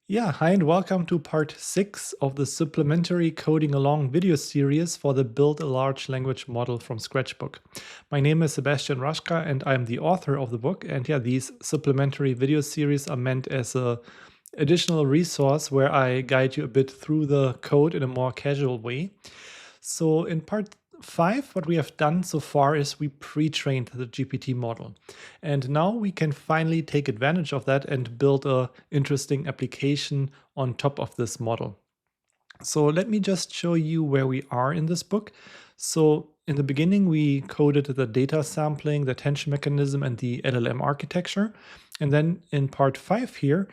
Yeah, hi and welcome to part 6 of the supplementary coding along video series for the Build a Large Language Model from Scratch book. My name is Sebastian Raschka and I'm the author of the book. And yeah, these supplementary video series are meant as a additional resource where I guide you a bit through the code in a more casual way. So in part 5, what we have done so far is we pre-trained the GPT model. And now we can finally take advantage of that and build a interesting application on top of this model. So let me just show you where we are in this book. So in the beginning, we coded the data sampling, the attention mechanism, and the LLM architecture. And then in part 5 here,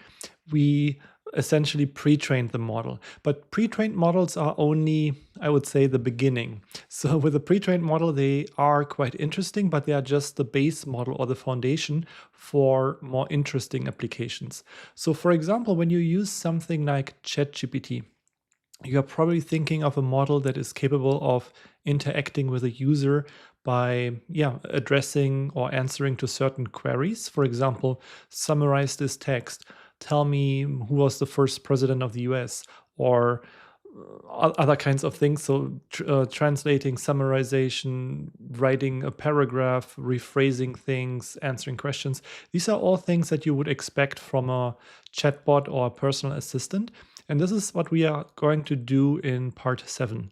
we essentially pre-trained the model. But pre-trained models are only, I would say, the beginning. So with a pre-trained model, they are quite interesting, but they are just the base model or the foundation for more interesting applications. So for example, when you use something like ChatGPT, you're probably thinking of a model that is capable of interacting with a user by addressing or answering to certain queries. For example, summarize this text, tell me who was the first president of the US, or other kinds of things. So translating, summarization, writing a paragraph, rephrasing things, answering questions. These are all things that you would expect from a chatbot or a personal assistant. And this is what we are going to do in part 7.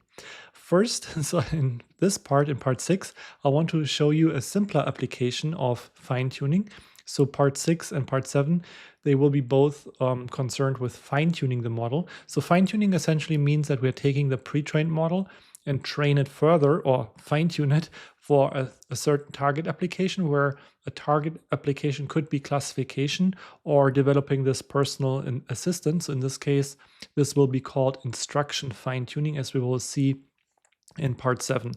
First, so in this part, in part 6, I want to show you a simpler application of fine-tuning. So part 6 and part 7, they will be both concerned with fine-tuning the model. So fine-tuning essentially means that we're taking the pre-trained model and train it further or fine-tune it for a certain target application, where a target application could be classification or developing this personal assistant. So in this case, this will be called instruction fine-tuning, as we will see in part 7.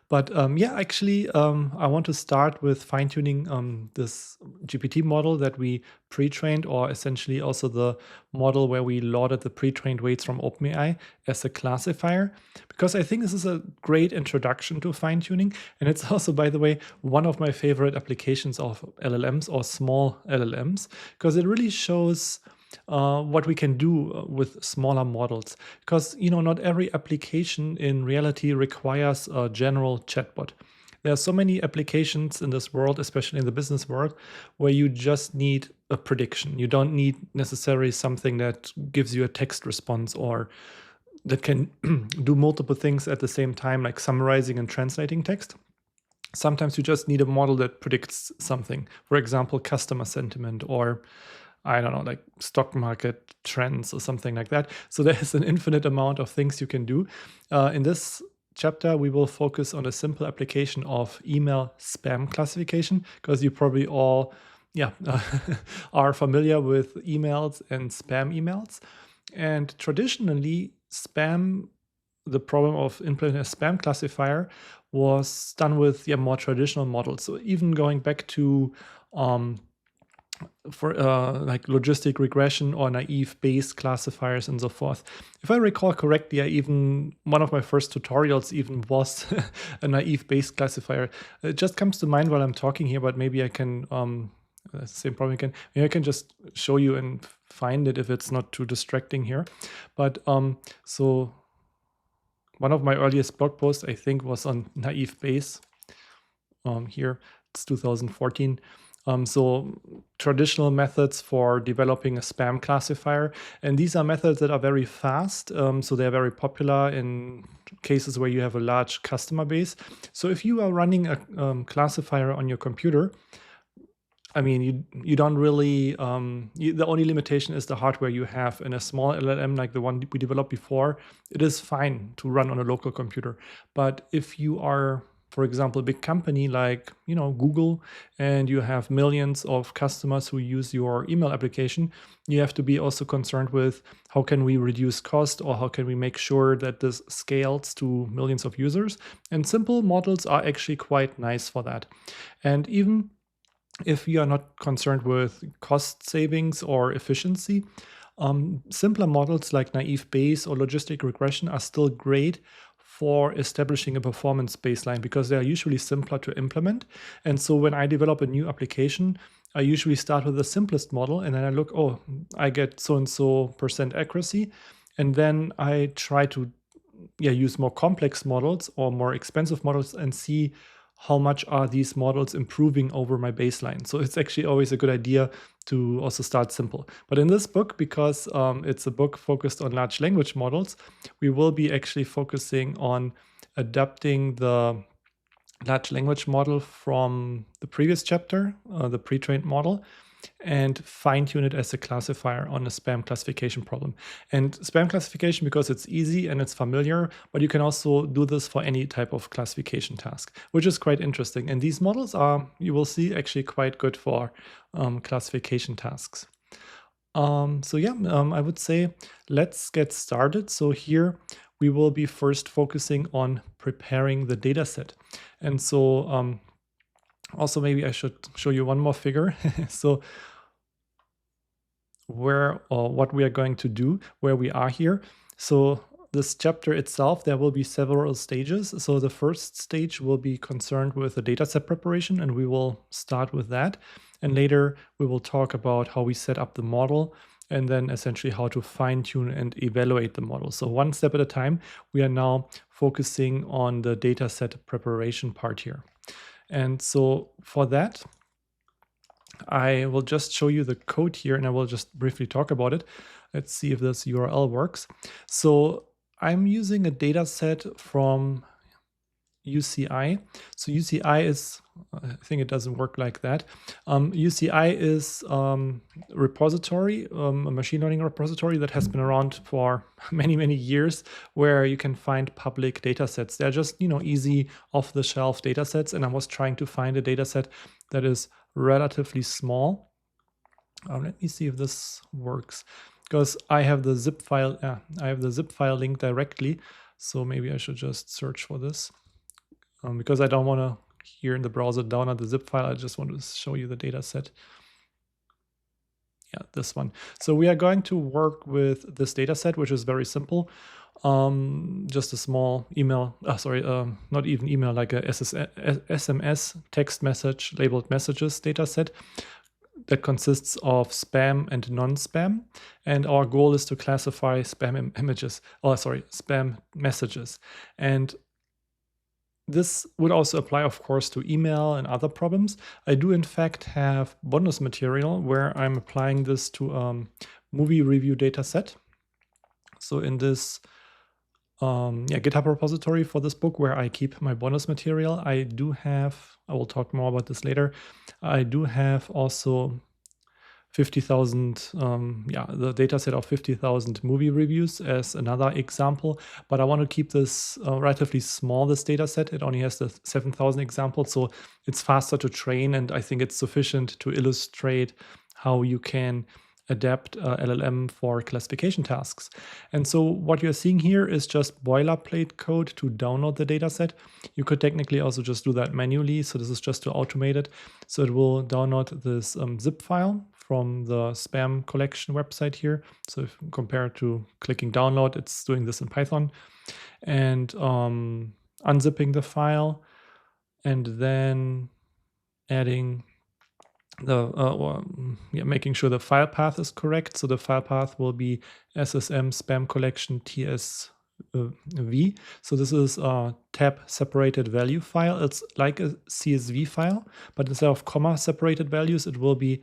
But I want to start with fine-tuning this GPT model that we pre-trained, or essentially also the model where we loaded the pre-trained weights from OpenAI as a classifier, because I think this is a great introduction to fine-tuning. And it's also, by the way, one of my favorite applications of LLMs or small LLMs, because it really shows what we can do with smaller models, because not every application in reality requires a general chatbot. There are so many applications in this world, especially in the business world, where you just need a prediction. You don't need necessarily something that gives you a text response or that can do multiple things at the same time, like summarizing and translating text. Sometimes you just need a model that predicts something, for example, customer sentiment, or I don't know, like stock market trends or something like that. So there's an infinite amount of things you can do. In this chapter, we will focus on a simple application of email spam classification, because you probably all are familiar with emails and spam emails. And traditionally, the problem of implementing a spam classifier was done with more traditional models. So even going back to like logistic regression or naive Bayes classifiers and so forth. If I recall correctly, one of my first tutorials even was a naive Bayes classifier. It just comes to mind while I'm talking here, but maybe I can that's the same problem again. Maybe I can just show you and find it if it's not too distracting here. But so one of my earliest blog posts, I think, was on naive Bayes. Here it's 2014. So traditional methods for developing a spam classifier. And these are methods that are very fast. So they're very popular in cases where you have a large customer base. So if you are running a classifier on your computer, I mean, you don't really, the only limitation is the hardware you have. In a small LLM like the one we developed before, it is fine to run on a local computer. But if you are, for example, a big company like Google, and you have millions of customers who use your email application, you have to be also concerned with how can we reduce cost, or how can we make sure that this scales to millions of users. And simple models are actually quite nice for that. And even if you are not concerned with cost savings or efficiency, simpler models like naive Bayes or logistic regression are still great for establishing a performance baseline, because they are usually simpler to implement. And so when I develop a new application, I usually start with the simplest model, and then I look, oh, I get so and so % accuracy. And then I try to use more complex models or more expensive models and see how much are these models improving over my baseline. So it's actually always a good idea to also start simple. But in this book, because it's a book focused on large language models, we will be actually focusing on adapting the large language model from the previous chapter, the pre-trained model, and fine-tune it as a classifier on a spam classification problem. And spam classification, because it's easy and it's familiar, but you can also do this for any type of classification task, which is quite interesting. And these models are, you will see, actually quite good for classification tasks. I would say let's get started. So here we will be first focusing on preparing the data set. And so also maybe I should show you one more figure. So where or what we are going to do, where we are here. So this chapter itself, there will be several stages. So the first stage will be concerned with the dataset preparation, and we will start with that. And later we will talk about how we set up the model, and then essentially how to fine tune and evaluate the model. So one step at a time, we are now focusing on the dataset preparation part here. And so for that, I will just show you the code here, and I will just briefly talk about it. Let's see if this URL works. So I'm using a data set from UCI. So UCI is, I think it doesn't work like that. UCI is a repository, a machine learning repository that has been around for many, many years, where you can find public data sets. They're just, easy off-the-shelf data sets. And I was trying to find a data set that is relatively small. Let me see if this works, because I have the zip file. I have the zip file link directly. So maybe I should just search for this. Because I don't want to here in the browser download the zip file. I just want to show you the data set. Yeah, this one. So we are going to work with this data set, which is very simple. Just a small email, not even email, like a SMS text message labeled messages data set that consists of spam and non-spam. And our goal is to classify spam spam messages. And this would also apply, of course, to email and other problems. I do, in fact, have bonus material where I'm applying this to movie review data set. So in this GitHub repository for this book, where I keep my bonus material, I will talk more about this later. I do have also 50,000, the data set of 50,000 movie reviews as another example, but I want to keep this relatively small, this data set. It only has the 7,000 examples, so it's faster to train, and I think it's sufficient to illustrate how you can adapt LLM for classification tasks. And so what you're seeing here is just boilerplate code to download the dataset. You could technically also just do that manually. So this is just to automate it. So it will download this zip file from the spam collection website here. So if compared to clicking download, it's doing this in Python. And unzipping the file, and then adding making sure the file path is correct. So the file path will be SSM spam collection TSV. So this is a tab separated value file. It's like a CSV file, but instead of comma separated values, it will be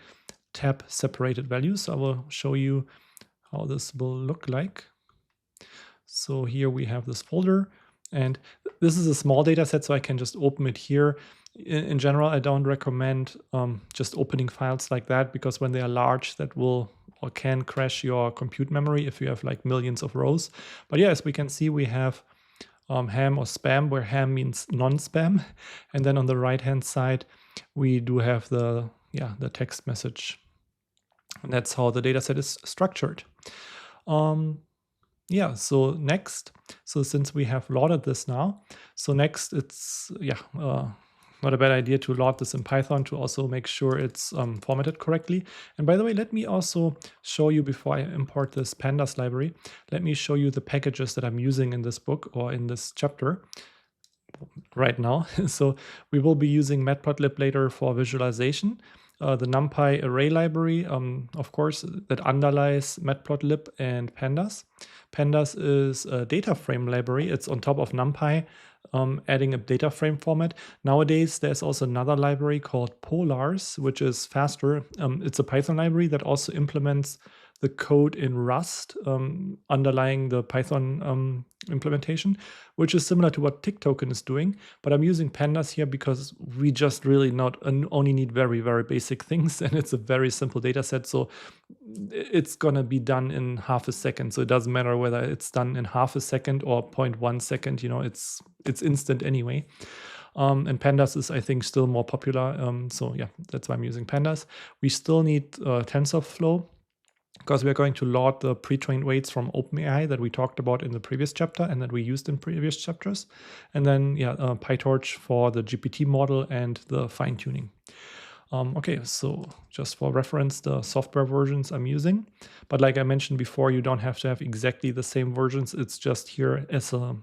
tab separated values. So I will show you how this will look like. So here we have this folder, and this is a small data set, so I can just open it here. In general, I don't recommend just opening files like that, because when they are large, that will or can crash your compute memory if you have like millions of rows. But yeah, as we can see, we have ham or spam, where ham means non-spam. And then on the right-hand side, we do have the text message. And that's how the dataset is structured. So next, since we have loaded this now, so next it's not a bad idea to load this in Python to also make sure it's formatted correctly. And by the way, let me also show you, before I import this pandas library, let me show you the packages that I'm using in this book or in this chapter right now. So we will be using matplotlib later for visualization. the NumPy array library, of course, that underlies matplotlib and pandas. Pandas is a data frame library. It's on top of NumPy, adding a data frame format. Nowadays, there's also another library called Polars, which is faster. It's a Python library that also implements the code in Rust underlying the Python implementation, which is similar to what TikToken is doing. But I'm using pandas here because we just really only need very, very basic things, and it's a very simple data set. So it's going to be done in half a second. So it doesn't matter whether it's done in half a second or 0.1 second, it's instant anyway. And pandas is, I think, still more popular. So yeah, that's why I'm using pandas. We still need TensorFlow, because we're going to load the pre-trained weights from OpenAI that we talked about in the previous chapter and that we used in previous chapters. And then, PyTorch for the GPT model and the fine-tuning. Okay, so just for reference, the software versions I'm using. But like I mentioned before, you don't have to have exactly the same versions. It's just here as a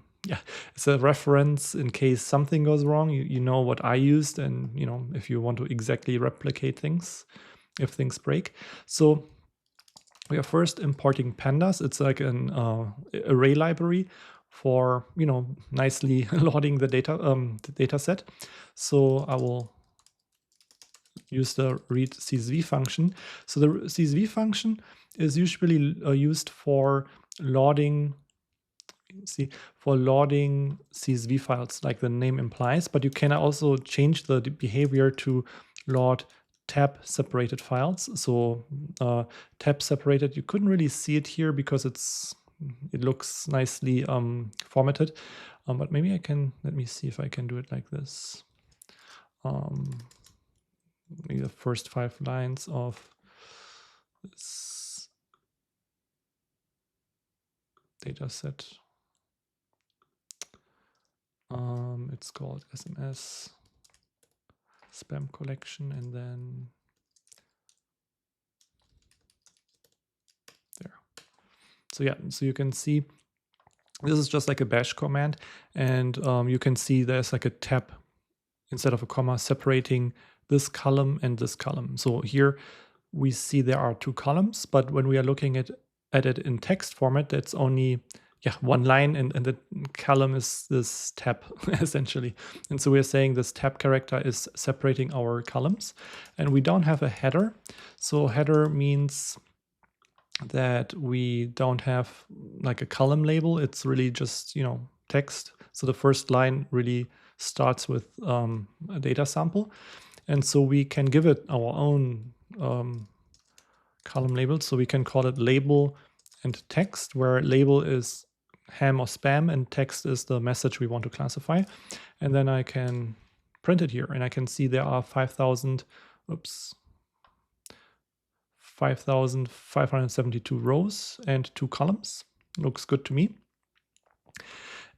reference in case something goes wrong. You know what I used, and if you want to exactly replicate things, if things break. So we are first importing pandas. It's like an array library for nicely loading the data set. So I will use the read CSV function. So the CSV function is usually used for loading CSV files, like the name implies, but you can also change the behavior to load tab separated files. So tab separated, you couldn't really see it here because it looks nicely formatted, but maybe I can, let me see if I can do it like this. Maybe the first 5 lines of this data set. It's called SMS spam collection, and then there. So yeah, so you can see this is just like a bash command, and you can see there's like a tab instead of a comma separating this column and this column. So here we see there are 2 columns, but when we are looking at it in text format, that's only one line, and the column is this tab essentially. And so we're saying this tab character is separating our columns, and we don't have a header. So header means that we don't have like a column label. It's really just text. So the first line really starts with a data sample, and so we can give it our own column label. So we can call it label and text, where label is ham or spam and text is the message we want to classify. And then I can print it here, and I can see there are 5,572 rows and 2 columns. Looks good to me.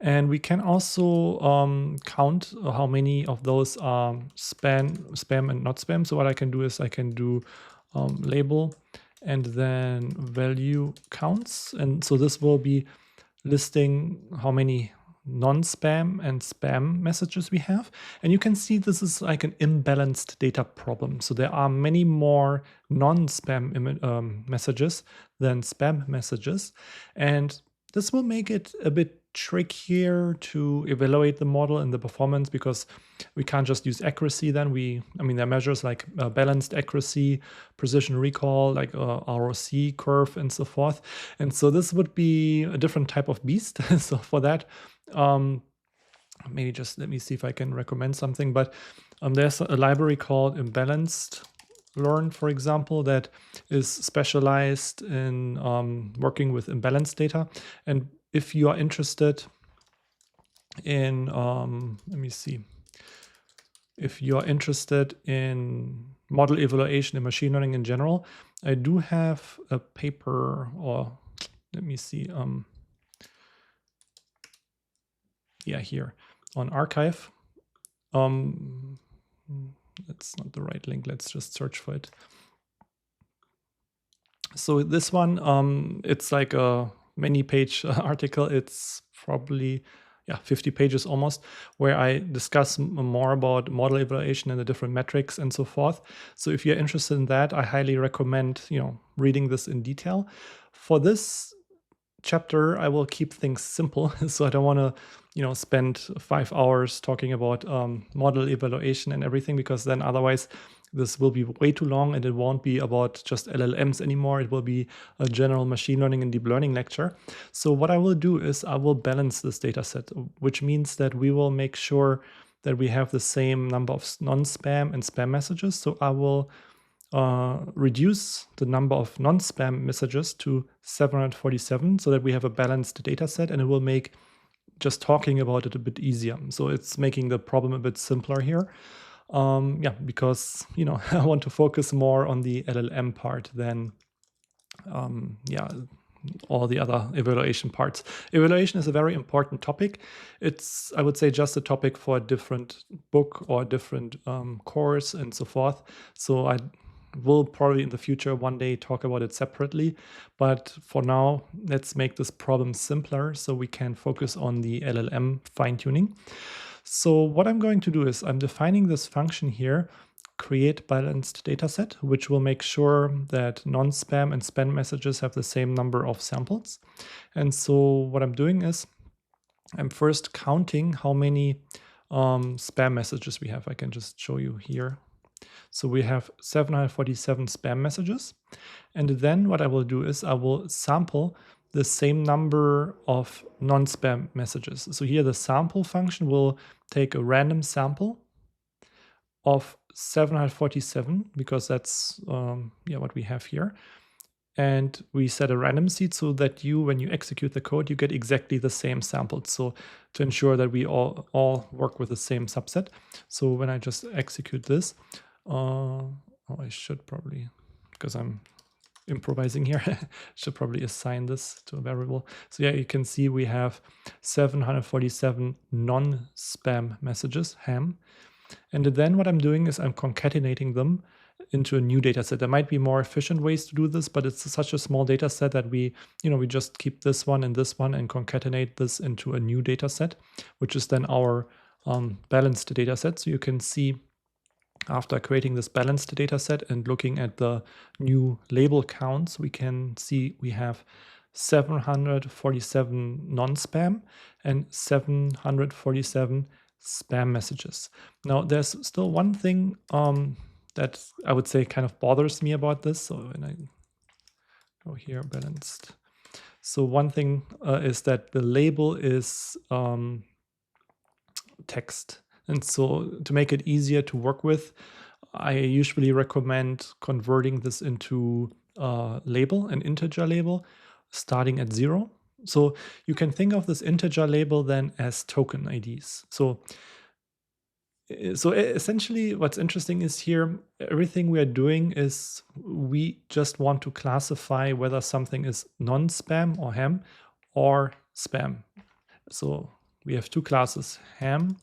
And we can also count how many of those are spam and not spam. So what I can do is I can do label and then value counts. And so this will be listing how many non-spam and spam messages we have. And you can see this is like an imbalanced data problem. So there are many more non-spam messages than spam messages. And this will make it a bit trickier to evaluate the model and the performance, because we can't just use accuracy then. there are measures like balanced accuracy, precision recall, like ROC curve and so forth. And so this would be a different type of beast. So for that, maybe just let me see if I can recommend something. But there's a library called Imbalanced Learn, for example, that is specialized in working with imbalanced data. And if you are interested in, if you are interested in model evaluation and machine learning in general, I do have a paper, or let me see, here on archive. That's not the right link. Let's just search for it. So this one, it's like a many-page article. It's probably, 50 pages almost, where I discuss more about model evaluation and the different metrics and so forth. So if you're interested in that, I highly recommend, reading this in detail. For this chapter, I will keep things simple. So I don't want to, spend 5 hours talking about model evaluation and everything, because then otherwise this will be way too long and it won't be about just LLMs anymore. It will be a general machine learning and deep learning lecture. So what I will do is I will balance this data set, which means that we will make sure that we have the same number of non-spam and spam messages. So I will reduce the number of non-spam messages to 747 so that we have a balanced data set, and it will make just talking about it a bit easier. So it's making the problem a bit simpler here. Because, I want to focus more on the LLM part than, all the other evaluation parts. Evaluation is a very important topic. It's, I would say, just a topic for a different book or a different course and so forth. So I will probably in the future one day talk about it separately. But for now, let's make this problem simpler so we can focus on the LLM fine-tuning. So what I'm going to do is I'm defining this function here, create balanced dataset, which will make sure that non-spam and spam messages have the same number of samples. And so what I'm doing is I'm first counting how many spam messages we have. I can just show you here. So we have 747 spam messages. And then what I will do is I will sample the same number of non-spam messages. So here the sample function will take a random sample of 747, because that's what we have here. And we set a random seed so that when you execute the code, you get exactly the same samples. So to ensure that we all work with the same subset. So when I just execute this, I should probably, because I'm improvising here, should probably assign this to a variable. So yeah, you can see we have 747 non-spam messages, ham. And then what I'm doing is I'm concatenating them into a new data set. There might be more efficient ways to do this, but it's such a small data set that we just keep this one and concatenate this into a new data set, which is then our balanced data set. So you can see after creating this balanced data set and looking at the new label counts, we can see we have 747 non-spam and 747 spam messages. Now, there's still one thing that I would say kind of bothers me about this. So when I go here, balanced. So one thing is that the label is text. And so to make it easier to work with, I usually recommend converting this into a label, an integer label, starting at 0. So you can think of this integer label then as token IDs. So essentially what's interesting is here, everything we are doing is we just want to classify whether something is non-spam or ham or spam. So we have two classes, ham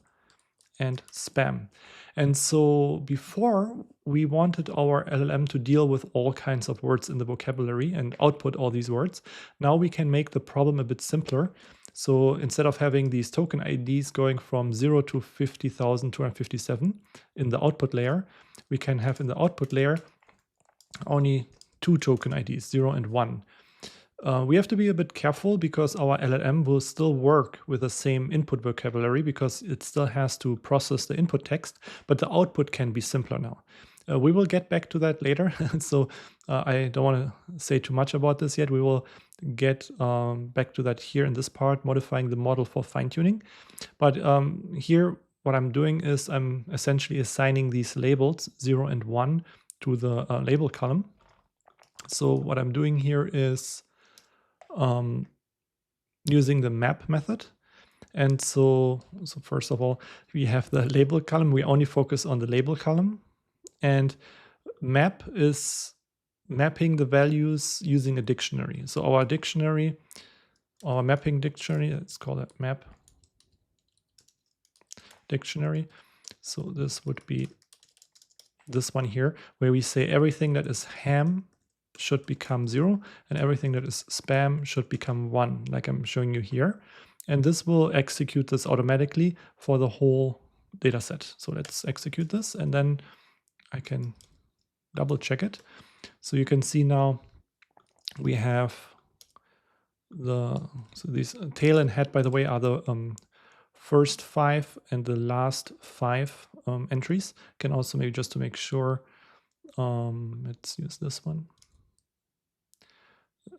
and spam. And so before, we wanted our LLM to deal with all kinds of words in the vocabulary and output all these words. Now we can make the problem a bit simpler. So instead of having these token IDs going from 0 to 50,257 in the output layer, we can have in the output layer only 2 token IDs, 0 and 1. We have to be a bit careful because our LLM will still work with the same input vocabulary because it still has to process the input text, but the output can be simpler now. We will get back to that later, so I don't want to say too much about this yet. We will get back to that here in this part, modifying the model for fine-tuning. But here, what I'm doing is I'm essentially assigning these labels 0 and 1 to the label column. So what I'm doing here is using the map method. And so first of all, we have the label column. We only focus on the label column. And map is mapping the values using a dictionary. So our dictionary, our mapping dictionary, let's call that map dictionary. So this would be this one here, where we say everything that is ham should become 0, and everything that is spam should become 1, like I'm showing you here. And this will execute this automatically for the whole data set. So let's execute this, and then I can double check it. So you can see now we have so these tail and head, by the way, are the first 5 and the last 5 entries. Can also maybe just to make sure, let's use this one.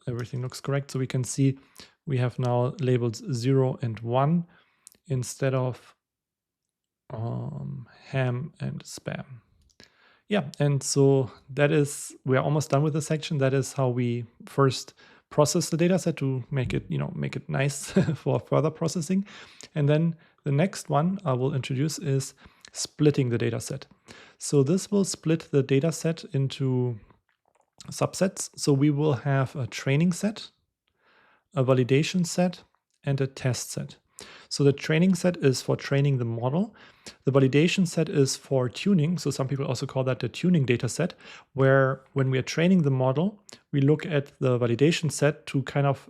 Everything looks correct. So we can see we have now labels 0 and 1 instead of ham and spam. Yeah, and so we're almost done with the section. That is how we first process the data set to make it, make it nice for further processing. And then the next one I will introduce is splitting the data set. So this will split the data set into subsets. So we will have a training set, a validation set, and a test set. So the training set is for training the model. The validation set is for tuning. So some people also call that the tuning data set, where when we are training the model, we look at the validation set to kind of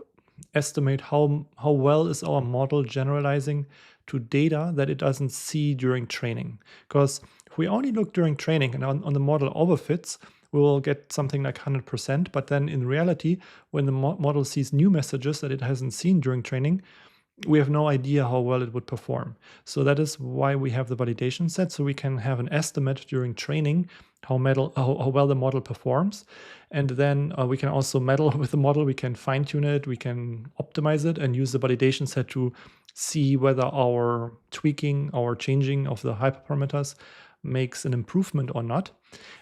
estimate how well is our model generalizing to data that it doesn't see during training. Because if we only look during training and on the model overfits, we will get something like 100%. But then in reality, when the model sees new messages that it hasn't seen during training, we have no idea how well it would perform. So that is why we have the validation set, so we can have an estimate during training how well the model performs. And then we can also meddle with the model. We can fine tune it, we can optimize it, and use the validation set to see whether our tweaking, our changing of the hyperparameters makes an improvement or not.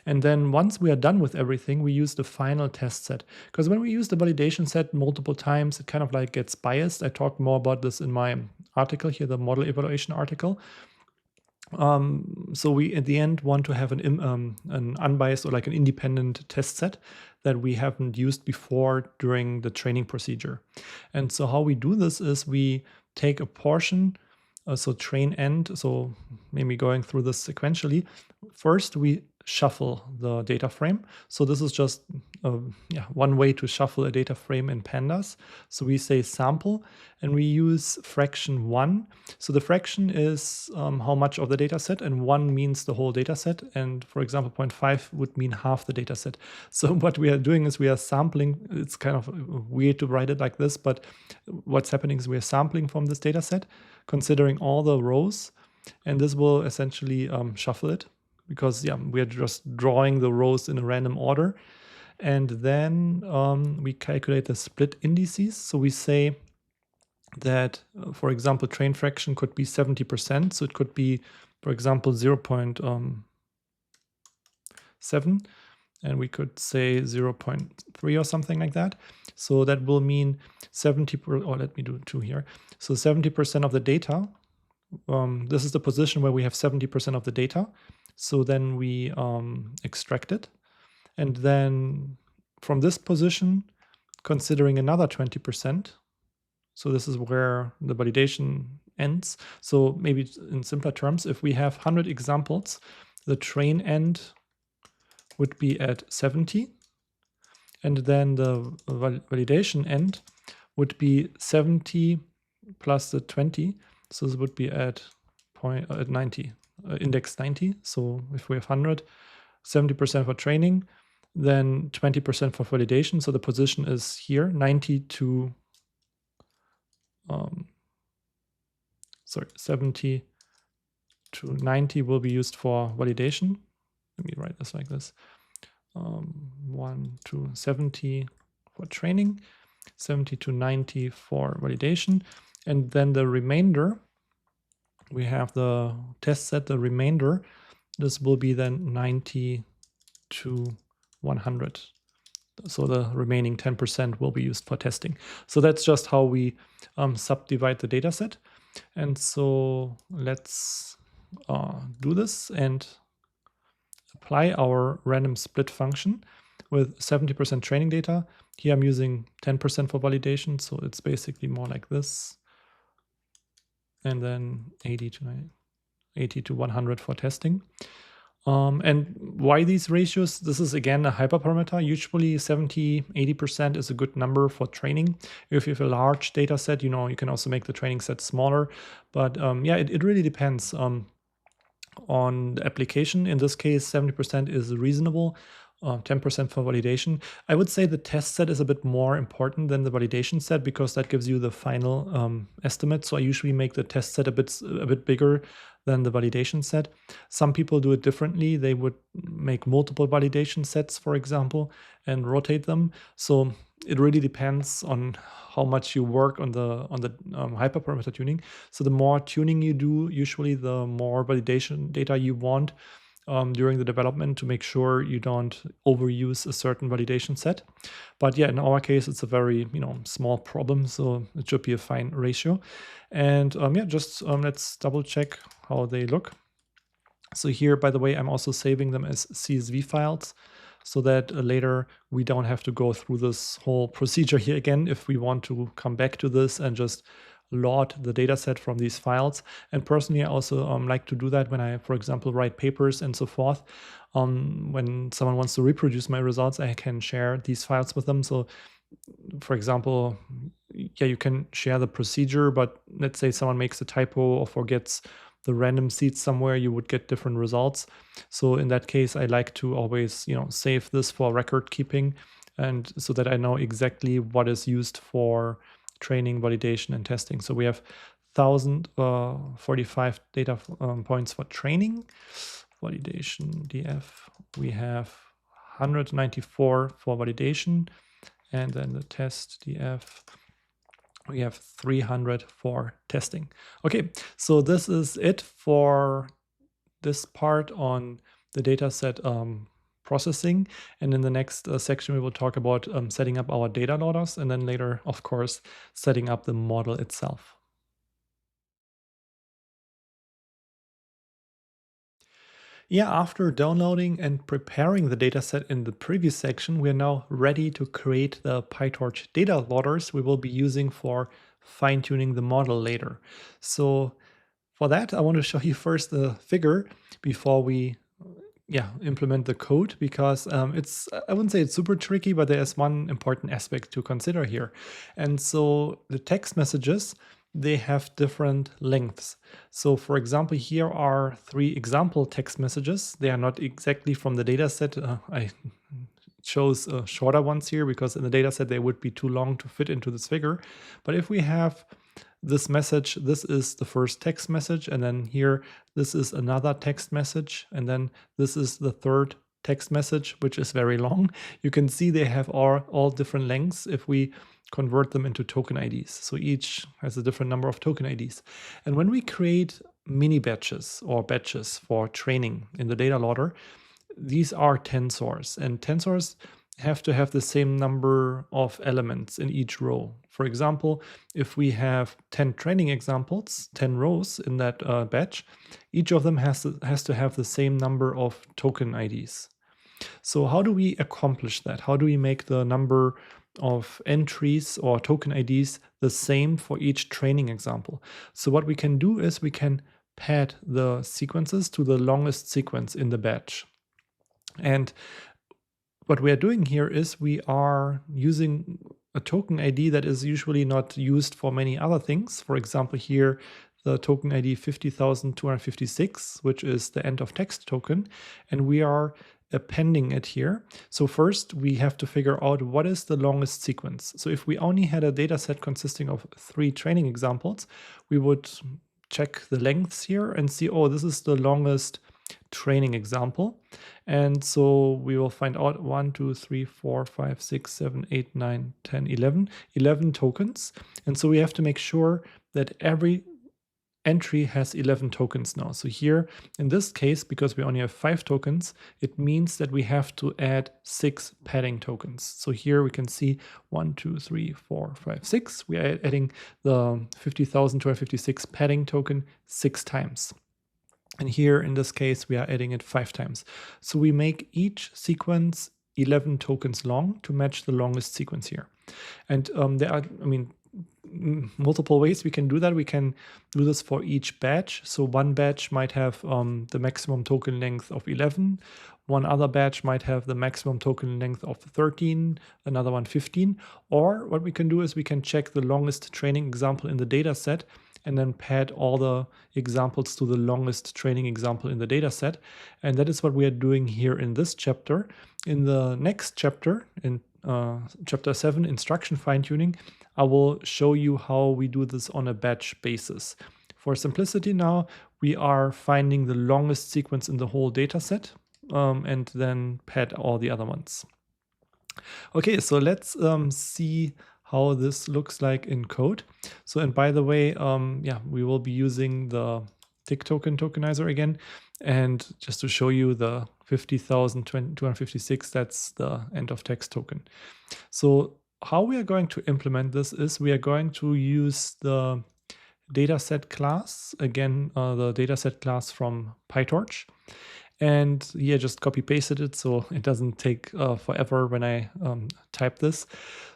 And then once we are done with everything, we use the final test set. Because when we use the validation set multiple times, it kind of like gets biased. I talked more about this in my article here, the model evaluation article. So we at the end want to have an unbiased or like an independent test set that we haven't used before during the training procedure. And so how we do this is we take a portion, so train end, so maybe going through this sequentially. First, we shuffle the data frame. So this is just one way to shuffle a data frame in pandas. So we say sample and we use fraction 1. So the fraction is how much of the data set, and 1 means the whole data set. And for example, 0.5 would mean half the data set. So what we are doing is we are sampling. It's kind of weird to write it like this, but what's happening is we are sampling from this data set, considering all the rows, and this will essentially shuffle it, because we are just drawing the rows in a random order. And then we calculate the split indices. So we say that, for example, train fraction could be 70%. So it could be, for example, 0.7, and we could say 0.3 or something like that. So that will mean 70%, or let me do 2 here. So 70% of the data, this is the position where we have 70% of the data. So then we extract it. And then from this position, considering another 20%, so this is where the validation ends. So maybe in simpler terms, if we have 100 examples, the train end would be at 70. And then the validation end would be 70 plus the 20. So this would be at 90, index 90. So if we have 100, 70% for training, then 20% for validation. So the position is here, 90 to 70 to 90 will be used for validation. Let me write this like this. 1 to 70 for training, 70 to 90 for validation. And then the remainder, we have the test set, the remainder, this will be then 90 to 100. So the remaining 10% will be used for testing. So that's just how we subdivide the data set. And so let's do this and apply our random split function with 70% training data. Here I'm using 10% for validation, so it's basically more like this. And then 80 to 100 for testing. And why these ratios? This is again a hyperparameter. Usually 70-80% is a good number for training. If you have a large data set, you can also make the training set smaller. But yeah, it really depends on the application. In this case, 70% is reasonable. 10% for validation. I would say the test set is a bit more important than the validation set because that gives you the final estimate. So I usually make the test set a bit bigger than the validation set. Some people do it differently. They would make multiple validation sets, for example, and rotate them. So it really depends on how much you work on the hyperparameter tuning. So the more tuning you do, usually the more validation data you want during the development to make sure you don't overuse a certain validation set. But yeah, in our case, it's a very small problem, so it should be a fine ratio. And yeah, just let's double check how they look. So here, by the way, I'm also saving them as CSV files so that later we don't have to go through this whole procedure here again if we want to come back to this and just load the dataset from these files. And personally, I also like to do that when I, for example, write papers and so forth. When someone wants to reproduce my results, I can share these files with them. So for example, yeah, you can share the procedure, but let's say someone makes a typo or forgets the random seeds somewhere, you would get different results. So in that case, I like to always, save this for record keeping, and so that I know exactly what is used for training, validation, and testing. So we have 1,045 data points for training, validation, DF. We have 194 for validation, and then the test, DF. We have 300 for testing. Okay, so this is it for this part on the dataset processing. And in the next section, we will talk about setting up our data loaders, and then later, of course, setting up the model itself. Yeah, after downloading and preparing the dataset in the previous section, we are now ready to create the PyTorch data loaders we will be using for fine-tuning the model later. So for that, I want to show you first the figure before we implement the code, because I wouldn't say it's super tricky, but there's one important aspect to consider here. And so the text messages, they have different lengths. So for example, here are 3 example text messages. They are not exactly from the data set. I chose shorter ones here because in the data set they would be too long to fit into this figure. But if we have this message, this is the first text message, and then here this is another text message, and then this is the third text message, which is very long. You can see they have all different lengths if we convert them into token IDs. So each has a different number of token IDs. And when we create mini batches or batches for training in the data loader, these are tensors, and tensors have to have the same number of elements in each row. For example, if we have 10 training examples, 10 rows in that batch, each of them has to have the same number of token IDs. So how do we accomplish that? How do we make the number of entries or token IDs the same for each training example? So what we can do is we can pad the sequences to the longest sequence in the batch. And what we are doing here is we are using a token ID that is usually not used for many other things. For example, here, the token ID 50,256, which is the end of text token, and we are appending it here. So first, we have to figure out what is the longest sequence. So if we only had a data set consisting of 3 training examples, we would check the lengths here and see, oh, this is the longest training example. And so we will find out 1, 2, 3, 4, 5, 6, 7, 8, 9, 10, 11 tokens. And so we have to make sure that every entry has 11 tokens now. So here, in this case, because we only have 5 tokens, it means that we have to add 6 padding tokens. So here we can see 1, 2, 3, 4, 5, 6. We are adding the 50,256 padding token 6 times. And here, in this case, we are adding it 5 times. So we make each sequence 11 tokens long to match the longest sequence here. And multiple ways we can do that. We can do this for each batch. So one batch might have the maximum token length of 11. One other batch might have the maximum token length of 13, another one 15. Or what we can do is we can check the longest training example in the data set and then pad all the examples to the longest training example in the data set. And that is what we are doing here in this chapter. In the next chapter, in chapter 7, instruction fine-tuning, I will show you how we do this on a batch basis. For simplicity now, we are finding the longest sequence in the whole data set and then pad all the other ones. Okay, so let's see how this looks like in code. So, and by the way, yeah, we will be using the tick token tokenizer again. And just to show you the 50,256, that's the end of text token. So how we are going to implement this is we are going to use the dataset class, again, the dataset class from PyTorch. And here just copy pasted it so it doesn't take forever when I type this.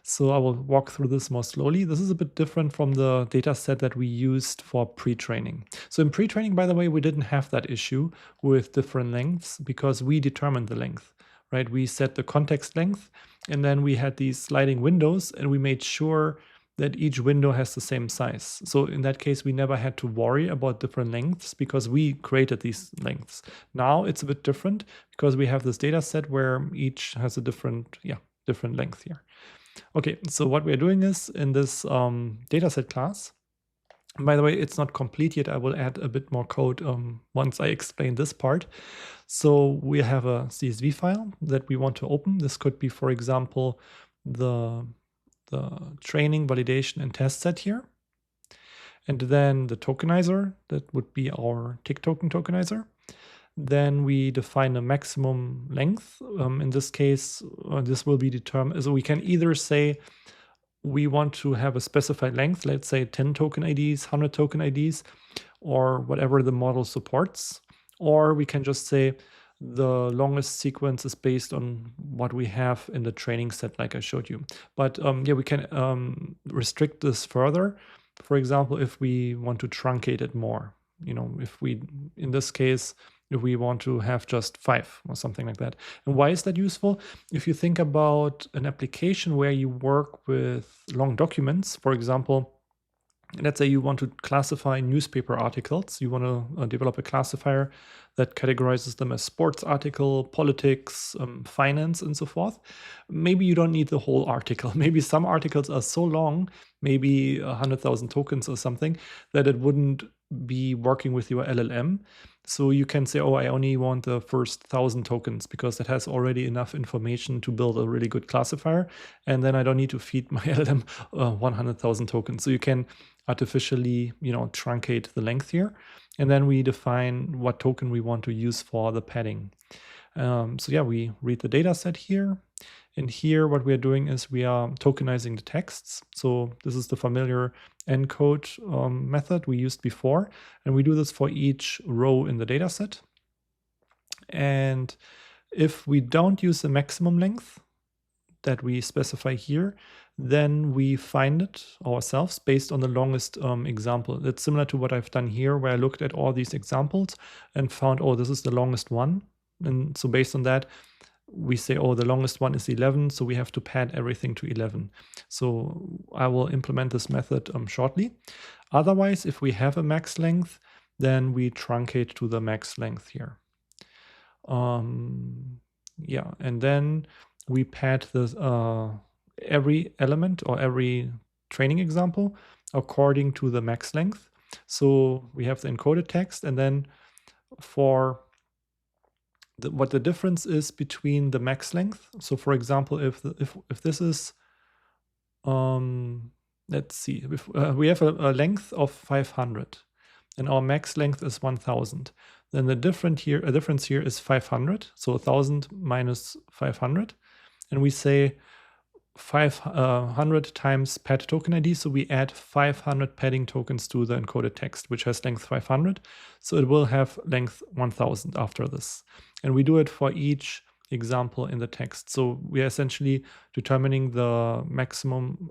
So I will walk through this more slowly. This is a bit different from the data set that we used for pre-training. So in pre-training, by the way, we didn't have that issue with different lengths because we determined the length, right? We set the context length and then we had these sliding windows and we made sure that each window has the same size. So in that case, we never had to worry about different lengths because we created these lengths. Now it's a bit different because we have this data set where each has a different length here. Okay, so what we're doing is in this dataset class, by the way, it's not complete yet. I will add a bit more code once I explain this part. So we have a CSV file that we want to open. This could be, for example, the training, validation, and test set here. And then the tokenizer, that would be our tick token tokenizer. Then we define a maximum length. In this case, this will be determined. So we can either say we want to have a specified length, let's say 10 token IDs, 100 token IDs, or whatever the model supports. Or we can just say the longest sequence is based on what we have in the training set, like I showed you. But yeah, we can restrict this further. For example, if we want to truncate it more, if we, in this case, if we want to have just 5 or something like that. And why is that useful? If you think about an application where you work with long documents, for example, let's say you want to classify newspaper articles. You want to develop a classifier that categorizes them as sports article, politics, finance, and so forth. Maybe you don't need the whole article. Maybe some articles are so long, maybe 100,000 tokens or something, that it wouldn't be working with your LLM. So you can say, oh, I only want the first 1,000 tokens because it has already enough information to build a really good classifier. And then I don't need to feed my LLM 100,000 tokens. So you can artificially, truncate the length here. And then we define what token we want to use for the padding. So yeah, we read the data set here. And here what we are doing is we are tokenizing the texts. So this is the familiar encode method we used before. And we do this for each row in the data set. And if we don't use the maximum length that we specify here, then we find it ourselves based on the longest example. It's similar to what I've done here, where I looked at all these examples and found, oh, this is the longest one. And so based on that, we say, oh, the longest one is 11, so we have to pad everything to 11. So I will implement this method shortly. Otherwise, if we have a max length, then we truncate to the max length here. Yeah, and then we pad this every element or every training example according to the max length. So we have the encoded text, and then for what the difference is between the max length. So for example, if this is, let's see, if we have a length of 500 and our max length is 1000, then the difference here is 500. So 1000 minus 500. And we say 500 times pad token ID. So we add 500 padding tokens to the encoded text, which has length 500. So it will have length 1000 after this. And we do it for each example in the text. So we are essentially determining the maximum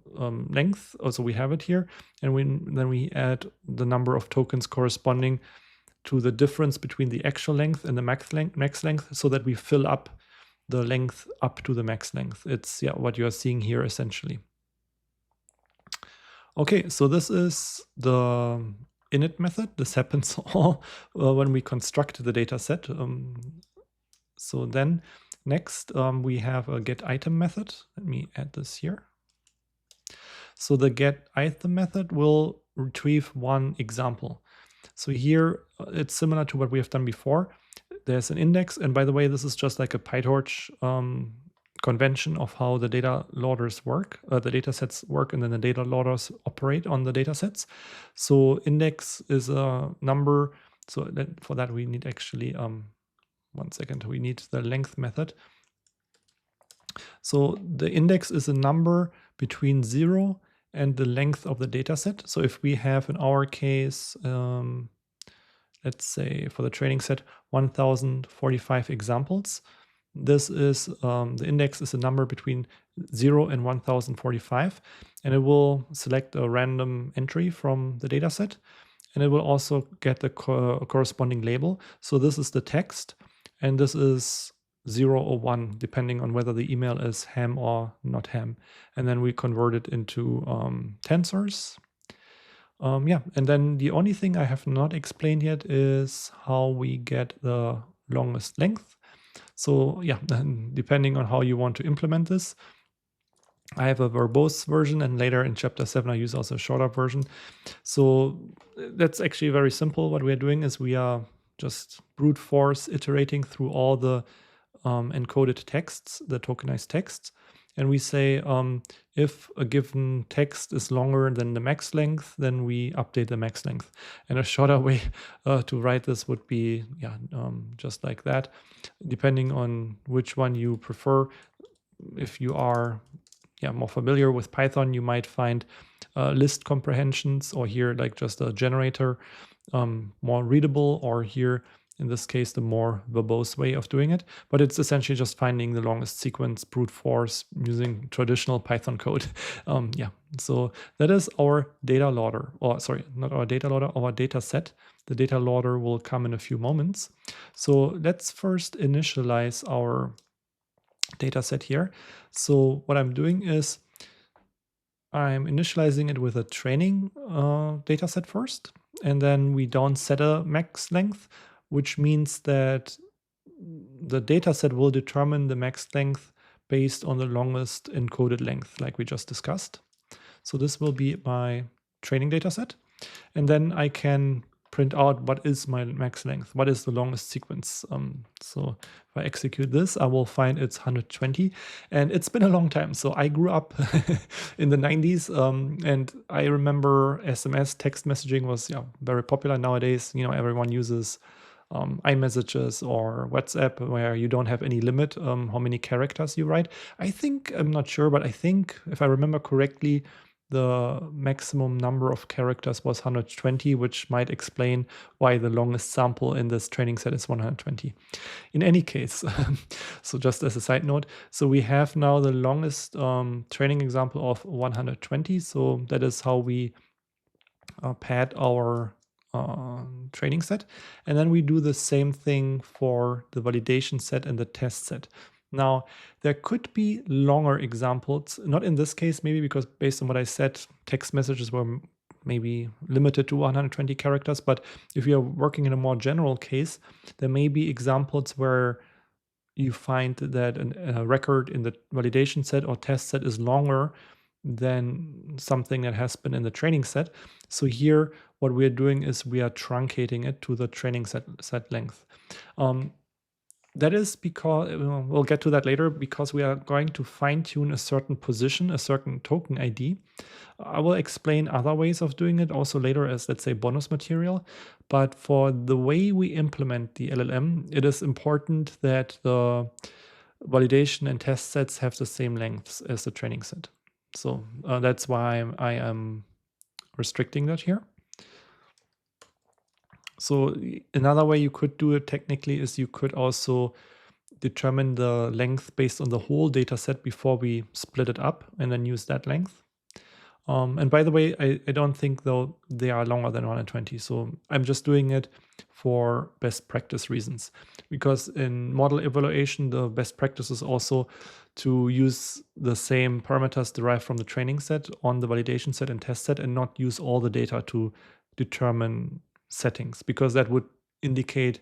length. Also, we have it here, and then we add the number of tokens corresponding to the difference between the actual length and the max length, so that we fill up the length up to the max length. It's what you are seeing here essentially. Okay, so this is the init method. This happens all when we construct the data set. So then next we have a get item method. Let me add this here. So the get item method will retrieve one example. So here it's similar to what we have done before. There's an index, and by the way, this is just like a PyTorch convention of how the data loaders work, the data sets work, and then the data loaders operate on the data sets. So index is a number. So for that we need actually, one second, we need the length method. So the index is a number between 0 and the length of the data set. So if we have, in our case, let's say for the training set, 1045 examples, this is the index is a number between 0 and 1045, and it will select a random entry from the data set, and it will also get the corresponding label. So this is the text, and this is 0 or 1, depending on whether the email is ham or not ham. And then we convert it into tensors. And then the only thing I have not explained yet is how we get the longest length. So depending on how you want to implement this, I have a verbose version, and later in chapter 7 I use also a shorter version. So that's actually very simple. What we're doing is we are just brute force iterating through all the encoded texts, the tokenized texts. And we say if a given text is longer than the max length, then we update the max length. And a shorter way to write this would be just like that, depending on which one you prefer. If you are more familiar with Python, you might find list comprehensions, or here like just a generator, more readable, or here in this case the more verbose way of doing it. But it's essentially just finding the longest sequence brute force using traditional Python code. So that is our data loader, or sorry, not our data loader, our data set. The data loader will come in a few moments. So let's first initialize our data set here. So what I'm doing is I'm initializing it with a training data set first, and then we don't set a max length, which means that the data set will determine the max length based on the longest encoded length, like we just discussed. So this will be my training data set, and then I can print out what is my max length, what is the longest sequence. So if I execute this, I will find it's 120, and it's been a long time. So I grew up in the 90s, and I remember SMS text messaging was very popular. Nowadays, everyone uses iMessages or WhatsApp, where you don't have any limit how many characters you write. I'm not sure, but I think if I remember correctly, the maximum number of characters was 120, which might explain why the longest sample in this training set is 120. In any case, so just as a side note, so we have now the longest training example of 120. So that is how we pad our training set. And then we do the same thing for the validation set and the test set. Now, there could be longer examples, not in this case, maybe because based on what I said, text messages were maybe limited to 120 characters. But if you are working in a more general case, there may be examples where you find that a record in the validation set or test set is longer than something that has been in the training set. So here, what we are doing is we are truncating it to the training set length. That is because, we'll get to that later, because we are going to fine tune a certain position, a certain token ID. I will explain other ways of doing it also later as, let's say, bonus material. But for the way we implement the LLM, it is important that the validation and test sets have the same lengths as the training set. So that's why I am restricting that here. So another way you could do it technically is you could also determine the length based on the whole data set before we split it up and then use that length. And by the way, I don't think though they are longer than 120. So I'm just doing it for best practice reasons, because in model evaluation, the best practice is also to use the same parameters derived from the training set on the validation set and test set, and not use all the data to determine settings, because that would indicate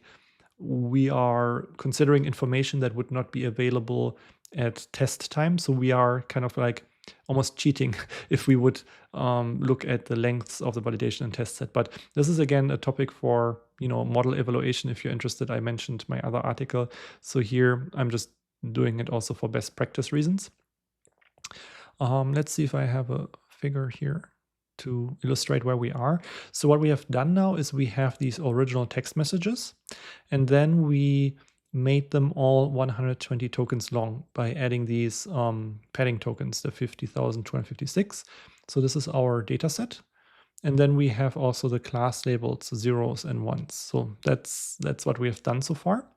we are considering information that would not be available at test time. So we are kind of like almost cheating if we would look at the lengths of the validation and test set. But this is again a topic for model evaluation. If you're interested, I mentioned my other article. So here I'm just doing it also for best practice reasons. Let's see if I have a figure here to illustrate where we are. So what we have done now is we have these original text messages, and then we made them all 120 tokens long by adding these padding tokens, the 50,256. So this is our data set. And then we have also the class labels, zeros and ones. So that's what we have done so far.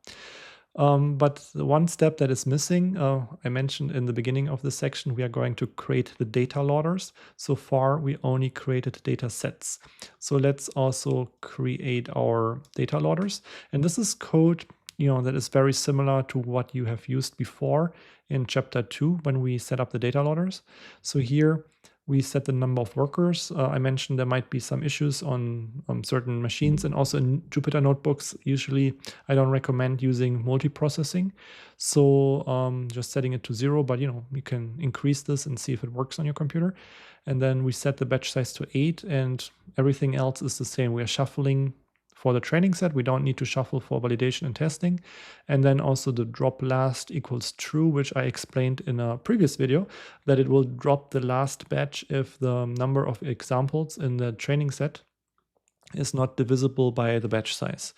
But the one step that is missing, I mentioned in the beginning of this section, we are going to create the data loaders. So far, we only created data sets. So let's also create our data loaders. And this is code, that is very similar to what you have used before in chapter 2 when we set up the data loaders. So here we set the number of workers. I mentioned there might be some issues on certain machines, and also in Jupyter notebooks. Usually, I don't recommend using multiprocessing. So just setting it to 0, but you can increase this and see if it works on your computer. And then we set the batch size to 8, and everything else is the same. We are shuffling for the training set. We don't need to shuffle for validation and testing. And then also the drop last equals true, which I explained in a previous video, that it will drop the last batch if the number of examples in the training set is not divisible by the batch size.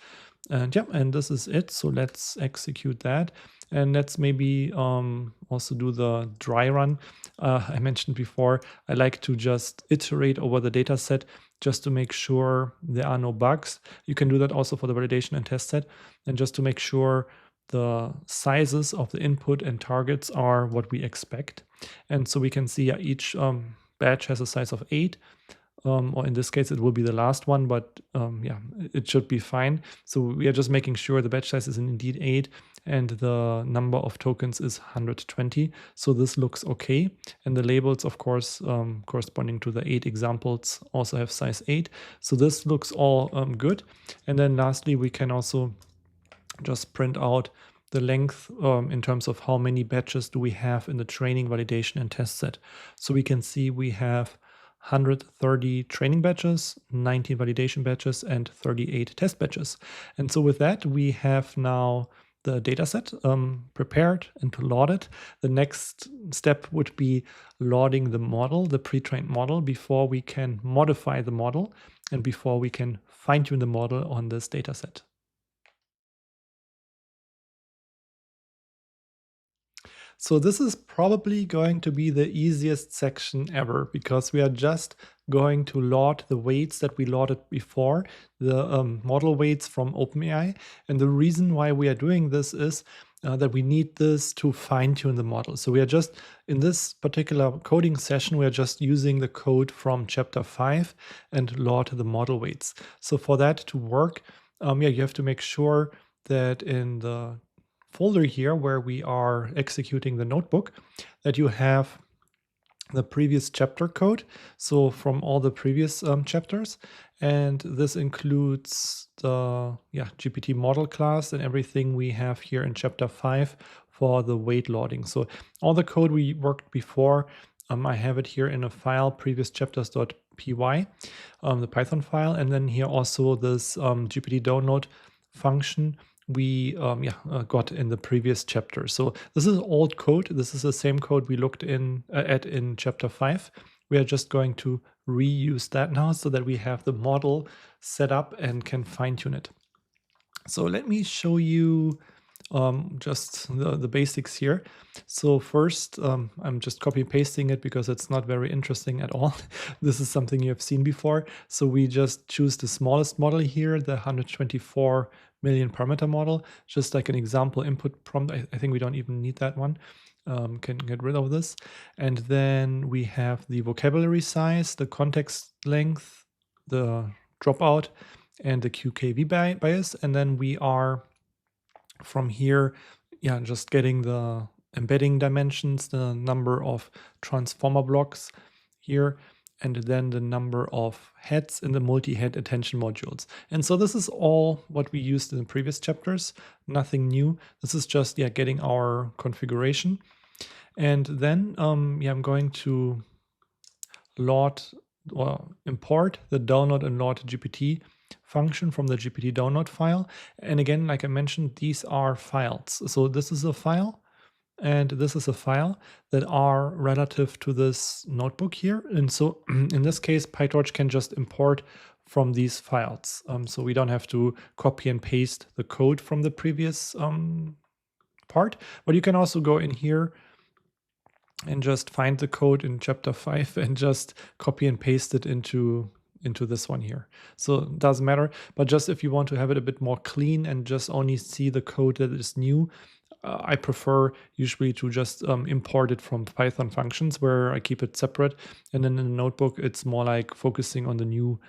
And yeah, and this is it. So let's execute that. And let's maybe also do the dry run. I mentioned before, I like to just iterate over the data set just to make sure there are no bugs. You can do that also for the validation and test set. And just to make sure the sizes of the input and targets are what we expect. And so we can see each batch has a size of 8. Or in this case, it will be the last one, but yeah, it should be fine. So we are just making sure the batch size is indeed 8 and the number of tokens is 120. So this looks okay. And the labels, of course, corresponding to the 8 examples also have size 8. So this looks all good. And then lastly, we can also just print out the length in terms of how many batches do we have in the training, validation, and test set. So we can see we have 130 training batches, 19 validation batches, and 38 test batches. And so with that, we have now the dataset prepared and loaded. The next step would be loading the model, the pre-trained model, before we can modify the model and before we can fine-tune the model on this dataset. So this is probably going to be the easiest section ever, because we are just going to load the weights that we loaded before, the model weights from OpenAI. And the reason why we are doing this is that we need this to fine-tune the model. So we are just, in this particular coding session, we are just using the code from chapter 5 and load the model weights. So for that to work, you have to make sure that in the folder here where we are executing the notebook, that you have the previous chapter code, so from all the previous chapters, and this includes the GPT model class and everything we have here in chapter 5 for the weight loading. So all the code we worked before, I have it here in a file, previous chapters.py, the Python file, and then here also this GPT download function we got in the previous chapter. So this is old code. This is the same code we looked at in chapter 5. We are just going to reuse that now so that we have the model set up and can fine-tune it. So let me show you just the basics here. So first, I'm just copy pasting it because it's not very interesting at all. This is something you have seen before. So we just choose the smallest model here, the 124 million parameter model, just like an example input prompt. I think we don't even need that one. Can get rid of this. And then we have the vocabulary size, the context length, the dropout, and the QKV bias. And then we are from here, yeah, just getting the embedding dimensions, the number of transformer blocks here, and then the number of heads in the multi-head attention modules. And so this is all what we used in the previous chapters, nothing new. This is just, yeah, getting our configuration. And then, yeah, I'm going to load or import the download and load GPT function from the GPT download file. And again, like I mentioned, these are files. So this is a file and this is a file that are relative to this notebook here. And so in this case, PyTorch can just import from these files. So we don't have to copy and paste the code from the previous part, but you can also go in here and just find the code in chapter 5 and just copy and paste it into this one here. So it doesn't matter, but just if you want to have it a bit more clean and just only see the code that is new, I prefer usually to just import it from Python functions where I keep it separate. And then in the notebook, it's more like focusing on the new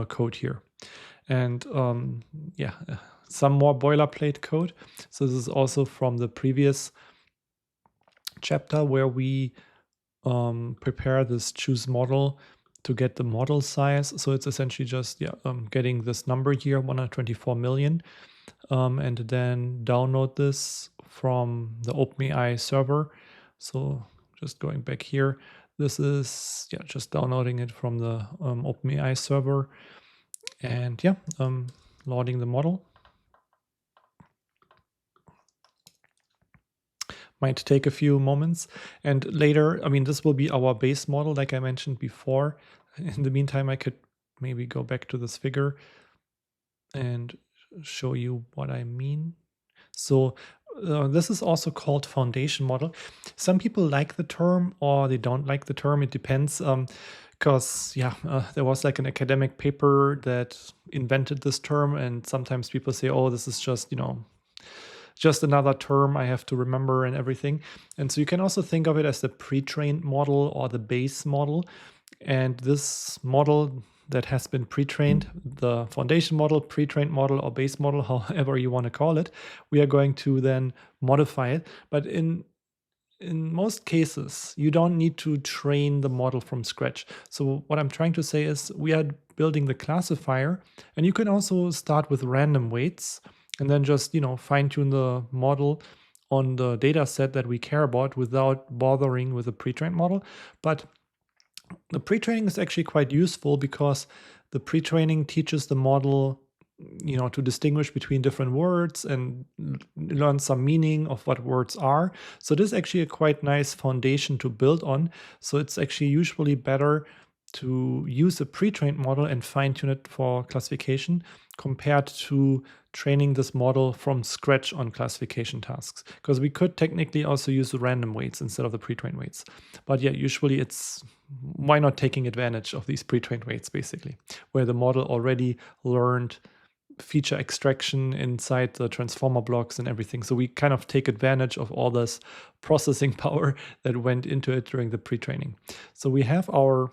code here. And yeah, some more boilerplate code. So this is also from the previous chapter where we prepare this choose model to get the model size. So it's essentially just getting this number here, 124 million, and then download this from the OpenAI server. So just going back here, this is just downloading it from the OpenAI server, and loading the model. Might take a few moments. And later, I mean, this will be our base model, like I mentioned before. In the meantime, I could maybe go back to this figure and show you what I mean. So this is also called foundation model. Some people like the term or they don't like the term. It depends. Because there was like an academic paper that invented this term, and sometimes people say, oh, this is just, just another term I have to remember and everything. And so you can also think of it as the pre-trained model or the base model. And this model that has been pre-trained, the foundation model, pre-trained model, or base model, however you want to call it, we are going to then modify it. But in most cases, you don't need to train the model from scratch. So what I'm trying to say is we are building the classifier, and you can also start with random weights and then just, fine tune the model on the data set that we care about without bothering with a pre-trained model. But the pre-training is actually quite useful because the pre-training teaches the model to distinguish between different words and learn some meaning of what words are. So this is actually a quite nice foundation to build on. So it's actually usually better to use a pre-trained model and fine-tune it for classification compared to training this model from scratch on classification tasks. Because we could technically also use the random weights instead of the pre-trained weights. But yeah, usually it's why not taking advantage of these pre-trained weights, basically, where the model already learned feature extraction inside the transformer blocks and everything. So we kind of take advantage of all this processing power that went into it during the pre-training. So we have our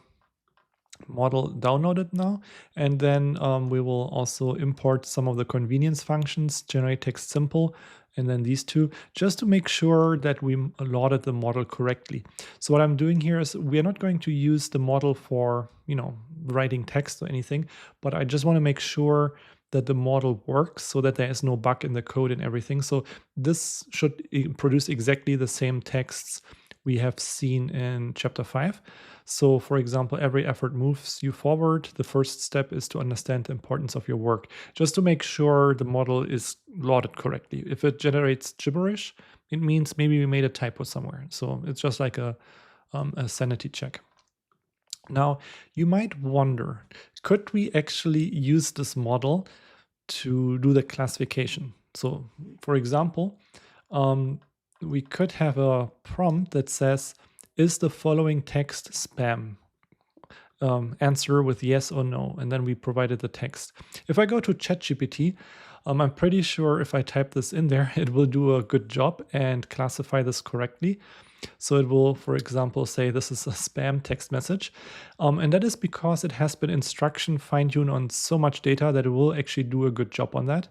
model downloaded now, and then we will also import some of the convenience functions, generate text simple, and then these two, just to make sure that we loaded the model correctly. So what I'm doing here is we are not going to use the model for writing text or anything, but I just want to make sure that the model works so that there is no bug in the code and everything. So this should produce exactly the same texts we have seen in chapter 5. So for example, every effort moves you forward. The first step is to understand the importance of your work, just to make sure the model is loaded correctly. If it generates gibberish, it means maybe we made a typo somewhere. So it's just like a sanity check. Now, you might wonder, could we actually use this model to do the classification? So for example, we could have a prompt that says, is the following text spam? Answer with yes or no, and then we provided the text. If I go to ChatGPT, I'm pretty sure if I type this in there, it will do a good job and classify this correctly. So it will, for example, say this is a spam text message. And that is because it has been instruction fine-tuned on so much data that it will actually do a good job on that.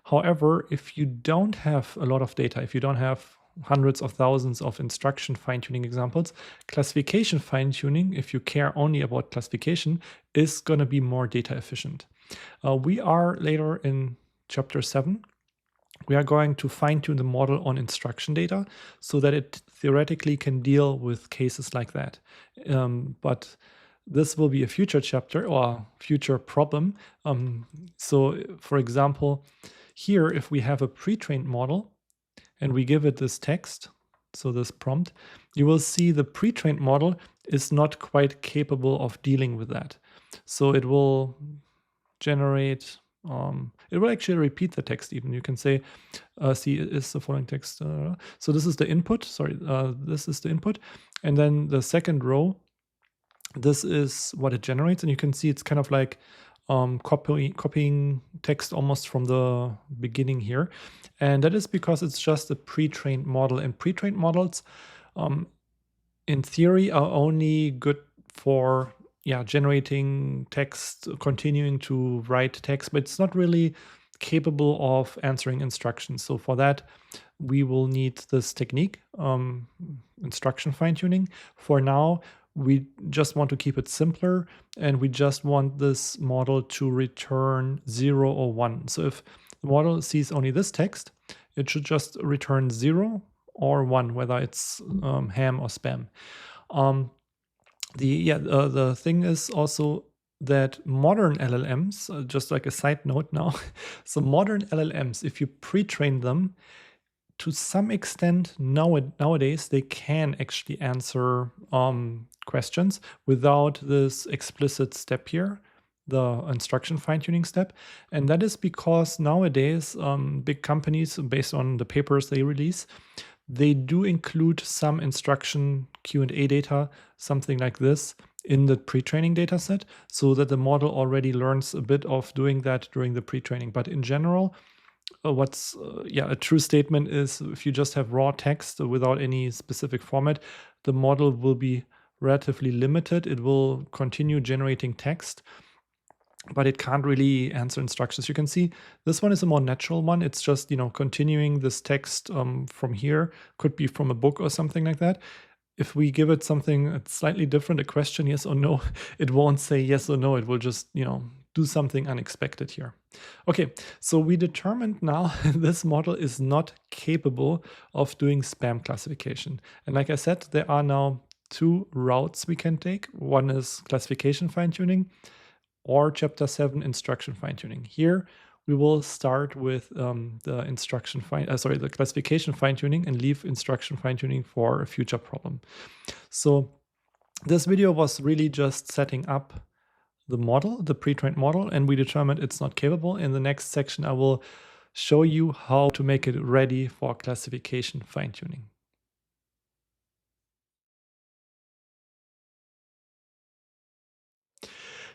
However, if you don't have a lot of data, if you don't have hundreds of thousands of instruction fine-tuning examples, classification fine-tuning, if you care only about classification, is going to be more data efficient. We are later in chapter 7. We are going to fine-tune the model on instruction data so that it theoretically can deal with cases like that. But this will be a future chapter or future problem. So, for example, here, if we have a pre-trained model and we give it this text, so this prompt, you will see the pre-trained model is not quite capable of dealing with that. So it will generate, it will actually repeat the text even. You can say, see, is the following text. So this is the input, sorry, this is the input. And then the second row, this is what it generates. And you can see it's kind of like copying text almost from the beginning here. And that is because it's just a pre-trained model. And pre-trained models, in theory, are only good for generating text, continuing to write text, but it's not really capable of answering instructions. So for that, we will need this technique, instruction fine-tuning. For now, we just want to keep it simpler, and we just want this model to return 0 or 1. So if the model sees only this text, it should just return 0 or 1, whether it's ham or spam. The thing is also that modern LLMs, just like a side note now, so modern LLMs, if you pre-train them, to some extent nowadays they can actually answer questions without this explicit step here, the instruction fine-tuning step. And that is because nowadays big companies, based on the papers they release, they do include some instruction Q&A data, something like this, in the pre-training data set, so that the model already learns a bit of doing that during the pre-training. But in general, a true statement is if you just have raw text without any specific format, the model will be relatively limited. It will continue generating text, but it can't really answer instructions. You can see this one is a more natural one. It's just, continuing this text from here, could be from a book or something like that. If we give it something that's slightly different, a question, yes or no, it won't say yes or no. It will just, do something unexpected here. Okay, so we determined now this model is not capable of doing spam classification. And like I said, there are now 2 routes we can take. One is classification fine-tuning, or chapter 7 instruction fine-tuning. Here we will start with the classification fine-tuning and leave instruction fine-tuning for a future problem. So this video was really just setting up the model, the pre-trained model, and we determined it's not capable. In the next section, I will show you how to make it ready for classification fine-tuning.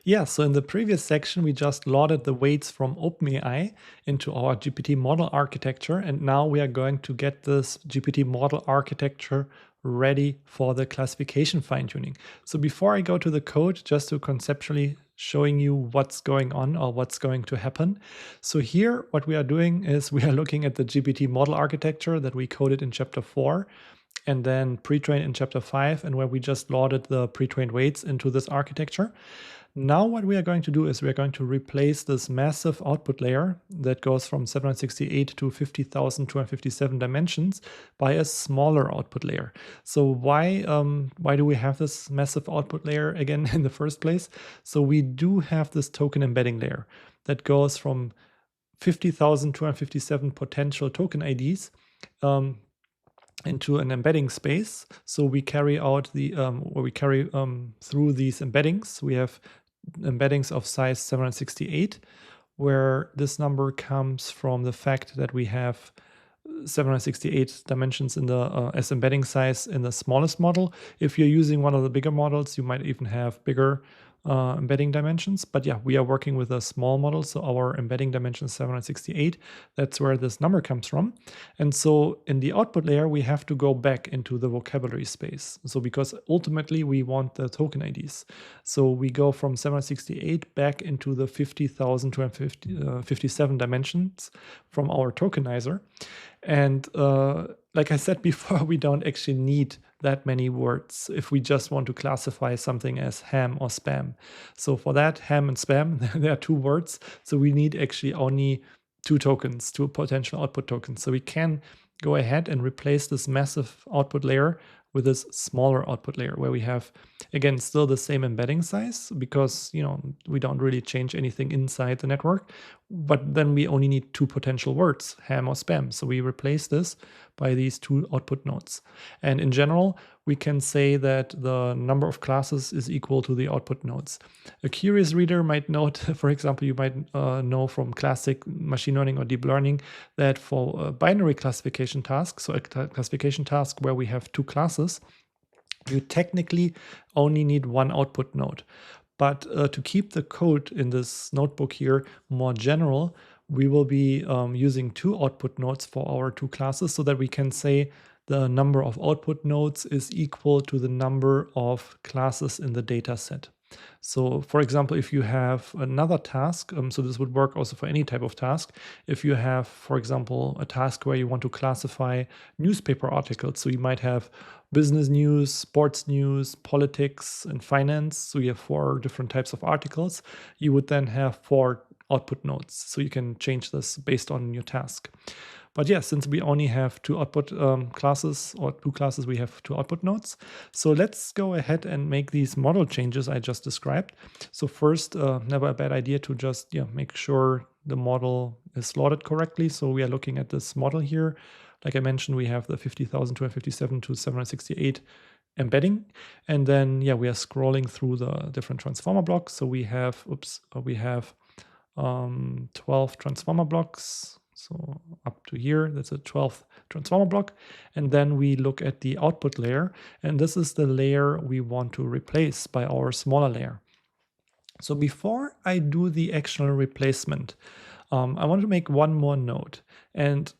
Yeah, so in the previous section, we just loaded the weights from OpenAI into our GPT model architecture. And now we are going to get this GPT model architecture ready for the classification fine-tuning. So before I go to the code, just to conceptually showing you what's going on or what's going to happen. So here, what we are doing is we are looking at the GPT model architecture that we coded in chapter 4. And then pre-trained in chapter 5, and where we just loaded the pre-trained weights into this architecture. Now what we are going to do is we are going to replace this massive output layer that goes from 768 to 50,257 dimensions by a smaller output layer. So why do we have this massive output layer again in the first place? So we do have this token embedding layer that goes from 50,257 potential token IDs into an embedding space. So we carry out the through these embeddings. We have embeddings of size 768, where this number comes from the fact that we have 768 dimensions in the as embedding size in the smallest model. If you're using one of the bigger models, you might even have bigger embedding dimensions. But yeah, we are working with a small model, so our embedding dimension is 768. That's where this number comes from. And so in the output layer, we have to go back into the vocabulary space. So because ultimately we want the token IDs. So we go from 768 back into the 50,257 dimensions from our tokenizer. And like I said before, we don't actually need that many words if we just want to classify something as ham or spam. So for that, ham and spam, there are two words. So we need actually only two tokens, two potential output tokens. So we can go ahead and replace this massive output layer with this smaller output layer where we have, again, still the same embedding size because, we don't really change anything inside the network, but then we only need two potential words, ham or spam. So we replace this by these two output nodes. And in general, we can say that the number of classes is equal to the output nodes. A curious reader might note, for example, you might know from classic machine learning or deep learning that for a binary classification task, so a classification task where we have two classes, you technically only need one output node. But to keep the code in this notebook here more general, we will be using two output nodes for our two classes so that we can say the number of output nodes is equal to the number of classes in the data set. So for example, if you have another task, so this would work also for any type of task. If you have, for example, a task where you want to classify newspaper articles, so you might have business news, sports news, politics, and finance. So you have 4 different types of articles. You would then have 4 output nodes. So you can change this based on your task. But yeah, since we only have 2 output classes or 2 classes, we have 2 output nodes. So let's go ahead and make these model changes I just described. So first, never a bad idea to just make sure the model is loaded correctly. So we are looking at this model here. Like I mentioned, we have the 50,257 to 768 embedding. And then, we are scrolling through the different transformer blocks. So we have, 12 transformer blocks. So up to here, that's a 12th transformer block. And then we look at the output layer. And this is the layer we want to replace by our smaller layer. So before I do the actual replacement, I want to make one more note. And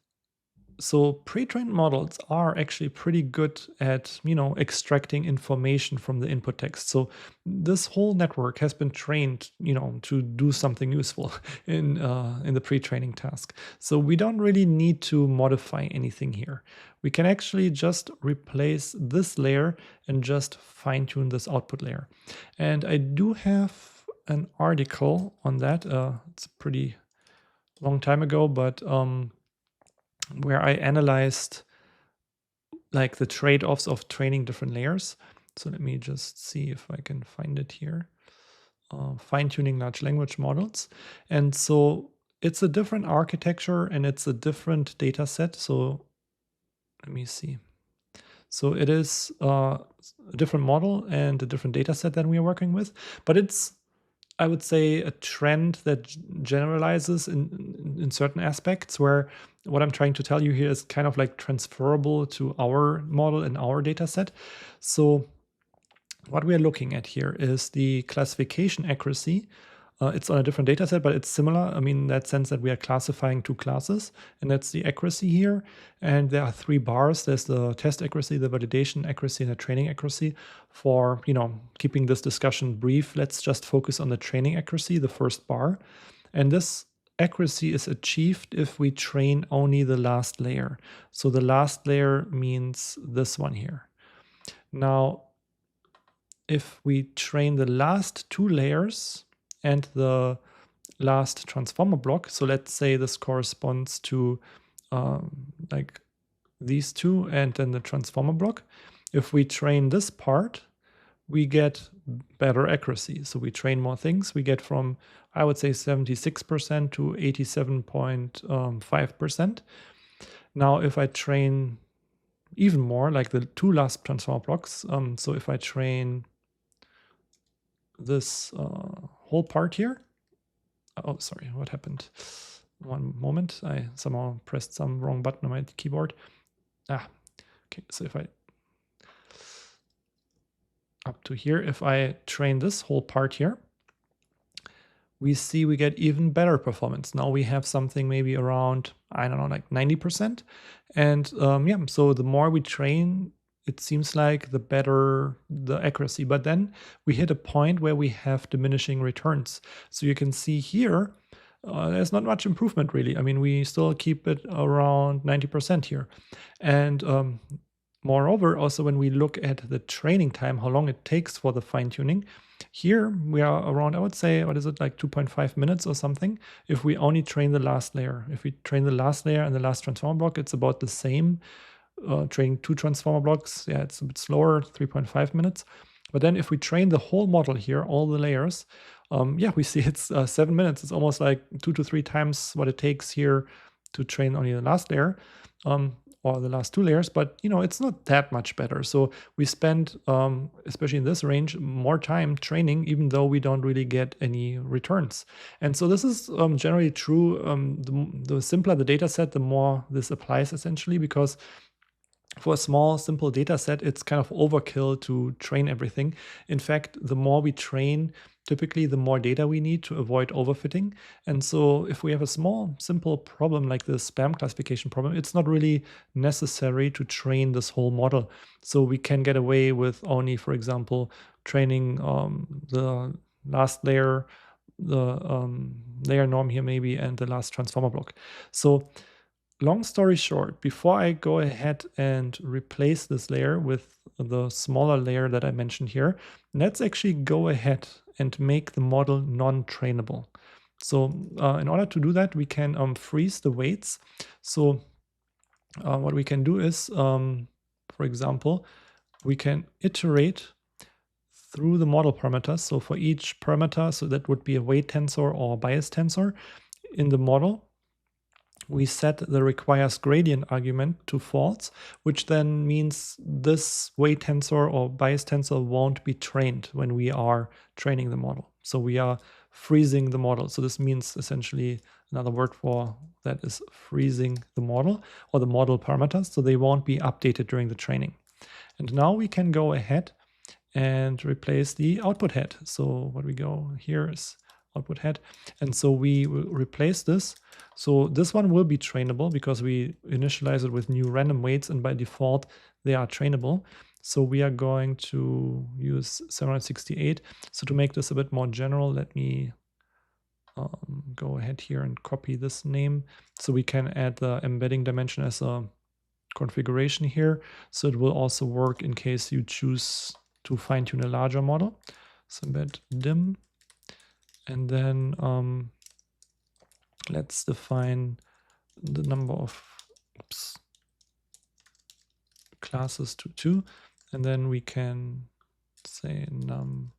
so pre-trained models are actually pretty good at, extracting information from the input text. So this whole network has been trained, to do something useful in the pre-training task. So we don't really need to modify anything here. We can actually just replace this layer and just fine-tune this output layer. And I do have an article on that. It's a pretty long time ago, but where I analyzed like the trade-offs of training different layers. So let me just see if I can find it here. Fine-tuning large language models. And so it's a different architecture and it's a different data set. So let me see. So it is a different model and a different data set than we are working with, but it's, I would say, a trend that generalizes in certain aspects, where what I'm trying to tell you here is kind of like transferable to our model and our data set. So what we are looking at here is the classification accuracy. It's on a different data set, but it's similar. I mean, in that sense that we are classifying 2 classes, and that's the accuracy here. And there are 3 bars. There's the test accuracy, the validation accuracy, and the training accuracy. For, keeping this discussion brief, let's just focus on the training accuracy, the first bar. And this accuracy is achieved if we train only the last layer. So the last layer means this one here. Now, if we train the last 2 layers, and the last transformer block. So let's say this corresponds to like these 2 and then the transformer block. If we train this part, we get better accuracy. So we train more things. We get from, I would say, 76% to 87.5%. Now, if I train even more, like the 2 last transformer blocks, so if I train this whole part here, Oh, sorry, what happened? One moment, I somehow pressed some wrong button on my keyboard. Okay, so if I up to here, if I train this whole part here, we see we get even better performance. Now we have something maybe around, I don't know, like 90%. And yeah, so the more we train, it seems like the better the accuracy. But then we hit a point where we have diminishing returns. So you can see here, there's not much improvement really. I mean, we still keep it around 90% here. And moreover, also when we look at the training time, how long it takes for the fine tuning, here we are around, I would say, what is it, like 2.5 minutes or something, if we only train the last layer. If we train the last layer and the last transformer block, it's about the same. Training 2 transformer blocks, yeah, it's a bit slower, 3.5 minutes. But then if we train the whole model here, all the layers, yeah, we see it's 7 minutes. It's almost like 2 to 3 times what it takes here to train only the last layer. Or the last 2 layers, but it's not that much better. So we spend, especially in this range, more time training, even though we don't really get any returns. And so this is generally true. The simpler the data set, the more this applies essentially, because for a small, simple data set, it's kind of overkill to train everything. In fact, the more we train, typically the more data we need to avoid overfitting. And so if we have a small, simple problem like the spam classification problem, it's not really necessary to train this whole model. So we can get away with only, for example, training the last layer, the layer norm here maybe, and the last transformer block. So long story short, before I go ahead and replace this layer with the smaller layer that I mentioned here, let's actually go ahead and make the model non-trainable. So in order to do that, we can freeze the weights. So what we can do is, for example, we can iterate through the model parameters. So for each parameter, so that would be a weight tensor or bias tensor in the model, we set the requires gradient argument to false, which then means this weight tensor or bias tensor won't be trained when we are training the model. So we are freezing the model. So this means essentially, another word for that is freezing the model or the model parameters. So they won't be updated during the training. And now we can go ahead and replace the output head. So what we go here is output head. And so we will replace this. So this one will be trainable because we initialize it with new random weights, and by default they are trainable. So we are going to use 768. So to make this a bit more general, let me go ahead here and copy this name. So we can add the embedding dimension as a configuration here. So it will also work in case you choose to fine tune a larger model. So embed dim. And then let's define the number of classes to 2. And then we can say num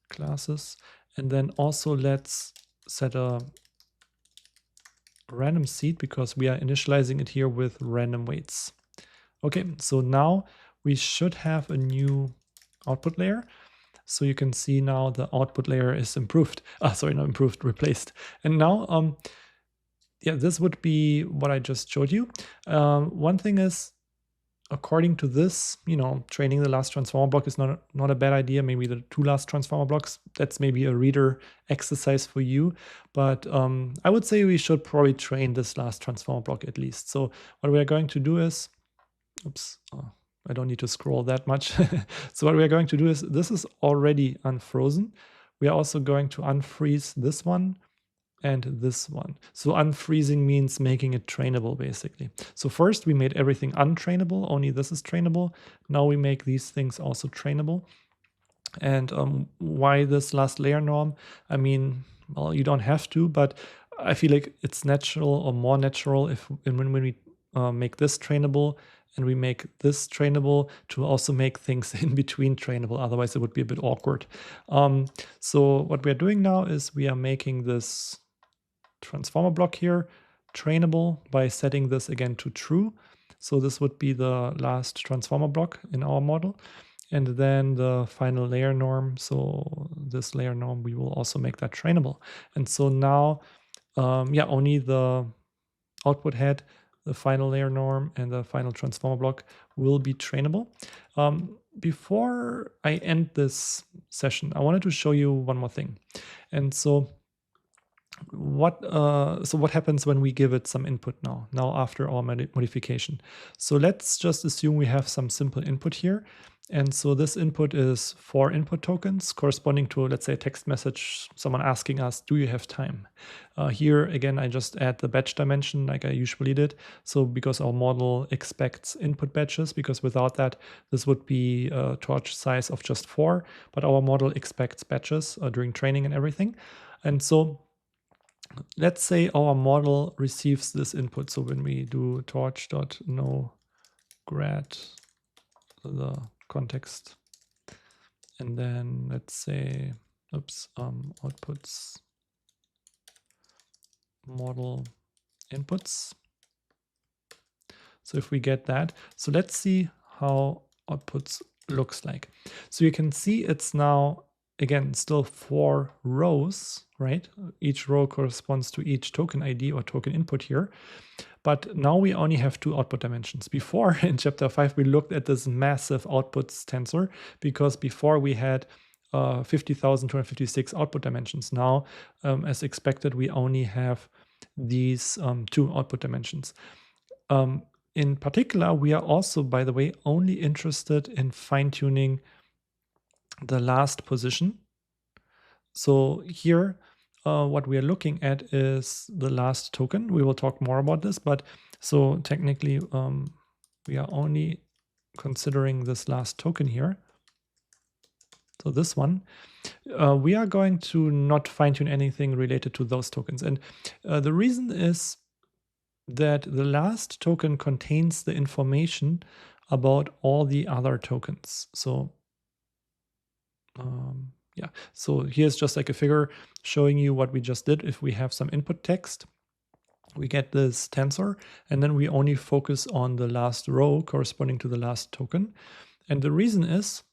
classes. And then also let's set a random seed because we are initializing it here with random weights. Okay, so now we should have a new output layer. So you can see now the output layer is improved. Sorry, not improved, replaced. And now, yeah, this would be what I just showed you. One thing is, according to this, training the last transformer block is not a bad idea. Maybe the 2 last transformer blocks, that's maybe a reader exercise for you. But I would say we should probably train this last transformer block at least. So what we are going to do is, I don't need to scroll that much. So what we are going to do is, this is already unfrozen. We are also going to unfreeze this one and this one. So unfreezing means making it trainable, basically. So first we made everything untrainable, only this is trainable. Now we make these things also trainable. And why this last layer norm? I mean, well, you don't have to, but I feel like it's natural or more natural when we make this trainable and we make this trainable to also make things in between trainable. Otherwise, it would be a bit awkward. So what we're doing now is we are making this transformer block here trainable by setting this again to true. So this would be the last transformer block in our model. and then the final layer norm. So this layer norm, we will also make that trainable. And so now, yeah, only the output head, the final layer norm, and the final transformer block will be trainable. Before I end this session, I wanted to show you one more thing. And so what happens when we give it some input now after our modification? So let's just assume we have some simple input here. And so this input is 4 input tokens corresponding to, let's say, a text message, someone asking us, do you have time? Here, again, I just add the batch dimension like I usually did. So because our model expects input batches, because without that, this would be a torch size of just 4. But our model expects batches during training and everything. And so let's say our model receives this input. So when we do torch.no grad, the context, and then let's say, outputs model inputs. So if we get that, so let's see how outputs looks like. So you can see it's now, again, still 4 rows, right? Each row corresponds to each token ID or token input here. But now we only have 2 output dimensions. Before, in chapter 5, we looked at this massive outputs tensor because before we had 50,256 output dimensions. Now, as expected, we only have these 2 output dimensions. In particular, we are also, by the way, only interested in fine-tuning the last position. So here, what we are looking at is the last token. We will talk more about this, but so technically, we are only considering this last token here. So this one, we are going to not fine-tune anything related to those tokens. And the reason is that the last token contains the information about all the other tokens. So yeah, so here's just like a figure showing you what we just did. If we have some input text, we get this tensor, and then we only focus on the last row corresponding to the last token. And the reason is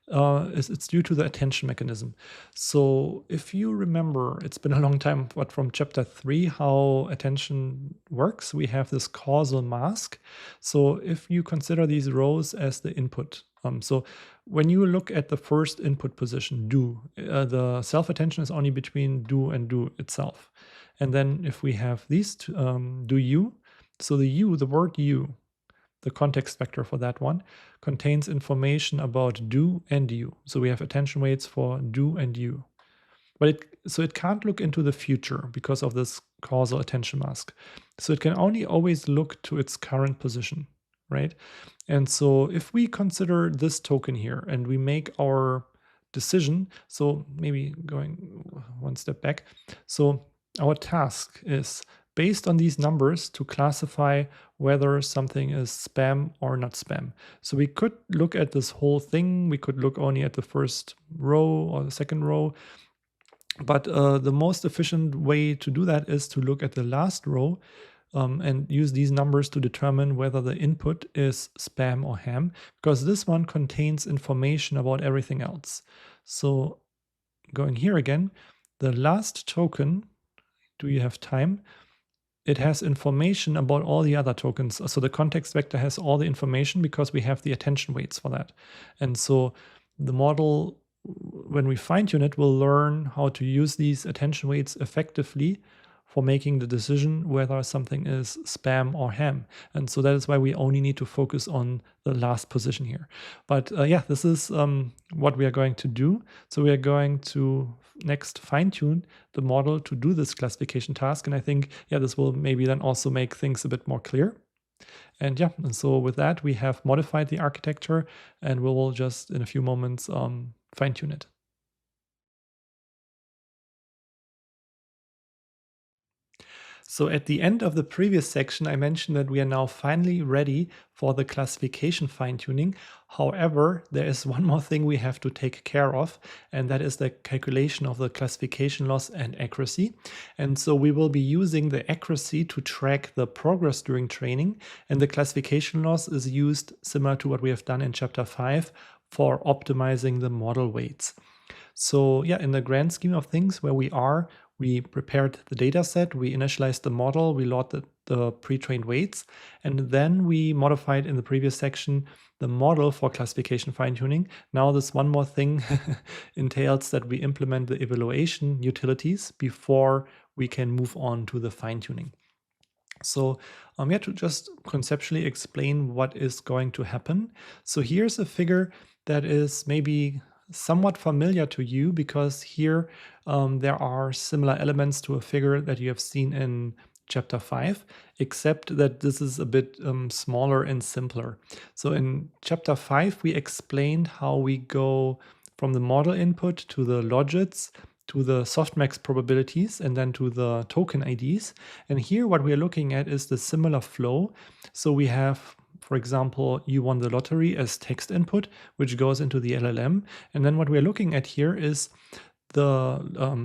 it's due to the attention mechanism. So if you remember, it's been a long time, but from chapter 3, how attention works, we have this causal mask. So if you consider these rows as the input, so when you look at the first input position, do, the self-attention is only between do and do itself. And then if we have these two, do you, so the you, the word you, the context vector for that one, contains information about do and you. So we have attention weights for do and you. But it can't look into the future because of this causal attention mask. So it can only always look to its current position, right? And so if we consider this token here and we make our decision, so maybe going one step back. So our task is, based on these numbers, to classify whether something is spam or not spam. So we could look at this whole thing. We could look only at the first row or the second row. But the most efficient way to do that is to look at the last row and use these numbers to determine whether the input is spam or ham, because this one contains information about everything else. So going here again, the last token, do you have time? It has information about all the other tokens. So the context vector has all the information because we have the attention weights for that. And so the model, when we fine-tune it, will learn how to use these attention weights effectively for making the decision whether something is spam or ham. And so that is why we only need to focus on the last position here. But yeah, this is what we are going to do. So we are going to next fine-tune the model to do this classification task. And I think, yeah, this will maybe then also make things a bit more clear. And yeah, and so with that, we have modified the architecture, and we will just in a few moments fine-tune it. So at the end of the previous section, I mentioned that we are now finally ready for the classification fine-tuning. However, there is one more thing we have to take care of, and that is the calculation of the classification loss and accuracy. And so we will be using the accuracy to track the progress during training, and the classification loss is used similar to what we have done in chapter 5 for optimizing the model weights. So yeah, in the grand scheme of things, where we are, we prepared the data set, we initialized the model, we loaded the pre-trained weights, and then we modified in the previous section the model for classification fine-tuning. Now this one more thing entails that we implement the evaluation utilities before we can move on to the fine-tuning. So yeah, to just conceptually explain what is going to happen. So here's a figure that is maybe somewhat familiar to you, because here there are similar elements to a figure that you have seen in chapter 5, except that this is a bit smaller and simpler. So in chapter 5, we explained how we go from the model input to the logits, to the softmax probabilities, and then to the token IDs. And here what we are looking at is the similar flow. So we have, for example, you won the lottery as text input, which goes into the LLM. And then what we're looking at here is the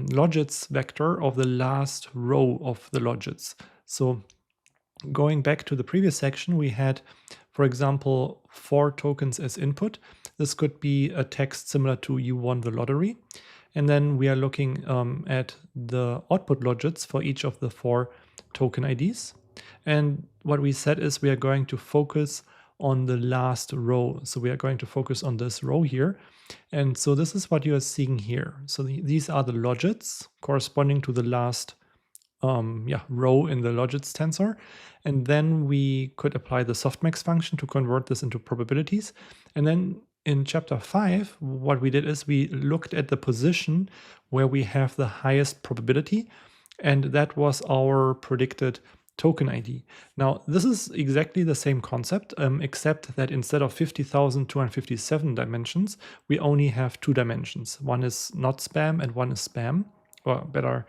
logits vector of the last row of the logits. So going back to the previous section, we had, for example, 4 tokens as input. This could be a text similar to you won the lottery. And then we are looking at the output logits for each of the 4 token IDs. And what we said is we are going to focus on the last row. So we are going to focus on this row here. And so this is what you are seeing here. So these are the logits corresponding to the last row in the logits tensor. And then we could apply the softmax function to convert this into probabilities. And then in chapter 5, what we did is we looked at the position where we have the highest probability, and that was our predicted token ID. Now, this is exactly the same concept, except that instead of 50,257 dimensions, we only have 2 dimensions. One is not spam and one is spam, or better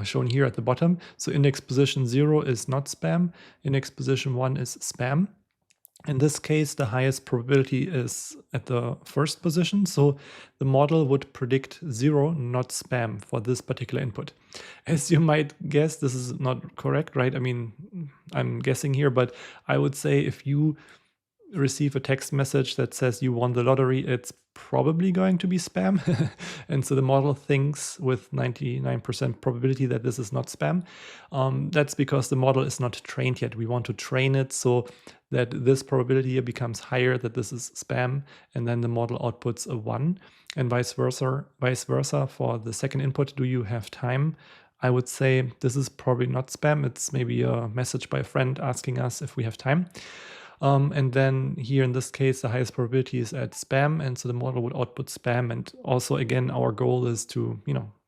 shown here at the bottom. So index position 0 is not spam, index position 1 is spam. In this case, the highest probability is at the first position, so the model would predict 0, not spam, for this particular input. As you might guess, this is not correct, right? I mean, I'm guessing here, but I would say if you receive a text message that says you won the lottery, it's probably going to be spam. And so the model thinks with 99% probability that this is not spam. That's because the model is not trained yet. We want to train it so that this probability here becomes higher, that this is spam, and then the model outputs a 1, and vice versa for the second input. Do you have time? I would say this is probably not spam. It's maybe a message by a friend asking us if we have time. And then here in this case, the highest probability is at spam, and so the model would output spam. And also, again, our goal is to,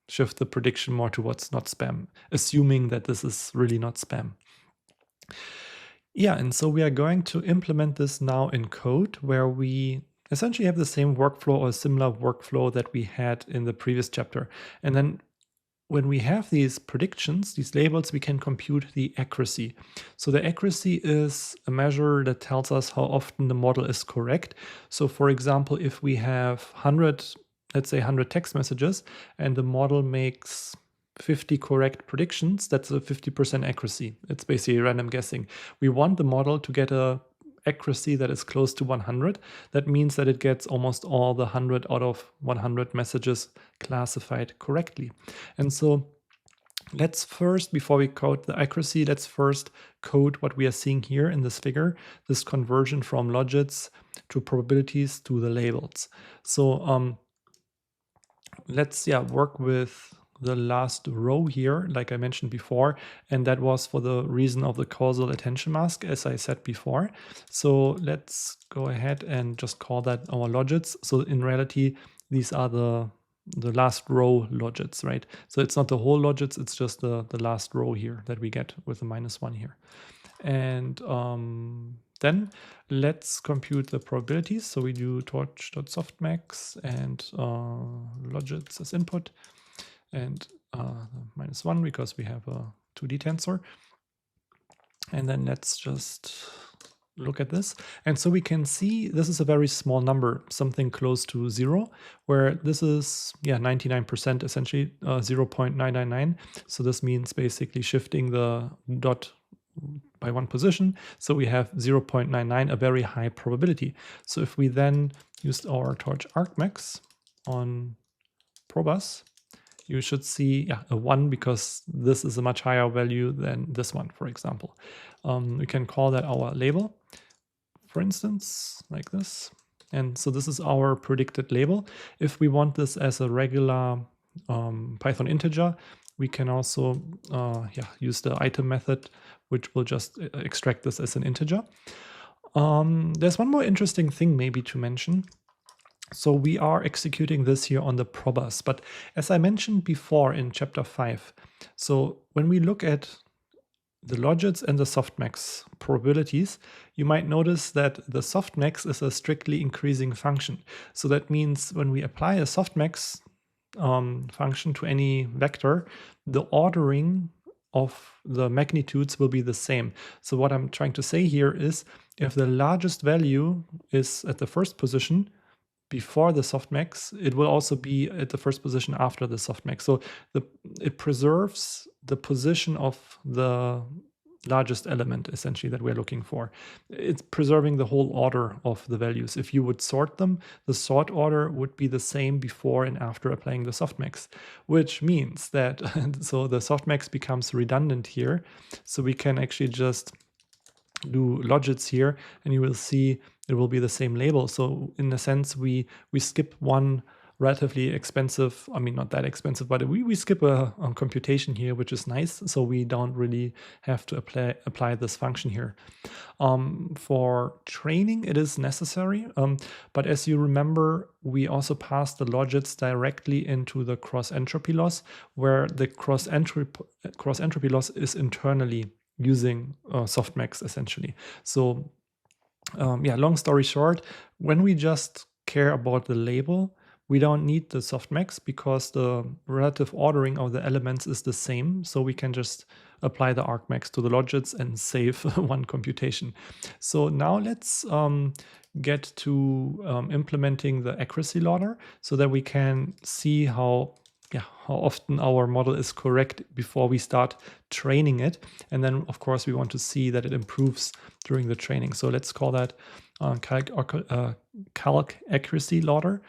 shift the prediction more towards not spam, assuming that this is really not spam. Yeah, and so we are going to implement this now in code, where we essentially have the same workflow or a similar workflow that we had in the previous chapter. And then when we have these predictions, these labels, we can compute the accuracy. So the accuracy is a measure that tells us how often the model is correct. So for example, if we have 100, let's say 100 text messages, and the model makes 50 correct predictions, that's a 50% accuracy. It's basically random guessing. We want the model to get a accuracy that is close to 100. That means that it gets almost all the 100 out of 100 messages classified correctly. And so let's first, before we code the accuracy, let's first code what we are seeing here in this figure, this conversion from logits to probabilities to the labels. So let's work with the last row here, like I mentioned before, and that was for the reason of the causal attention mask, as I said before. So let's go ahead and just call that our logits. So in reality, these are the last row logits, right? So it's not the whole logits, it's just the last row here that we get with the -1 here. And then let's compute the probabilities. So we do torch.softmax and logits as input, and -1 because we have a 2D tensor. And then let's just look at this. And so we can see this is a very small number, something close to 0, where this is 99%, essentially 0.999. So this means basically shifting the dot by 1 position. So we have 0.99, a very high probability. So if we then used our torch argmax on probus, you should see a 1 because this is a much higher value than this one, for example. We can call that our label, for instance, like this. And so this is our predicted label. If we want this as a regular Python integer, we can also use the item method, which will just extract this as an integer. There's one more interesting thing maybe to mention. So we are executing this here on the probus, but as I mentioned before in chapter 5, so when we look at the logits and the softmax probabilities, you might notice that the softmax is a strictly increasing function. So that means when we apply a softmax function to any vector, the ordering of the magnitudes will be the same. So what I'm trying to say here is if the largest value is at the first position before the softmax, it will also be at the first position after the softmax. So it preserves the position of the largest element essentially that we're looking for. It's preserving the whole order of the values. If you would sort them, the sort order would be the same before and after applying the softmax, which means that so the softmax becomes redundant here. So we can actually just do logits here and you will see it will be the same label. So in a sense, we skip one relatively expensive, I mean, not that expensive, but we skip a computation here, which is nice. So we don't really have to apply this function here. For training, it is necessary. But as you remember, we also pass the logits directly into the cross entropy loss, where the cross entropy loss is internally using softmax essentially. So long story short, when we just care about the label, we don't need the softmax because the relative ordering of the elements is the same. So we can just apply the argmax to the logits and save one computation. So now let's get to implementing the accuracy loader so that we can see how often our model is correct before we start training it. And then, of course, we want to see that it improves during the training. So let's call that calc accuracy loader.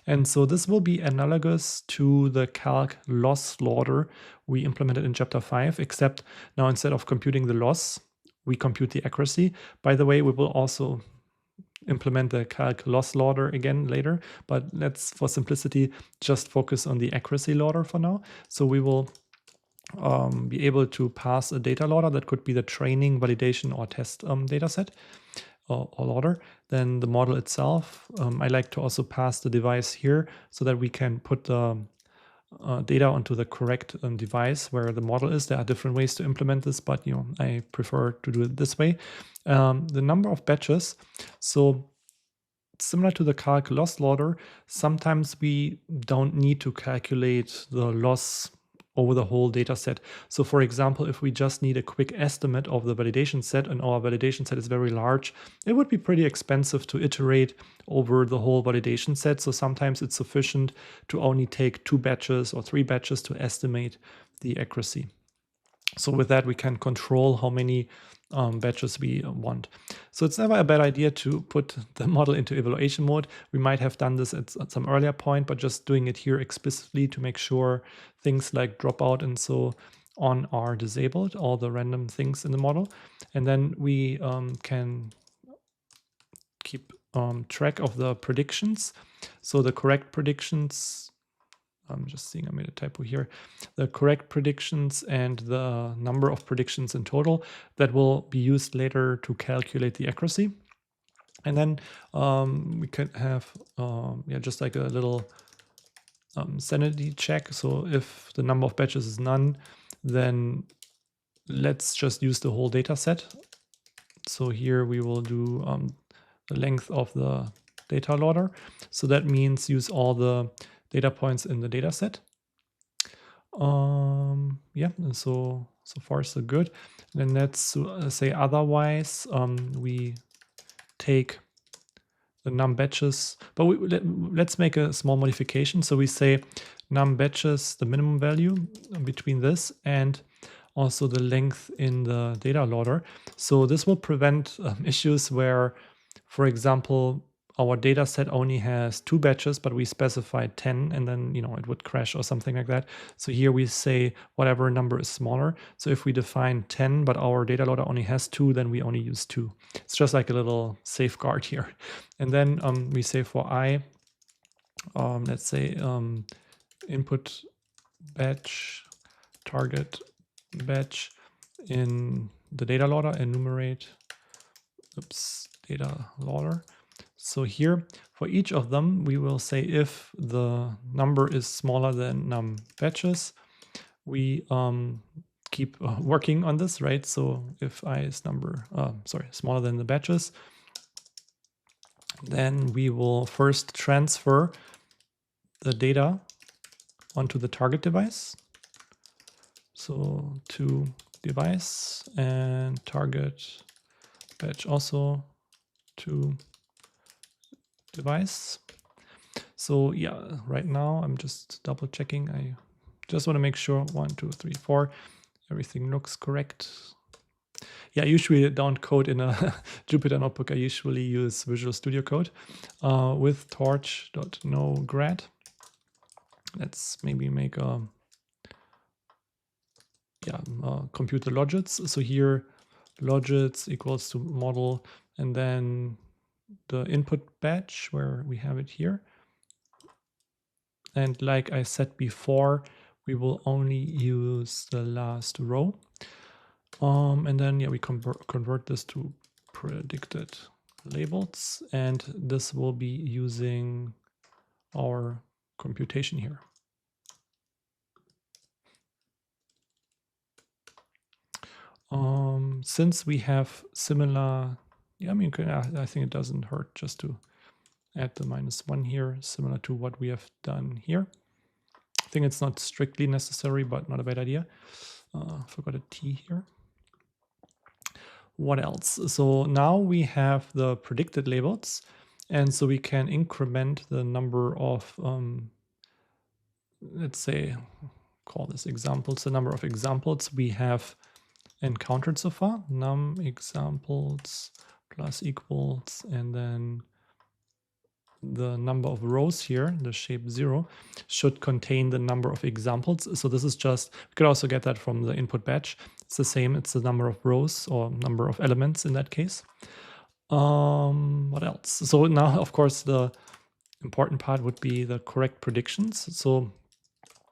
And so this will be analogous to the calc loss loader we implemented in chapter 5, except now instead of computing the loss, we compute the accuracy. By the way, we will also implement the calc loss loader again later, but let's, for simplicity, just focus on the accuracy loader for now. So we will be able to pass a data loader that could be the training, validation, or test data set or loader. Then the model itself, I like to also pass the device here so that we can put the data onto the correct device where the model is. There are different ways to implement this, but I prefer to do it this way. The number of batches. So similar to the calc loss loader, sometimes we don't need to calculate the loss over the whole data set. So for example, if we just need a quick estimate of the validation set and our validation set is very large, it would be pretty expensive to iterate over the whole validation set. So sometimes it's sufficient to only take 2 batches or 3 batches to estimate the accuracy. So with that, we can control how many batches we want. So it's never a bad idea to put the model into evaluation mode. We might have done this at some earlier point, but just doing it here explicitly to make sure things like dropout and so on are disabled, all the random things in the model. And then we can keep track of the predictions. So the correct predictions, I'm just seeing I made a typo here, the correct predictions and the number of predictions in total that will be used later to calculate the accuracy. And then we can have just like a little sanity check. So if the number of batches is none, then let's just use the whole data set. So here we will do the length of the data loader. So that means use all the data points in the data set. And so far so good. Then let's say otherwise, we take the num batches, but let's make a small modification. So we say num batches, the minimum value between this and also the length in the data loader. So this will prevent issues where, for example, our data set only has 2 batches, but we specified 10, and then, it would crash or something like that. So here we say whatever number is smaller. So if we define 10, but our data loader only has 2, then we only use 2. It's just like a little safeguard here. And then we say for I, let's say input batch, target batch in the data loader, enumerate, data loader. So here, for each of them, we will say if the number is smaller than num batches, we keep working on this, right? So if I is smaller than the batches, then we will first transfer the data onto the target device. So to device and target batch also to device. So yeah, right now I'm just double checking. I just want to make sure 1, 2, 3, 4, everything looks correct. Yeah, I usually don't code in a Jupyter notebook. I usually use Visual Studio Code with torch.nograd. Let's maybe make a compute the logits. So here logits equals to model, and then the input batch where we have it here. And like I said before, we will only use the last row. And then we convert this to predicted labels, and this will be using our computation here. Since we have similar, I think it doesn't hurt just to add the -1 here, similar to what we have done here. I think it's not strictly necessary, but not a bad idea. Forgot a T here. What else? So now we have the predicted labels, and so we can increment the number of, let's say, call this examples, the number of examples we have encountered so far. Num examples plus equals, and then the number of rows here, the shape 0, should contain the number of examples. So this is just, we could also get that from the input batch. It's the same, it's the number of rows or number of elements in that case. What else? So now, of course, the important part would be the correct predictions. So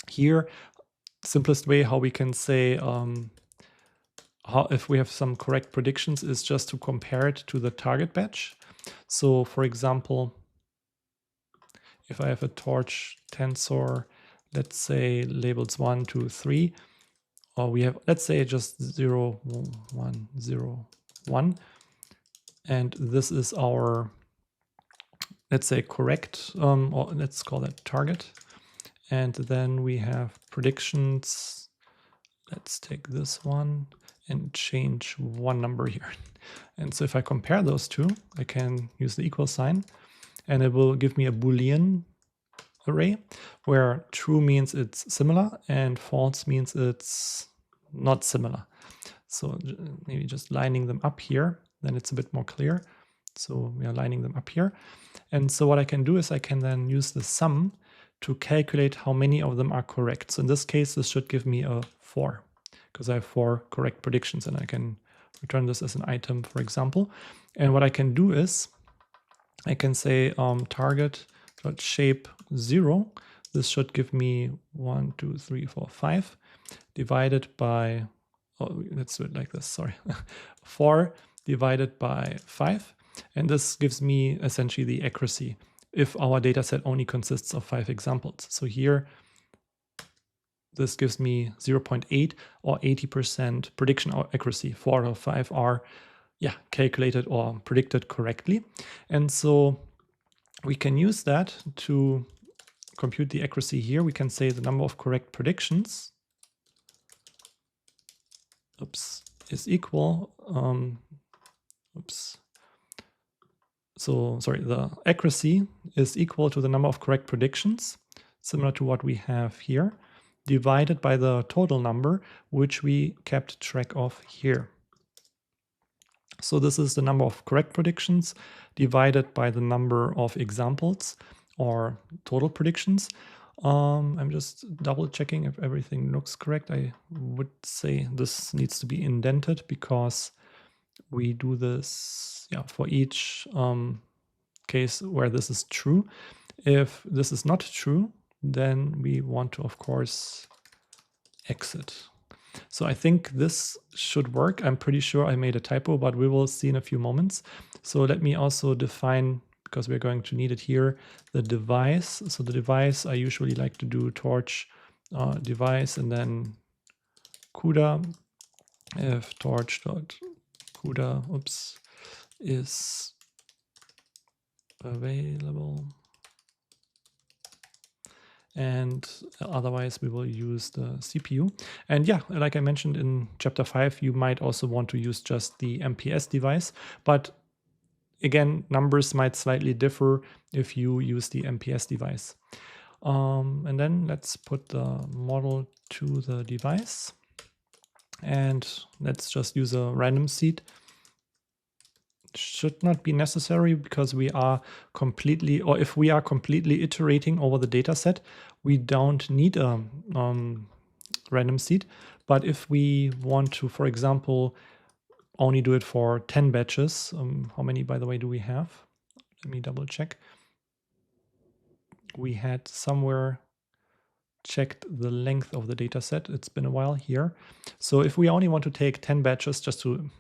here, simplest way how we can say if we have some correct predictions is just to compare it to the target batch. So for example, if I have a torch tensor, let's say labels 1, 2, 3, or we have, let's say just 0, 1, 0, 1. And this is our, let's say, correct, or let's call that target. And then we have predictions. Let's take this one and change one number here. And so if I compare those two, I can use the equal sign, and it will give me a Boolean array where true means it's similar and false means it's not similar. So maybe just lining them up here, then it's a bit more clear. So we are lining them up here. And so what I can do is I can then use the sum to calculate how many of them are correct. So in this case, this should give me a 4 because I have 4 correct predictions, and I can return this as an item, for example. And what I can do is I can say target.shape 0. This should give me 1, 2, 3, 4, 5 divided by, let's do it like this, sorry, 4 divided by 5. And this gives me essentially the accuracy if our data set only consists of 5 examples. So here, this gives me 0.8 or 80% prediction accuracy. 4 out of 5 are calculated or predicted correctly. And so we can use that to compute the accuracy here. We can say the number of correct predictions is equal, so sorry, the accuracy is equal to the number of correct predictions, similar to what we have here, divided by the total number, which we kept track of here. So this is the number of correct predictions divided by the number of examples or total predictions. I'm just double checking if everything looks correct. I would say this needs to be indented because we do this for each case where this is true. If this is not true, then we want to, of course, exit. So I think this should work. I'm pretty sure I made a typo, but we will see in a few moments. So let me also define, because we're going to need it here, the device. So the device, I usually like to do torch device and then CUDA. If torch.CUDA, is available. And otherwise we will use the CPU. And yeah, like I mentioned in chapter 5, you might also want to use just the MPS device, but again, numbers might slightly differ if you use the MPS device. And then let's put the model to the device, and let's just use a random seed. Should not be necessary because we are completely, or if we are completely iterating over the data set, we don't need a random seed. But if we want to, for example, only do it for 10 batches, how many, by the way, do we have? Let me double check. We had somewhere checked the length of the data set. It's been a while here. So if we only want to take 10 batches just to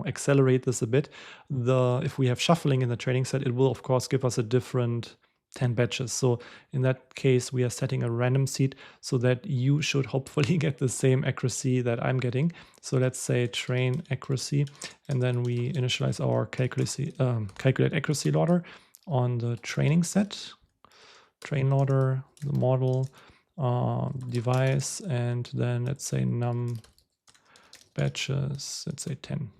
accelerate this a bit, if we have shuffling in the training set, it will of course give us a different 10 batches. So in that case, we are setting a random seed so that you should hopefully get the same accuracy that I'm getting. So let's say train accuracy, and then we initialize our calculate accuracy loader on the training set, train loader, the model, device, and then let's say num batches, let's say 10.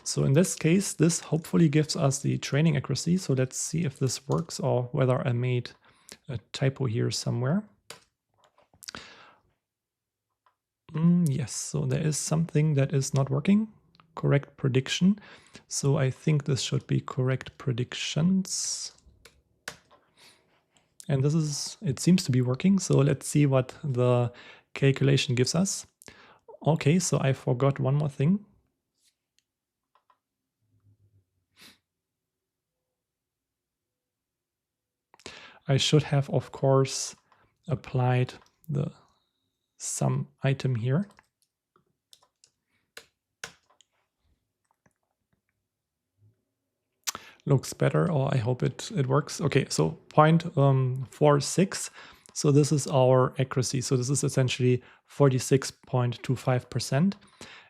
So in this case, this hopefully gives us the training accuracy. So let's see if this works or whether I made a typo here somewhere. Yes, so there is something that is not working. Correct prediction. So I think this should be correct predictions. And it seems to be working. So let's see what the calculation gives us. Okay, so I forgot one more thing. I should have, of course, applied the sum item here. Looks better, or I hope it works. Okay, so 0.46. So this is our accuracy. So this is essentially 46.25%.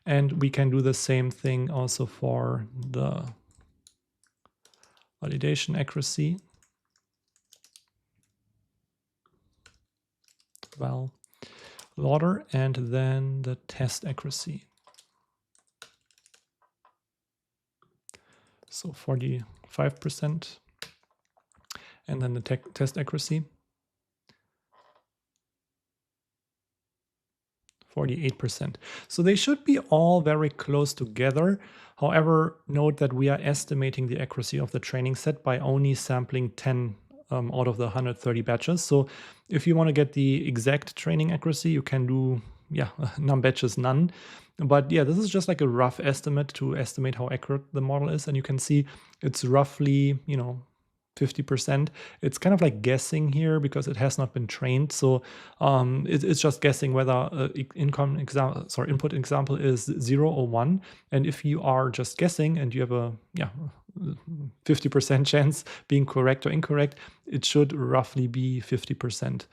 And we can do the same thing also for the validation accuracy. Val loader, and then the test accuracy. So 45%. And then the test accuracy. 48%. So they should be all very close together. However, note that we are estimating the accuracy of the training set by only sampling 10 out of the 130 batches. So if you want to get the exact training accuracy, you can do, num batches none. But yeah, this is just like a rough estimate to estimate how accurate the model is. And you can see it's roughly, 50%. It's kind of like guessing here because it has not been trained. So it's just guessing whether input example is 0 or 1. And if you are just guessing and you have a 50% chance being correct or incorrect, it should roughly be 50%.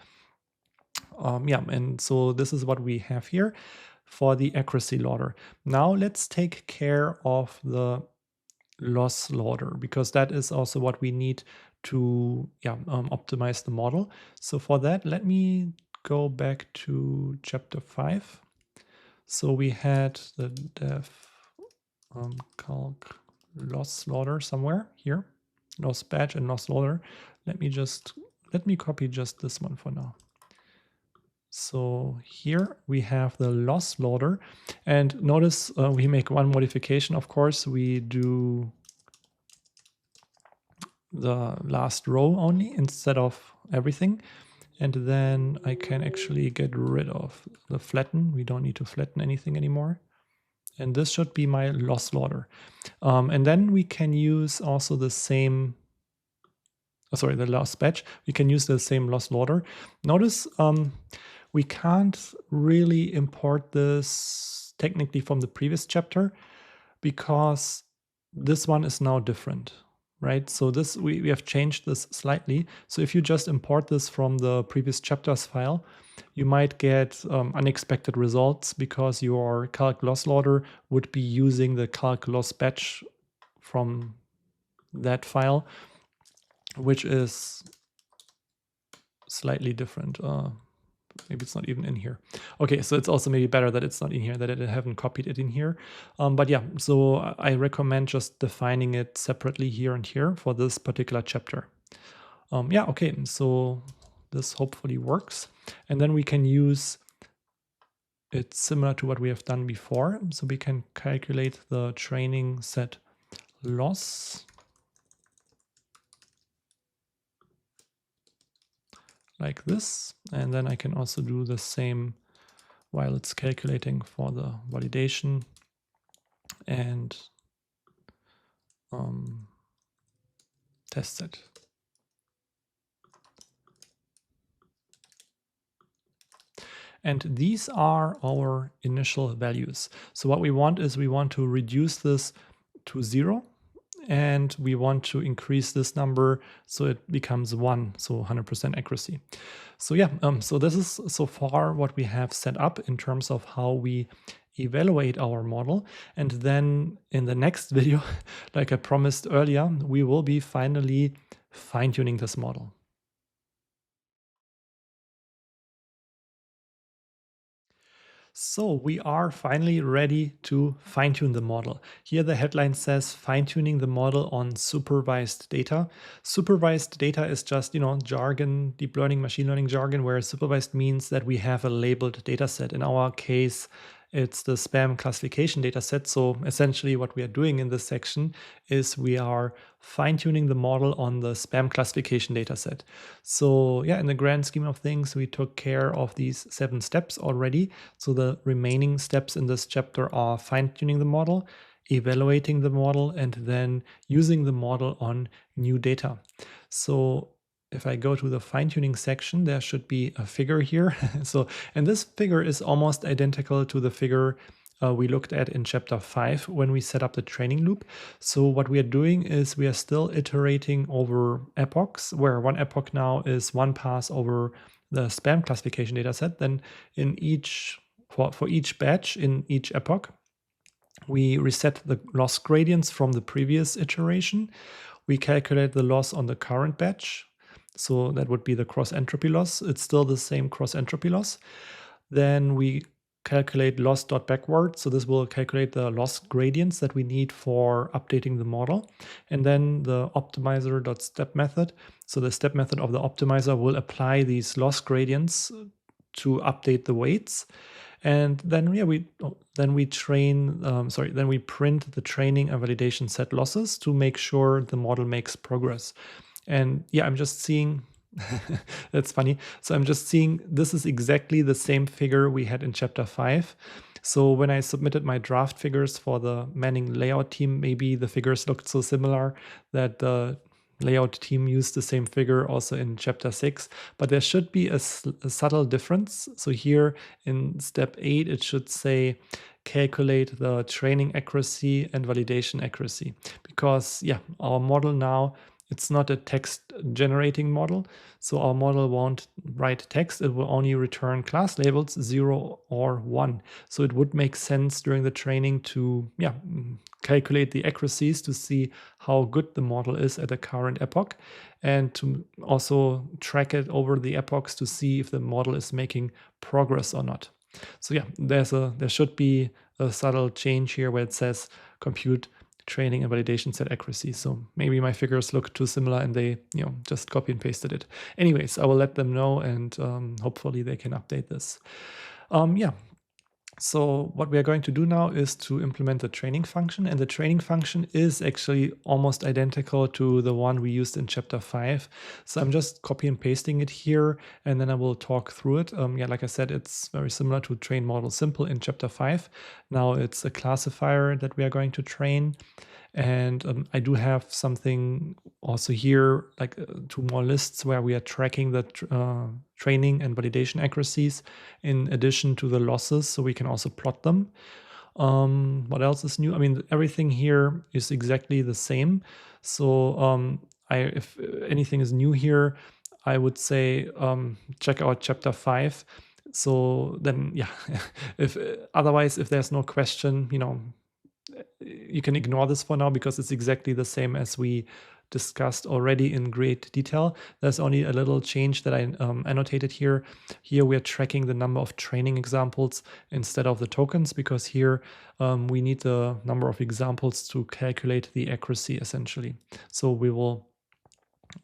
And so this is what we have here for the accuracy loader. Now let's take care of the loss loader, because that is also what we need to optimize the model. So for that, let me go back to chapter 5. So we had the dev calc loss loader somewhere here, loss batch and loss loader. Let me copy just this one for now. So here we have the loss loader, and notice we make one modification. Of course, we do the last row only instead of everything. And then I can actually get rid of the flatten. We don't need to flatten anything anymore. And this should be my loss loader. And then we can use also the same, the loss batch. We can use the same loss loader. Notice we can't really import this technically from the previous chapter because this one is now different, right? So this we have changed this slightly. So if you just import this from the previous chapters file, you might get unexpected results because your calc loss loader would be using the calc loss batch from that file, which is slightly different. Maybe it's not even in here. Okay, so it's also maybe better that it's not in here, that I haven't copied it in here. But yeah, so I recommend just defining it separately here and here for this particular chapter. Yeah, okay, so this hopefully works. And then we can use it similar to what we have done before. So we can calculate the training set loss like this. And then I can also do the same while it's calculating for the validation and test set. And these are our initial values. So what we want is we want to reduce this to 0. And we want to increase this number so it becomes 1, so 100% accuracy. So yeah, so this is so far what we have set up in terms of how we evaluate our model. And then in the next video, like I promised earlier, we will be finally fine-tuning this model. So we are finally ready to fine-tune the model. Here the headline says fine-tuning the model on supervised data. Supervised data is just, jargon, deep learning, machine learning jargon, where supervised means that we have a labeled data set. In our case, it's the spam classification data set. So essentially what we are doing in this section is we are fine-tuning the model on the spam classification data set. So yeah, in the grand scheme of things, we took care of these 7 steps already. So the remaining steps in this chapter are fine-tuning the model, evaluating the model, and then using the model on new data. So if I go to the fine-tuning section, there should be a figure here. And this figure is almost identical to the figure we looked at in chapter 5 when we set up the training loop. So what we are doing is we are still iterating over epochs, where one epoch now is one pass over the spam classification dataset. Then in for each batch in each epoch, we reset the loss gradients from the previous iteration. We calculate the loss on the current batch. So that would be the cross entropy loss. It's still the same cross entropy loss. Then we calculate loss.backward. So this will calculate the loss gradients that we need for updating the model. And then the optimizer.step method. So the step method of the optimizer will apply these loss gradients to update the weights. And then we print the training and validation set losses to make sure the model makes progress. And yeah, I'm just seeing, that's funny. So I'm just seeing this is exactly the same figure we had in chapter 5. So when I submitted my draft figures for the Manning layout team, maybe the figures looked so similar that the layout team used the same figure also in chapter 6, but there should be a subtle difference. So here in step 8, it should say calculate the training accuracy and validation accuracy, because yeah, our model now, it's not a text generating model. So our model won't write text. It will only return class labels 0 or 1. So it would make sense during the training to calculate the accuracies to see how good the model is at the current epoch, and to also track it over the epochs to see if the model is making progress or not. So yeah, there should be a subtle change here where it says compute training and validation set accuracy. So maybe my figures look too similar and they, just copy and pasted it. Anyways, I will let them know, and hopefully they can update this. Yeah. So what we are going to do now is to implement the training function, and the training function is actually almost identical to the one we used in chapter 5. So I'm just copy and pasting it here, and then I will talk through it. Yeah, like I said, it's very similar to train model simple in chapter 5. Now it's a classifier that we are going to train. And I do have something also here, like 2 more lists where we are tracking the training and validation accuracies in addition to the losses, so we can also plot them. What else is new? I mean, everything here is exactly the same. So if anything is new here, I would say check out chapter 5. So then, yeah, if otherwise, if there's no question, you can ignore this for now because it's exactly the same as we discussed already in great detail. There's only a little change that I annotated here. Here we are tracking the number of training examples instead of the tokens, because here we need the number of examples to calculate the accuracy essentially. So we will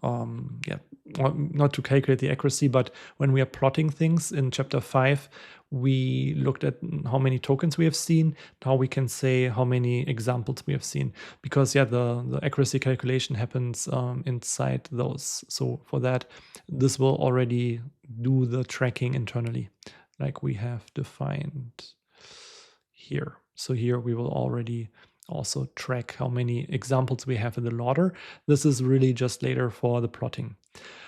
not to calculate the accuracy, but when we are plotting things in chapter 5, we looked at how many tokens we have seen. Now we can say how many examples we have seen, because the accuracy calculation happens inside those. So for that, this will already do the tracking internally, like we have defined here. So here we will already also track how many examples we have in the loader. This is really just later for the plotting.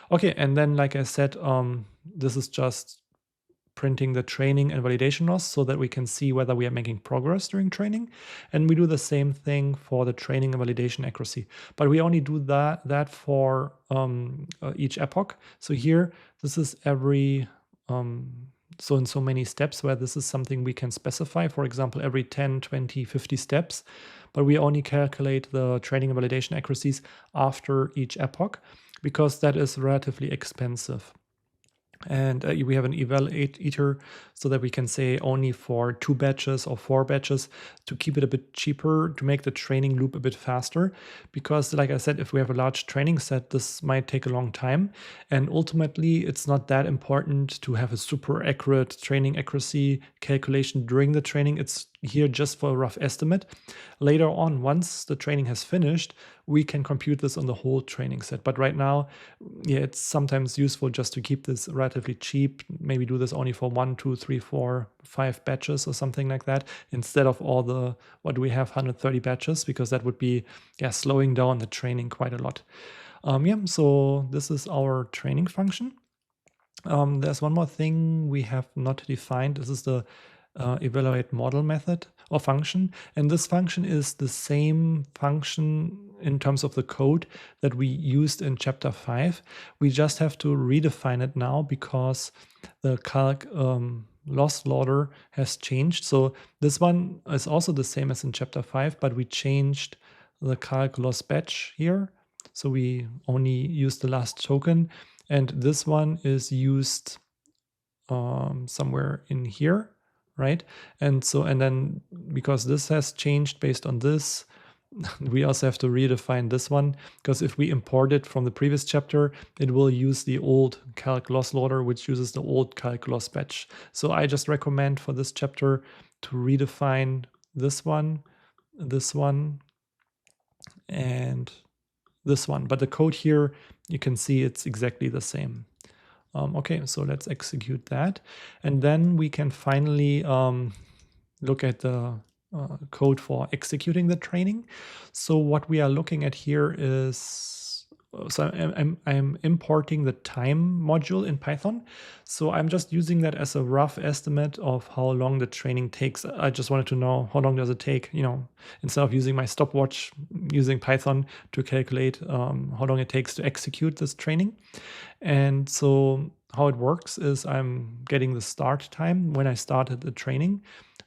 Okay, and then like I said, this is just printing the training and validation loss so that we can see whether we are making progress during training. And we do the same thing for the training and validation accuracy, but we only do that for each epoch. So here, this is every so in so many steps, where this is something we can specify, for example, every 10, 20, 50 steps, but we only calculate the training and validation accuracies after each epoch, because that is relatively expensive. And we have an evaluator so that we can say only for 2 batches or 4 batches to keep it a bit cheaper, to make the training loop a bit faster. Because like I said, if we have a large training set, this might take a long time. And ultimately, it's not that important to have a super accurate training accuracy calculation during the training. It's here just for a rough estimate. Later on, once the training has finished, we can compute this on the whole training set. But right now, yeah, it's sometimes useful just to keep this relatively cheap. Maybe do this only for 1, 2, 3, 4, 5 batches or something like that, instead of all the, what do we have, 130 batches, because that would be slowing down the training quite a lot. So this is our training function. There's one more thing we have not defined. This is the evaluate model method or function, and this function is the same function in terms of the code that we used in chapter 5. We just have to redefine it now because the calc loss loader has changed. So this one is also the same as in chapter 5, but we changed the calc loss batch here. So we only use the last token, and this one is used somewhere in here, right? And then because this has changed based on this, we also have to redefine this one, because if we import it from the previous chapter, it will use the old calc loss loader, which uses the old calc loss batch. So I just recommend for this chapter to redefine this one, and this one. But the code here, you can see it's exactly the same. Okay, so let's execute that. And then we can finally look at the code for executing the training. So what we are looking at here is, so I'm importing the time module in Python. So I'm just using that as a rough estimate of how long the training takes. I just wanted to know how long does it take, instead of using my stopwatch, using Python to calculate how long it takes to execute this training. And so how it works is I'm getting the start time when I started the training.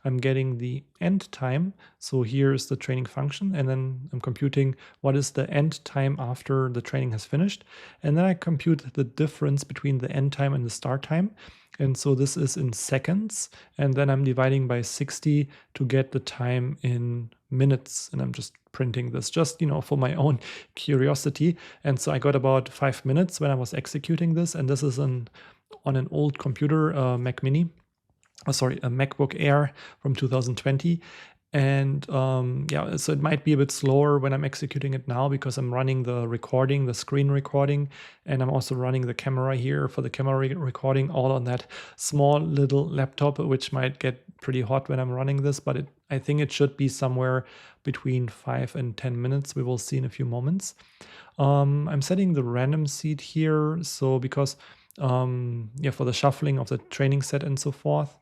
I'm getting the end time. So here is the training function, and then I'm computing what is the end time after the training has finished. And then I compute the difference between the end time and the start time. And so this is in seconds. And then I'm dividing by 60 to get the time in minutes. And I'm just printing this just, for my own curiosity. And so I got about 5 minutes when I was executing this. And this is on an old computer, Mac Mini. A MacBook Air from 2020. And yeah, so it might be a bit slower when I'm executing it now because I'm running the recording, the screen recording, and I'm also running the camera here for the camera recording, all on that small little laptop, which might get pretty hot when I'm running this, but I think it should be somewhere between 5 and 10 minutes. We will see in a few moments. I'm setting the random seed here, so because yeah, for the shuffling of the training set and so forth.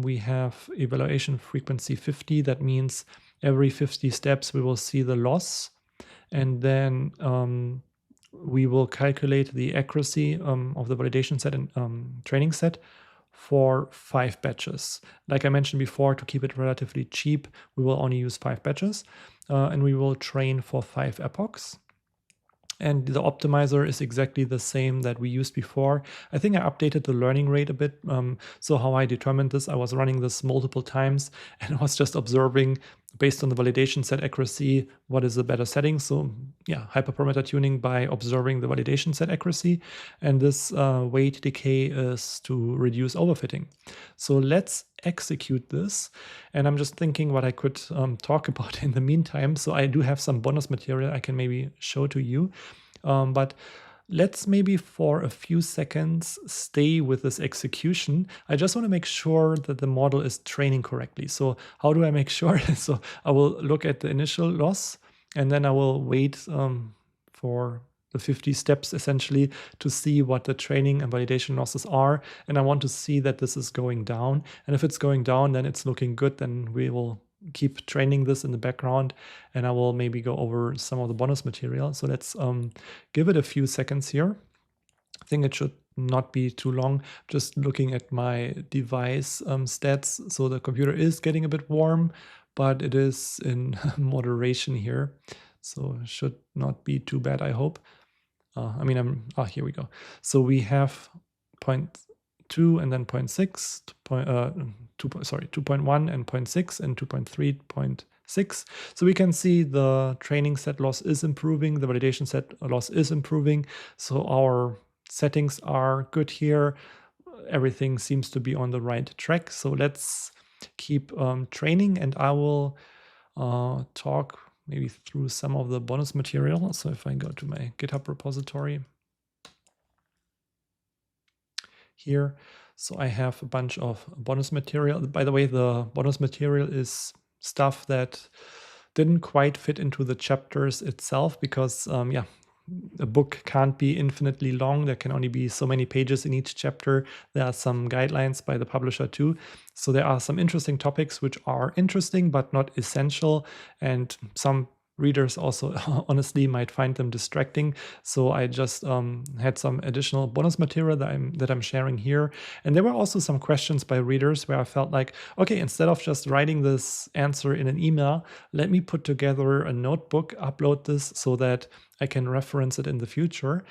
We have evaluation frequency 50. That means every 50 steps we will see the loss. And then we will calculate the accuracy of the validation set and training set for 5 batches. Like I mentioned before, to keep it relatively cheap, we will only use 5 batches. And we will train for 5 epochs. And the optimizer is exactly the same that we used before. I think I updated the learning rate a bit. So how I determined this, I was running this multiple times and I was just observing based on the validation set accuracy, what is a better setting. So yeah, hyperparameter tuning by observing the validation set accuracy. And this weight decay is to reduce overfitting. So let's execute this. And I'm just thinking what I could talk about in the meantime. So I do have some bonus material I can maybe show to you. But let's maybe for a few seconds stay with this execution. I just want to make sure that the model is training correctly. So how do I make sure? So I will look at the initial loss and then I will wait for the 50 steps essentially to see what the training and validation losses are. And I want to see that this is going down. And if it's going down, then it's looking good. Then we will keep training this in the background and I will maybe go over some of the bonus material. So let's give it a few seconds here. I think it should not be too long. Just looking at my device stats. So the computer is getting a bit warm, but it is in moderation here. So it should not be too bad, I hope. Here we go. So we have 0.2 and then 0.6, 2.1 and 0.6 and 2.3, 0.6. So we can see the training set loss is improving, the validation set loss is improving. So our settings are good here. Everything seems to be on the right track. So let's keep training and I will talk maybe through some of the bonus material. So if I go to my GitHub repository here, so I have a bunch of bonus material. By the way, the bonus material is stuff that didn't quite fit into the chapters itself because, yeah, a book can't be infinitely long. There can only be so many pages in each chapter. There are some guidelines by the publisher too. So there are some interesting topics which are interesting but not essential. And some readers also honestly might find them distracting. So I just had some additional bonus material that I'm sharing here. And there were also some questions by readers where I felt like, okay, instead of just writing this answer in an email, let me put together a notebook, upload this so that I can reference it in the future.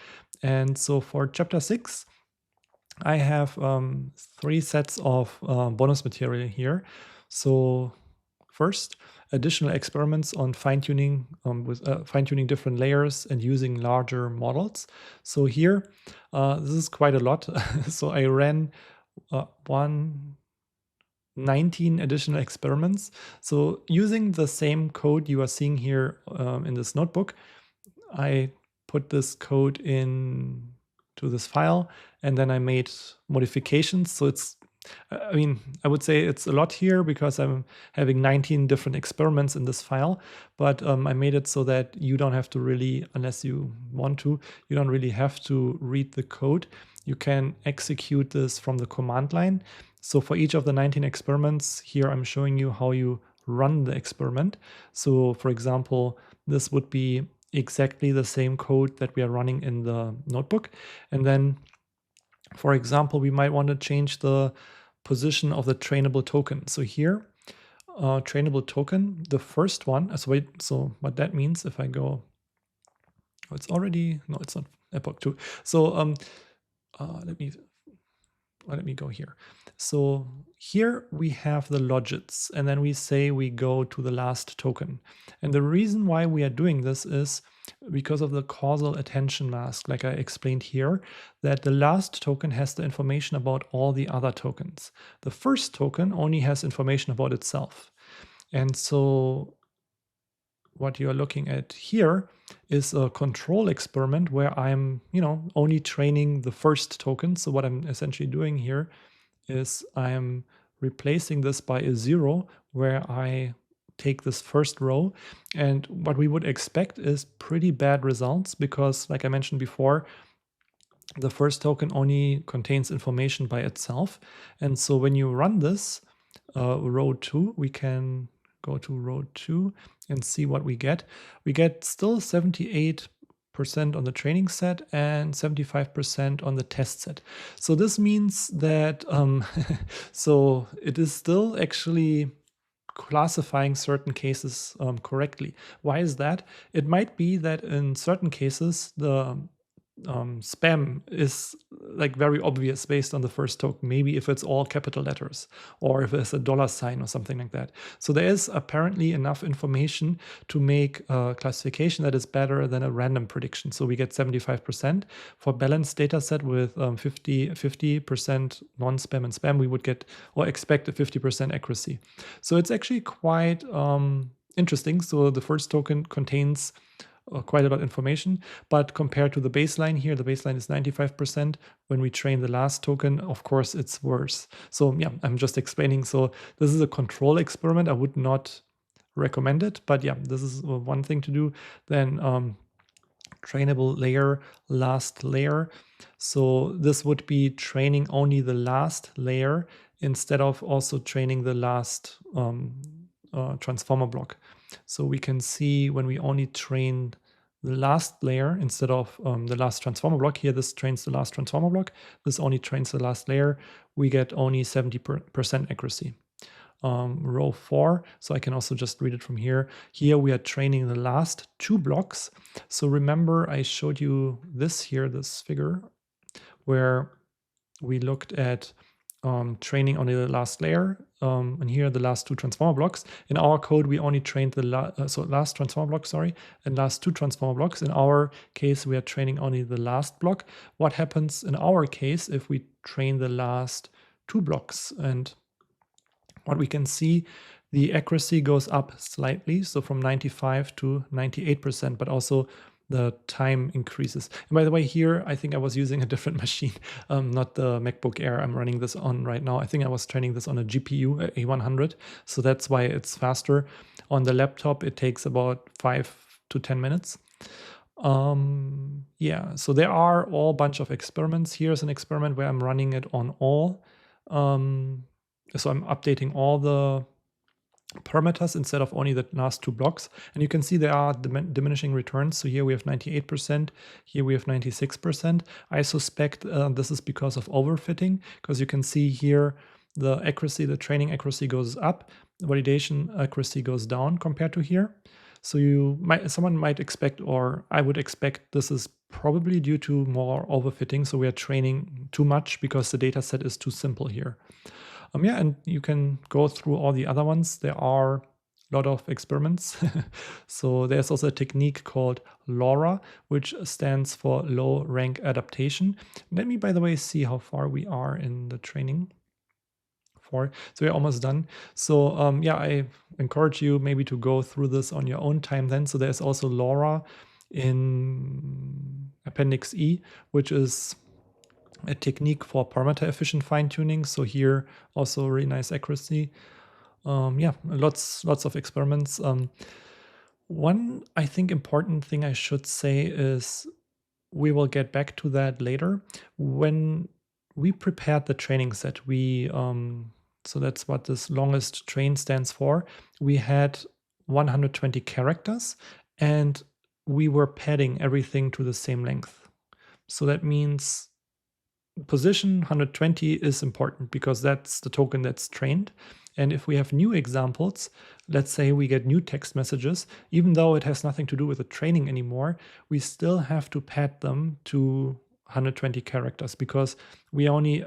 And so for chapter 6, I have 3 sets of bonus material here. So first, additional experiments on fine-tuning fine-tuning different layers and using larger models. So here, this is quite a lot. So I ran 19 additional experiments. So using the same code you are seeing here in this notebook, I put this code in to this file and then I made modifications. So it's, I would say it's a lot here because I'm having 19 different experiments in this file, but I made it so that you don't have to really, unless you want to, you don't really have to read the code. You can execute this from the command line. So for each of the 19 experiments, here I'm showing you how you run the experiment. So for example, this would be exactly the same code that we are running in the notebook. And then, for example, we might want to change the position of the trainable token. So here, trainable token, the first one, so what that means if I go, oh, it's already, no, it's not epoch 2. So let me go here. So here we have the logits, and then we say we go to the last token. And the reason why we are doing this is because of the causal attention mask, like I explained here, that the last token has the information about all the other tokens. The first token only has information about itself. And so what you're looking at here is a control experiment where I'm, only training the first token. So what I'm essentially doing here is I'm replacing this by a 0 where I take this first row. And what we would expect is pretty bad results because, like I mentioned before, the first token only contains information by itself. And so when you run this row 2, we can go to row 2 and see what we get. We get still 78% on the training set and 75% on the test set. So this means that so it is still actually classifying certain cases correctly. Why is that? It might be that in certain cases the spam is like very obvious based on the first token, maybe if it's all capital letters or if it's a dollar sign or something like that. So there is apparently enough information to make a classification that is better than a random prediction. So we get 75%. For balanced data set with 50% non-spam and spam, we would get or expect a 50% accuracy. So it's actually quite interesting. So the first token contains quite a lot of information, but compared to the baseline here, the baseline is 95%. When we train the last token, of course, it's worse. So yeah, I'm just explaining. So this is a control experiment. I would not recommend it, but yeah, this is one thing to do. Then trainable layer, last layer. So this would be training only the last layer instead of also training the last transformer block. So we can see when we only train the last layer instead of the last transformer block, here this trains the last transformer block, this only trains the last layer, we get only 70% accuracy. Row 4, so I can also just read it from here. Here we are training the last 2 blocks. So remember I showed you this here, this figure, where we looked at training only the last layer, and here the last 2 transformer blocks. In our code, we only trained the last transformer block, sorry, and last 2 transformer blocks. In our case, we are training only the last block. What happens in our case if we train the last 2 blocks? And what we can see, the accuracy goes up slightly, so from 95 to 98%, but also the time increases. And by the way, here, I think I was using a different machine, not the MacBook Air I'm running this on right now. I think I was training this on a GPU, A100, so that's why it's faster. On the laptop, it takes about 5 to 10 minutes. Yeah, so there are all bunch of experiments. Here's an experiment where I'm running it on all. So I'm updating all the parameters instead of only the last 2 blocks. And you can see there are diminishing returns. So here we have 98%, here we have 96%. I suspect this is because of overfitting, because you can see here the accuracy, the training accuracy goes up, the validation accuracy goes down compared to here. So someone might expect, or I would expect, this is probably due to more overfitting. So we are training too much because the data set is too simple here. Yeah, and you can go through all the other ones. There are a lot of experiments. So there's also a technique called LoRa, which stands for low rank adaptation. Let me, by the way, see how far we are in the training. So we're almost done. So yeah, I encourage you maybe to go through this on your own time then. So there's also LoRa in Appendix E, which is a technique for parameter efficient fine tuning. So here also really nice accuracy. Yeah, lots of experiments. One, I think, important thing I should say is we will get back to that later. When we prepared the training set, we so that's what this longest train stands for. We had 120 characters and we were padding everything to the same length. So that means position 120 is important because that's the token that's trained. And if we have new examples, let's say we get new text messages, even though it has nothing to do with the training anymore, we still have to pad them to 120 characters because we only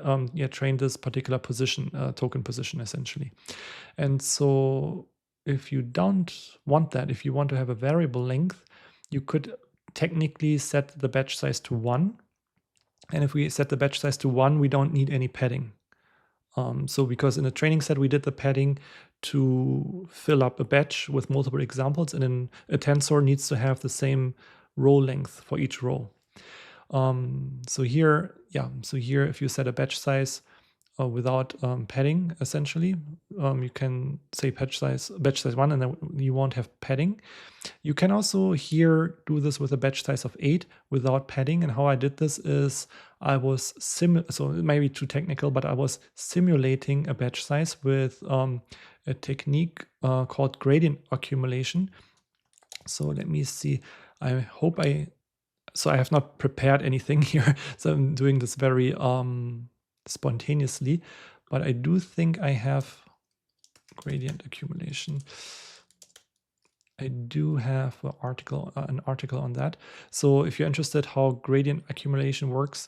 trained this particular position, token position essentially. And so if you don't want that, if you want to have a variable length, you could technically set the batch size to 1. And if we set the batch size to 1, we don't need any padding. So because in the training set, we did the padding to fill up a batch with multiple examples, and then a tensor needs to have the same row length for each row. So here, if you set a batch size without padding, essentially, you can say batch size 1, and then you won't have padding. You can also here do this with a batch size of 8 without padding. And how I did this is I was so it may be too technical, but I was simulating a batch size with a technique called gradient accumulation. So let me see. So I have not prepared anything here. So I'm doing this very spontaneously, but I do think I have gradient accumulation. I do have an article on that. So if you're interested how gradient accumulation works,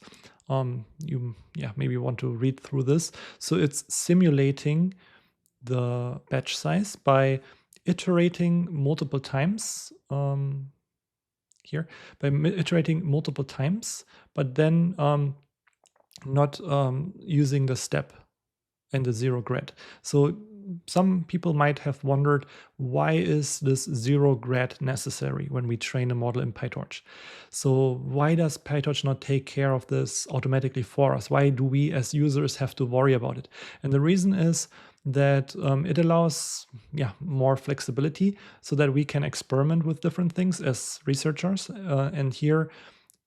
you maybe want to read through this. So it's simulating the batch size by iterating multiple times but then not using the step and the zero grad. So some people might have wondered, why is this zero grad necessary when we train a model in PyTorch? So why does PyTorch not take care of this automatically for us? Why do we as users have to worry about it? And the reason is that it allows more flexibility so that we can experiment with different things as researchers. And here,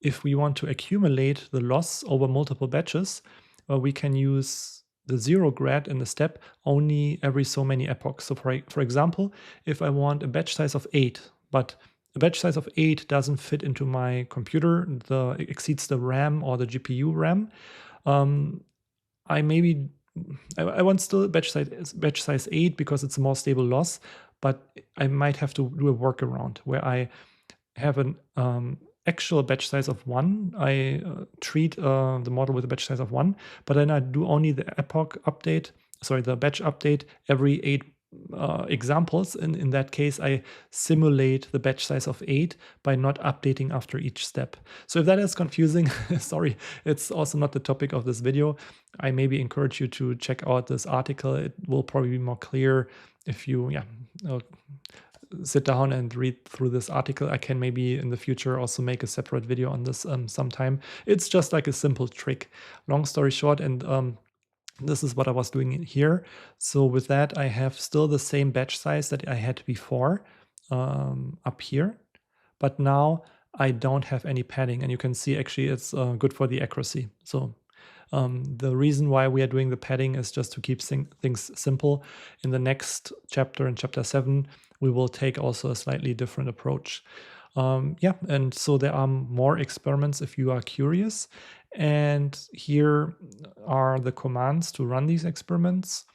if we want to accumulate the loss over multiple batches, we can use the zero grad in the step only every so many epochs. So for example, if I want a batch size of 8, but a batch size of 8 doesn't fit into my computer, it exceeds the RAM or the GPU RAM, I want still batch size 8 because it's a more stable loss, but I might have to do a workaround where I have an actual batch size of 1. I treat the model with a batch size of 1, but then I do only the the batch update every 8 examples. And in that case, I simulate the batch size of 8 by not updating after each step. So if that is confusing, sorry, it's also not the topic of this video. I maybe encourage you to check out this article. It will probably be more clear if you sit down and read through this article. I can maybe in the future also make a separate video on this sometime. It's just like a simple trick. Long story short, and this is what I was doing here. So with that, I have still the same batch size that I had before up here, but now I don't have any padding, and you can see actually it's good for the accuracy. So the reason why we are doing the padding is just to keep things simple. In the next chapter, in chapter 7, we will take also a slightly different approach. And so there are more experiments if you are curious. And here are the commands to run these experiments.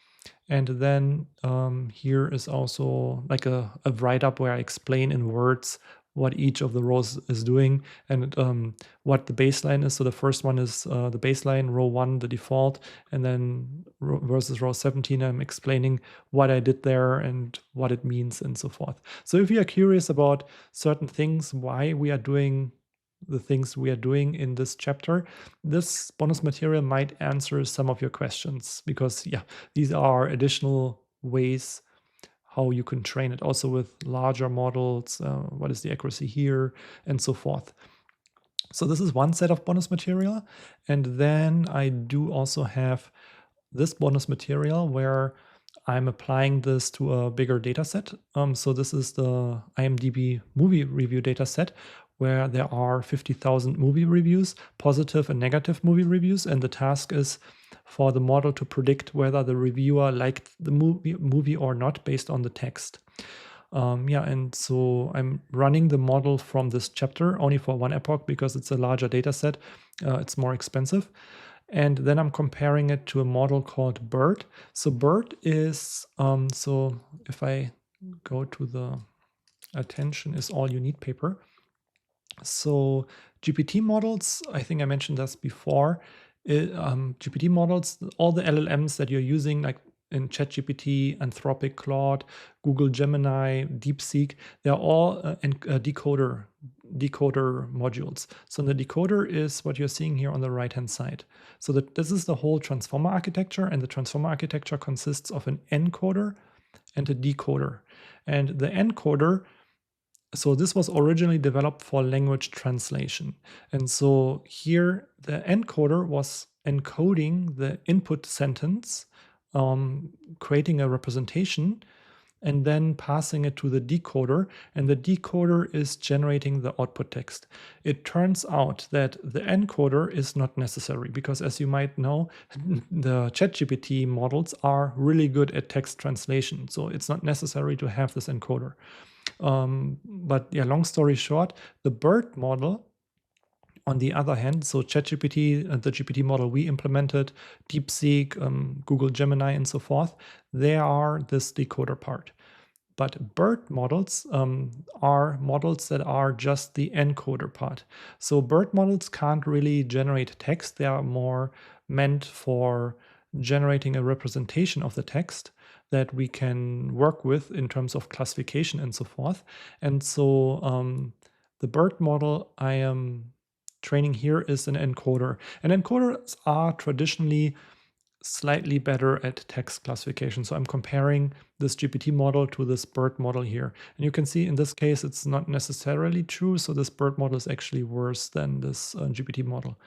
And then here is also like a write-up where I explain in words what each of the rows is doing and what the baseline is. So the first one is the baseline, row 1, the default, and then versus row 17, I'm explaining what I did there and what it means and so forth. So if you are curious about certain things, why we are doing the things we are doing in this chapter, this bonus material might answer some of your questions, because these are additional ways how you can train it also with larger models, what is the accuracy here, and so forth. So this is one set of bonus material. And then I do also have this bonus material where I'm applying this to a bigger data set. So this is the IMDB movie review data set, where there are 50,000 movie reviews, positive and negative movie reviews. And the task is for the model to predict whether the reviewer liked the movie or not based on the text. And so I'm running the model from this chapter only for one epoch because it's a larger data set. It's more expensive. And then I'm comparing it to a model called BERT. So BERT is, so if I go to the attention is all you need paper. So GPT models, I think I mentioned this before. GPT models, all the LLMs that you're using, like in ChatGPT, Anthropic, Claude, Google Gemini, DeepSeek, they're all decoder modules. So the decoder is what you're seeing here on the right-hand side. So this is the whole transformer architecture, and the transformer architecture consists of an encoder and a decoder. And the encoder, so this was originally developed for language translation. And so here the encoder was encoding the input sentence, creating a representation, and then passing it to the decoder, and the decoder is generating the output text. It turns out that the encoder is not necessary because, as you might know, the ChatGPT models are really good at text translation. So it's not necessary to have this encoder. But yeah, long story short, the BERT model, on the other hand, so ChatGPT, the GPT model we implemented, DeepSeek, Google Gemini, and so forth, they are this decoder part. But BERT models are models that are just the encoder part. So BERT models can't really generate text. They are more meant for generating a representation of the text that we can work with in terms of classification and so forth. And so the BERT model I am training here is an encoder. And encoders are traditionally slightly better at text classification. So I'm comparing this GPT model to this BERT model here. And you can see in this case, it's not necessarily true. So this BERT model is actually worse than this GPT model.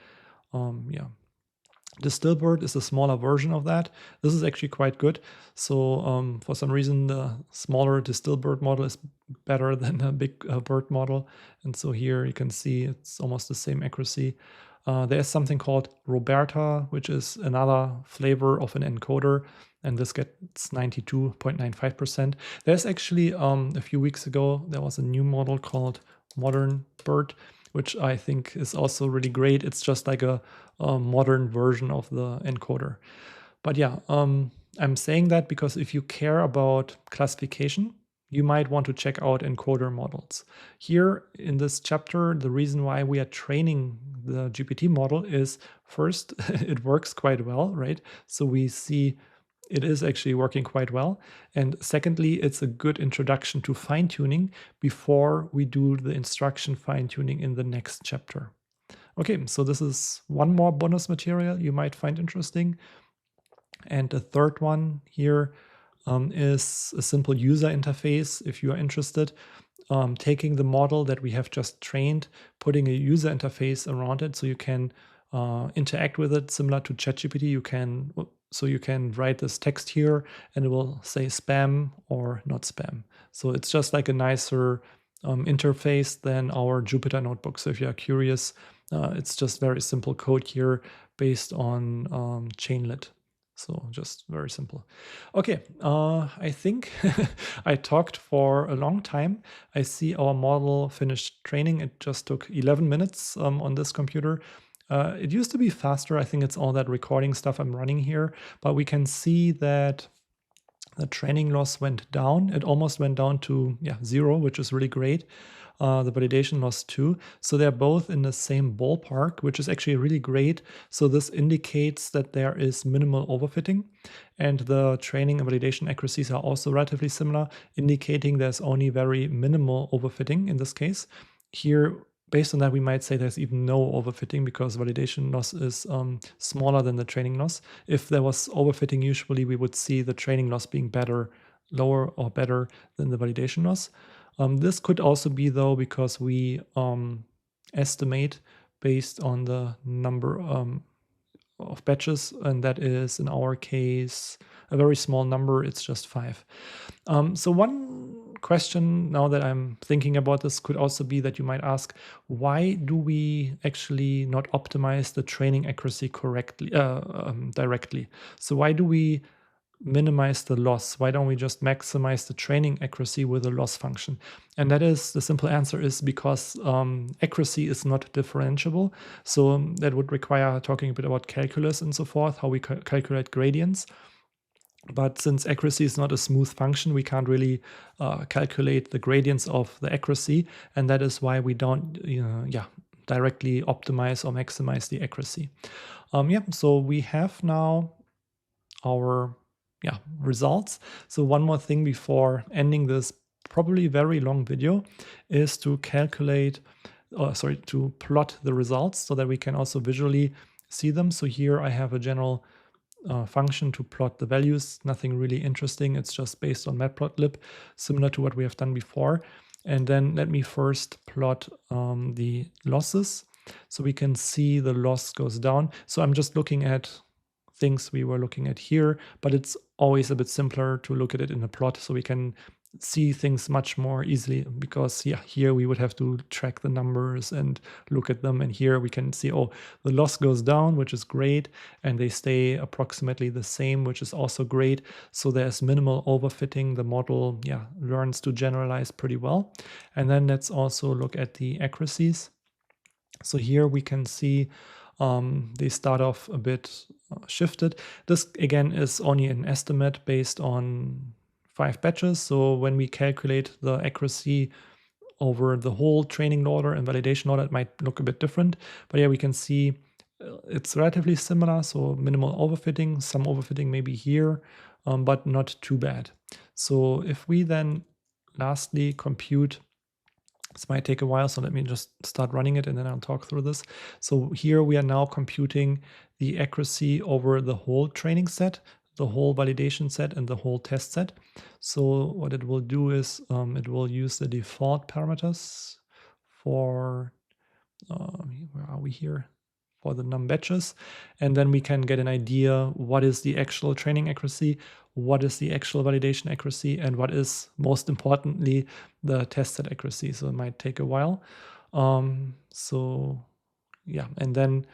Yeah. Distilbert is a smaller version of that. This is actually quite good. So for some reason, the smaller Distilbert model is better than a big BERT model. And so here you can see it's almost the same accuracy. There's something called Roberta, which is another flavor of an encoder, and this gets 92.95%. There's actually, a few weeks ago, there was a new model called Modern BERT, which I think is also really great. It's just like a modern version of the encoder. But yeah, I'm saying that because if you care about classification, you might want to check out encoder models. Here in this chapter, the reason why we are training the GPT model is first, it works quite well, right? So we see it is actually working quite well. And secondly, it's a good introduction to fine-tuning before we do the instruction fine-tuning in the next chapter. Okay, so this is one more bonus material you might find interesting. And the third one here is a simple user interface if you are interested. Taking the model that we have just trained, putting a user interface around it so you can interact with it similar to ChatGPT. You can write this text here and it will say spam or not spam. So it's just like a nicer interface than our Jupyter notebook. So if you are curious, it's just very simple code here based on Chainlit. So just very simple. Okay, I think I talked for a long time. I see our model finished training. It just took 11 minutes on this computer. It used to be faster. I think it's all that recording stuff I'm running here, but we can see that the training loss went down. It almost went down to 0, which is really great. The validation loss too. So they're both in the same ballpark, which is actually really great. So this indicates that there is minimal overfitting, and the training and validation accuracies are also relatively similar, indicating there's only very minimal overfitting in this case. Here, based on that, we might say there's even no overfitting because validation loss is smaller than the training loss. If there was overfitting, usually we would see the training loss being lower or better than the validation loss. This could also be, though, because we estimate based on the number of batches, and that is, in our case, a very small number. It's just 5. So one question now that I'm thinking about this could also be that you might ask, why do we actually not optimize the training accuracy correctly, directly? So why do we minimize the loss? Why don't we just maximize the training accuracy with a loss function? And that is, the simple answer is because accuracy is not differentiable. So that would require talking a bit about calculus and so forth, how we calculate gradients. But since accuracy is not a smooth function, we can't really calculate the gradients of the accuracy. And that is why we don't directly optimize or maximize the accuracy. So we have now our results. So one more thing before ending this probably very long video is to to plot the results so that we can also visually see them. So here I have a general function to plot the values, nothing really interesting. It's just based on matplotlib, similar to what we have done before. And then let me first plot the losses so we can see the loss goes down. So I'm just looking at things we were looking at here, but it's always a bit simpler to look at it in a plot so we can see things much more easily, because here we would have to track the numbers and look at them, and here we can see, oh, the loss goes down, which is great, and they stay approximately the same, which is also great. So there's minimal overfitting. The model learns to generalize pretty well. And then let's also look at the accuracies. So here we can see they start off a bit shifted. This again is only an estimate based on 5 batches. So when we calculate the accuracy over the whole training order and validation order, it might look a bit different. But we can see it's relatively similar. So minimal overfitting, some overfitting maybe here, but not too bad. So if we then lastly compute, this might take a while, so let me just start running it and then I'll talk through this. So here we are now computing the accuracy over the whole training set, the whole validation set, and the whole test set. So what it will do is it will use the default parameters for, where are we here? For the num batches. And then we can get an idea what is the actual training accuracy, what is the actual validation accuracy, and what is, most importantly, the test set accuracy. So it might take a while. And then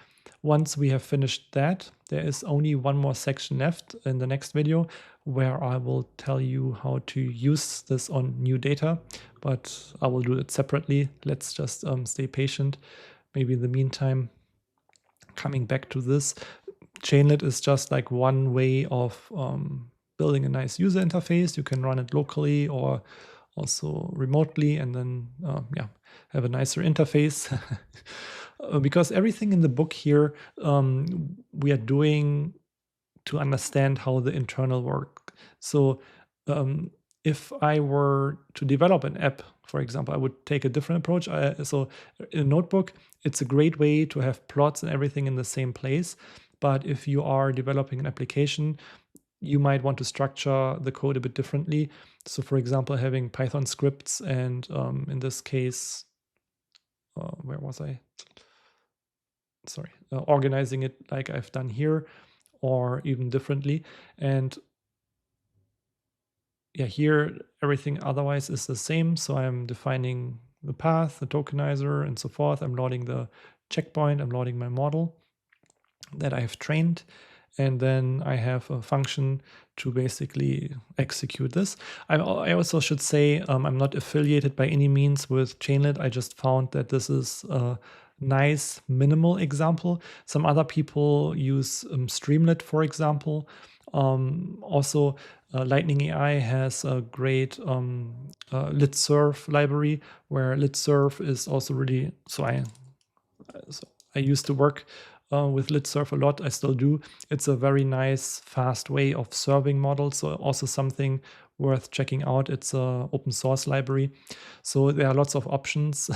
once we have finished that, there is only one more section left in the next video where I will tell you how to use this on new data, but I will do it separately. Let's just stay patient. Maybe in the meantime, coming back to this, Chainlit is just like one way of building a nice user interface. You can run it locally or also remotely, and then have a nicer interface. Because everything in the book here we are doing to understand how the internal work. So if I were to develop an app, for example, I would take a different approach. So in a notebook, it's a great way to have plots and everything in the same place. But if you are developing an application, you might want to structure the code a bit differently. So for example, having Python scripts and in this case, where was I? Sorry, organizing it like I've done here, or even differently. And here everything otherwise is the same. So I'm defining the path, the tokenizer, and so forth. I'm loading the checkpoint, I'm loading my model that I have trained. And then I have a function to basically execute this. I also should say I'm not affiliated by any means with Chainlit. I just found that this is a nice minimal example. Some other people use Streamlit, for example. Also, Lightning AI has a great litserv library, where litserv is also really, so I used to work with litserv a lot. I still do. It's a very nice, fast way of serving models. So also something worth checking out. It's an open source library. So there are lots of options.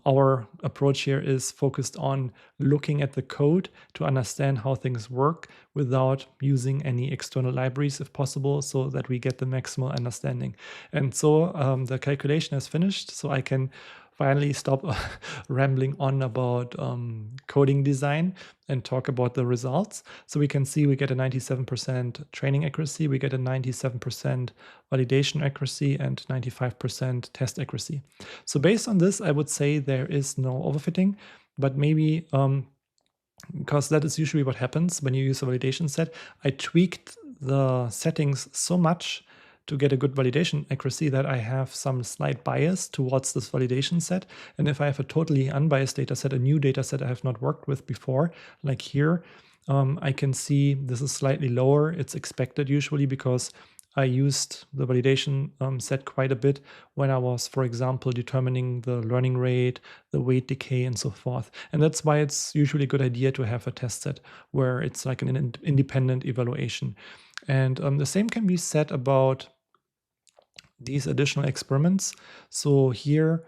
Our approach here is focused on looking at the code to understand how things work without using any external libraries if possible, so that we get the maximal understanding. And so the calculation is finished, so I can finally stop rambling on about coding design and talk about the results. So we can see we get a 97% training accuracy, we get a 97% validation accuracy, and 95% test accuracy. So based on this, I would say there is no overfitting, but maybe because that is usually what happens when you use a validation set, I tweaked the settings so much to get a good validation accuracy that I have some slight bias towards this validation set. And if I have a totally unbiased data set, a new data set I have not worked with before, like here, I can see this is slightly lower. It's expected usually because I used the validation set quite a bit when I was, for example, determining the learning rate, the weight decay, and so forth. And that's why it's usually a good idea to have a test set where it's like an independent evaluation. And the same can be said about these additional experiments. So here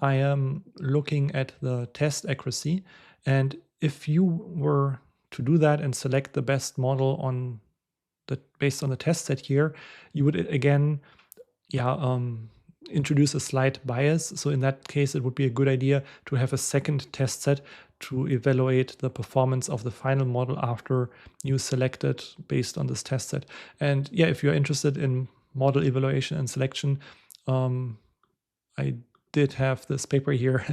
I am looking at the test accuracy. And if you were to do that and select the best model on based on the test set here, you would again, introduce a slight bias. So in that case, it would be a good idea to have a second test set to evaluate the performance of the final model after you select it based on this test set. And yeah, if you're interested in model evaluation and selection, I did have this paper here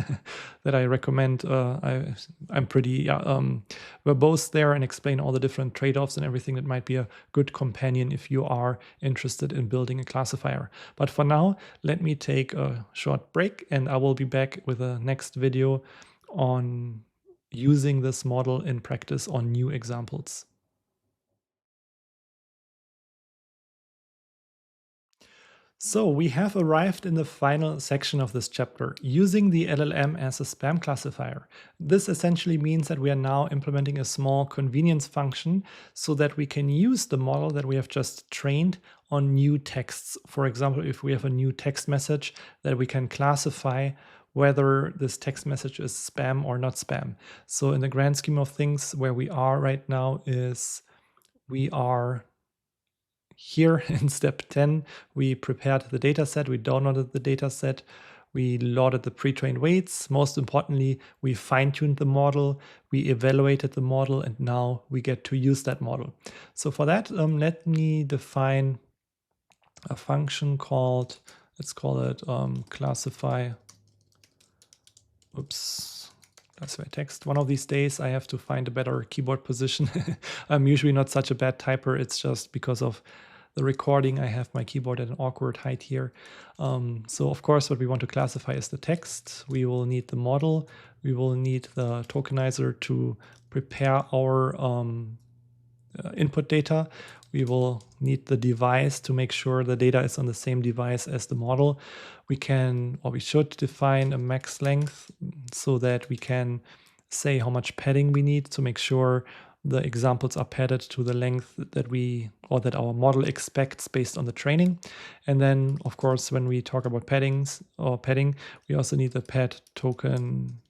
that I recommend. I'm pretty verbose there and explain all the different trade-offs and everything that might be a good companion if you are interested in building a classifier. But for now, let me take a short break and I will be back with a next video on using this model in practice on new examples. So we have arrived in the final section of this chapter, using the LLM as a spam classifier. This essentially means that we are now implementing a small convenience function so that we can use the model that we have just trained on new texts. For example, if we have a new text message, that we can classify whether this text message is spam or not spam. So in the grand scheme of things, where we are right now is we are here in step 10, we prepared the dataset, we downloaded the dataset, we loaded the pre-trained weights. Most importantly, we fine-tuned the model, we evaluated the model, and now we get to use that model. So for that, let me define a function called, let's call it classify text. One of these days I have to find a better keyboard position. I'm usually not such a bad typer. It's just because of the recording, I have my keyboard at an awkward height here. So of course, what we want to classify is the text. We will need the model. We will need the tokenizer to prepare our input data. We will need the device to make sure the data is on the same device as the model. We can, or we should define a max length so that we can say how much padding we need to make sure the examples are padded to the length that that our model expects based on the training. And then, of course, when we talk about padding, we also need the pad token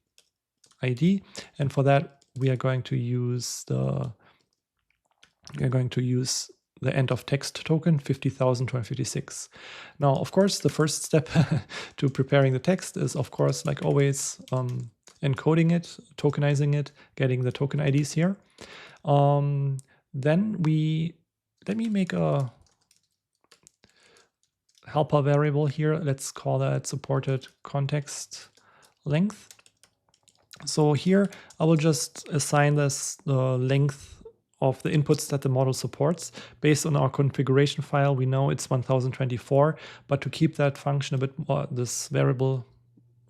ID. And for that, we are going to use the end of text token 50,256. Now, of course, the first step to preparing the text is, of course, like always, encoding it, tokenizing it, getting the token IDs here. Then let me make a helper variable here. Let's call that supported context length. So here I will just assign this the length of the inputs that the model supports. Based on our configuration file, we know it's 1024, but to keep that function a bit more, this variable,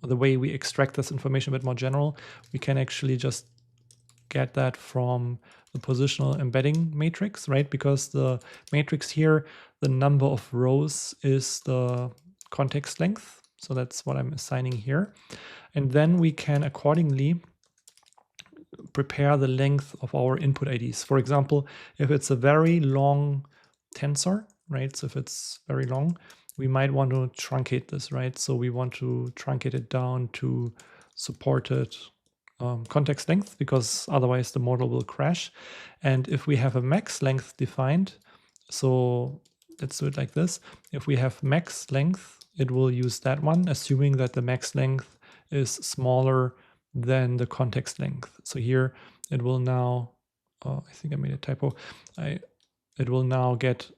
the way we extract this information a bit more general, we can actually just get that from the positional embedding matrix, right? Because the matrix here, the number of rows is the context length. So that's what I'm assigning here. And then we can accordingly prepare the length of our input IDs. For example, if it's a very long tensor, right? So if it's very long, we might want to truncate this, right? So we want to truncate it down to supported context length, because otherwise the model will crash. And if we have a max length defined, so let's do it like this. If we have max length, it will use that one, assuming that the max length is smaller than the context length. So here it will now, I think I made a typo. It will now get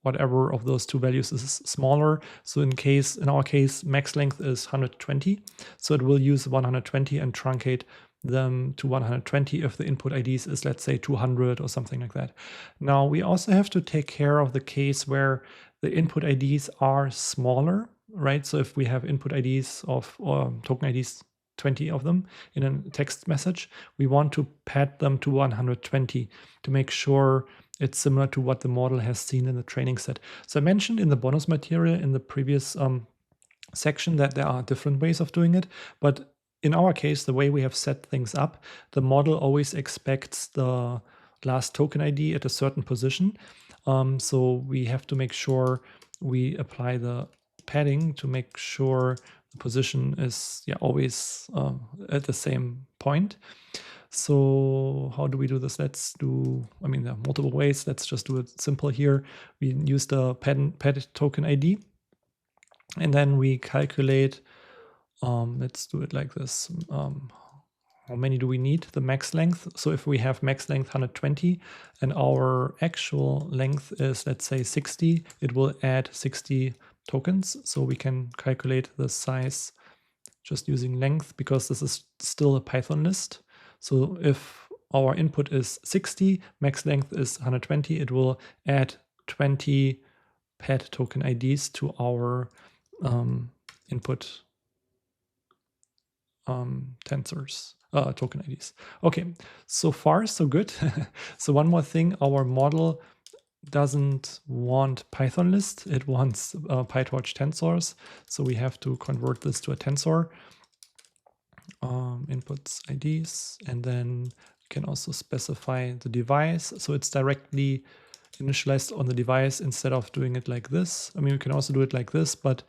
whatever of those two values is smaller. So in our case, max length is 120. So it will use 120 and truncate them to 120 if the input IDs is, let's say, 200 or something like that. Now, we also have to take care of the case where the input IDs are smaller, right? So if we have input IDs of, or token IDs, 20 of them in a text message, we want to pad them to 120 to make sure it's similar to what the model has seen in the training set. So I mentioned in the bonus material in the previous section that there are different ways of doing it, but in our case, the way we have set things up, the model always expects the last token ID at a certain position. So we have to make sure we apply the padding to make sure the position is always at the same point. So how do we do this? Let's do, I mean, there are multiple ways. Let's just do it simple here. We use the padded token ID, and then we calculate, let's do it like this. How many do we need? The max length. So if we have max length 120 and our actual length is, let's say, 60, it will add 60 tokens. So we can calculate the size just using length, because this is still a Python list. So if our input is 60, max length is 120, it will add 20 pad token IDs to our input tensors, token IDs. Okay, so far so good. So one more thing, our model doesn't want Python list, it wants PyTorch tensors. So we have to convert this to a tensor. Inputs IDs, and then you can also specify the device. So it's directly initialized on the device instead of doing it like this. I mean, we can also do it like this, but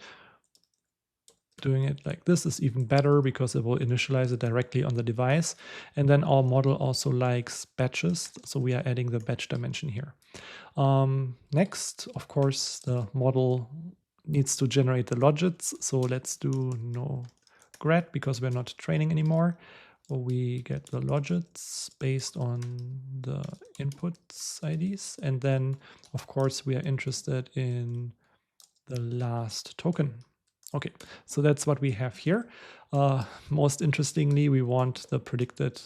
doing it like this is even better because it will initialize it directly on the device. And then our model also likes batches, so we are adding the batch dimension here. Next, of course, the model needs to generate the logits. So let's do no grad because we're not training anymore. We get the logits based on the inputs IDs. And then, of course, we are interested in the last token. Okay, so that's what we have here. Most interestingly, we want the predicted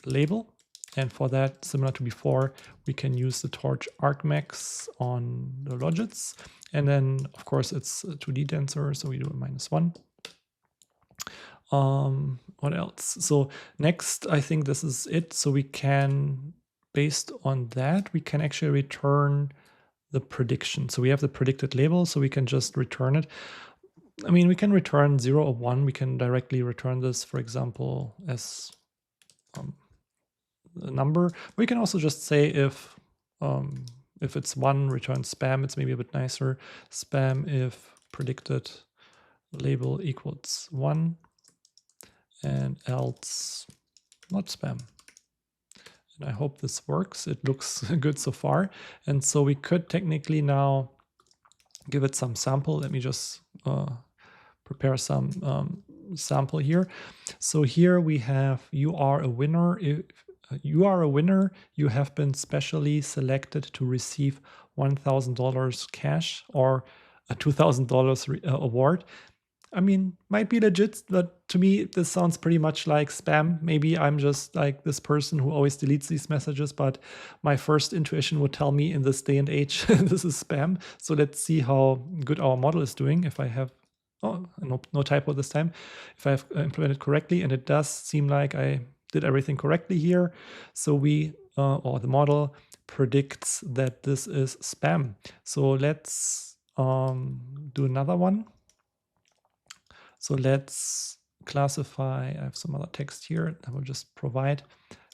label. And for that, similar to before, we can use the torch argmax on the logits. And then, of course, it's a 2D tensor, so we do a -1. What else? So next, I think this is it. So we can, based on that, we can actually return the prediction. So we have the predicted label, so we can just return it. I mean, we can return 0 or 1. We can directly return this, for example, as a number. We can also just say if it's 1, return spam. It's maybe a bit nicer. Spam if predicted label equals 1, and else not spam. And I hope this works. It looks good so far. And so we could technically now give it some sample. Let me just prepare some sample here. So here we have, you are a winner. If you are a winner, you have been specially selected to receive $1,000 cash or a $2,000 award. I mean, might be legit, but to me, this sounds pretty much like spam. Maybe I'm just like this person who always deletes these messages, but my first intuition would tell me in this day and age, this is spam. So let's see how good our model is doing. If I have, oh, no typo this time, if I have implemented correctly, and it does seem like I did everything correctly here. So we, or the model predicts that this is spam. So let's do another one. So let's classify, I have some other text here that will just provide.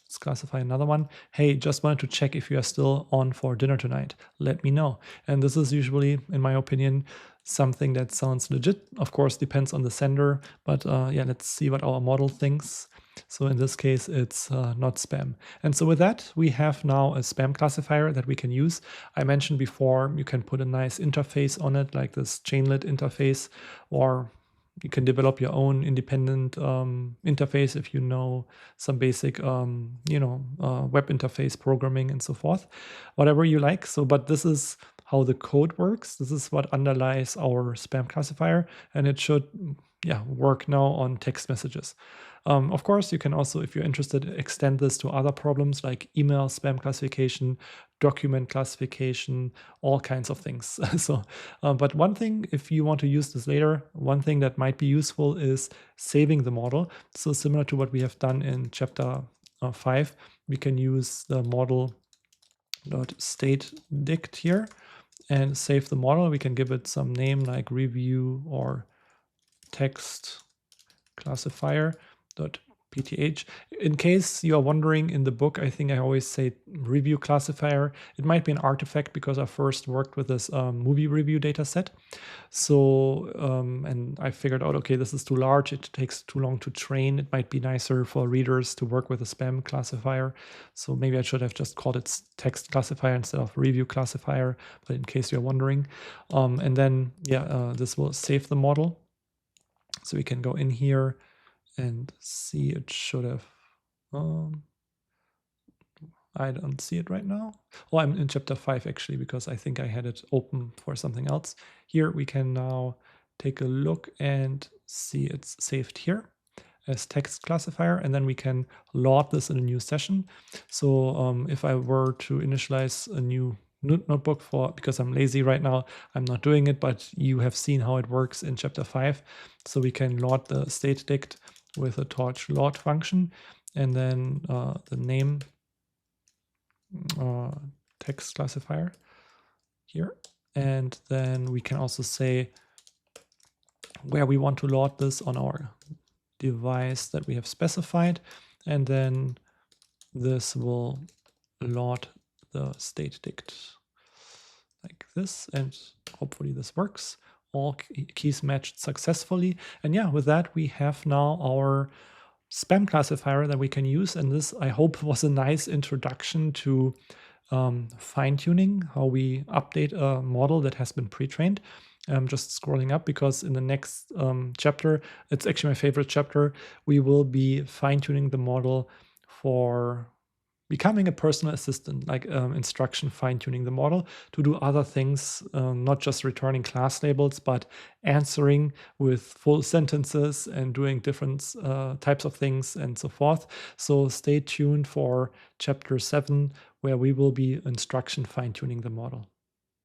Let's classify another one. Hey, just wanted to check if you are still on for dinner tonight. Let me know. And this is usually, in my opinion, something that sounds legit. Of course, depends on the sender, but yeah, let's see what our model thinks. So in this case, it's not spam. And so with that, we have now a spam classifier that we can use. I mentioned before, you can put a nice interface on it, like this chainlet interface, or you can develop your own independent interface if you know some basic, web interface programming and so forth, whatever you like. So, but this is how the code works. This is what underlies our spam classifier, and it should work now on text messages. Of course, you can also, if you're interested, extend this to other problems like email spam classification, document classification, all kinds of things. So, but one thing, if you want to use this later, one thing that might be useful is saving the model. So similar to what we have done in chapter 5, we can use the model.stateDict here and save the model. We can give it some name like review or text classifier.pth. In case you are wondering, in the book, I think I always say review classifier. It might be an artifact because I first worked with this movie review data set. So, and I figured out, okay, this is too large. It takes too long to train. It might be nicer for readers to work with a spam classifier. So maybe I should have just called it text classifier instead of review classifier, but in case you're wondering. And then, this will save the model. So we can go in here and see it should have, I don't see it right now. Oh, I'm in chapter 5 actually, because I think I had it open for something else. Here we can now take a look and see it's saved here as text classifier, and then we can load this in a new session. So if I were to initialize a new notebook because I'm lazy right now, I'm not doing it, but you have seen how it works in chapter 5. So we can load the stateDict with a torch load function, and then the name text classifier here. And then we can also say where we want to load this on our device that we have specified. And then this will load the stateDict like this, and hopefully this works. All keys matched successfully. And yeah, with that, we have now our spam classifier that we can use. And this, I hope, was a nice introduction to fine-tuning, how we update a model that has been pre-trained. I'm just scrolling up because in the next chapter, it's actually my favorite chapter, we will be fine-tuning the model for becoming a personal assistant, like instruction fine-tuning the model to do other things, not just returning class labels, but answering with full sentences and doing different types of things and so forth. So stay tuned for chapter 7, where we will be instruction fine-tuning the model.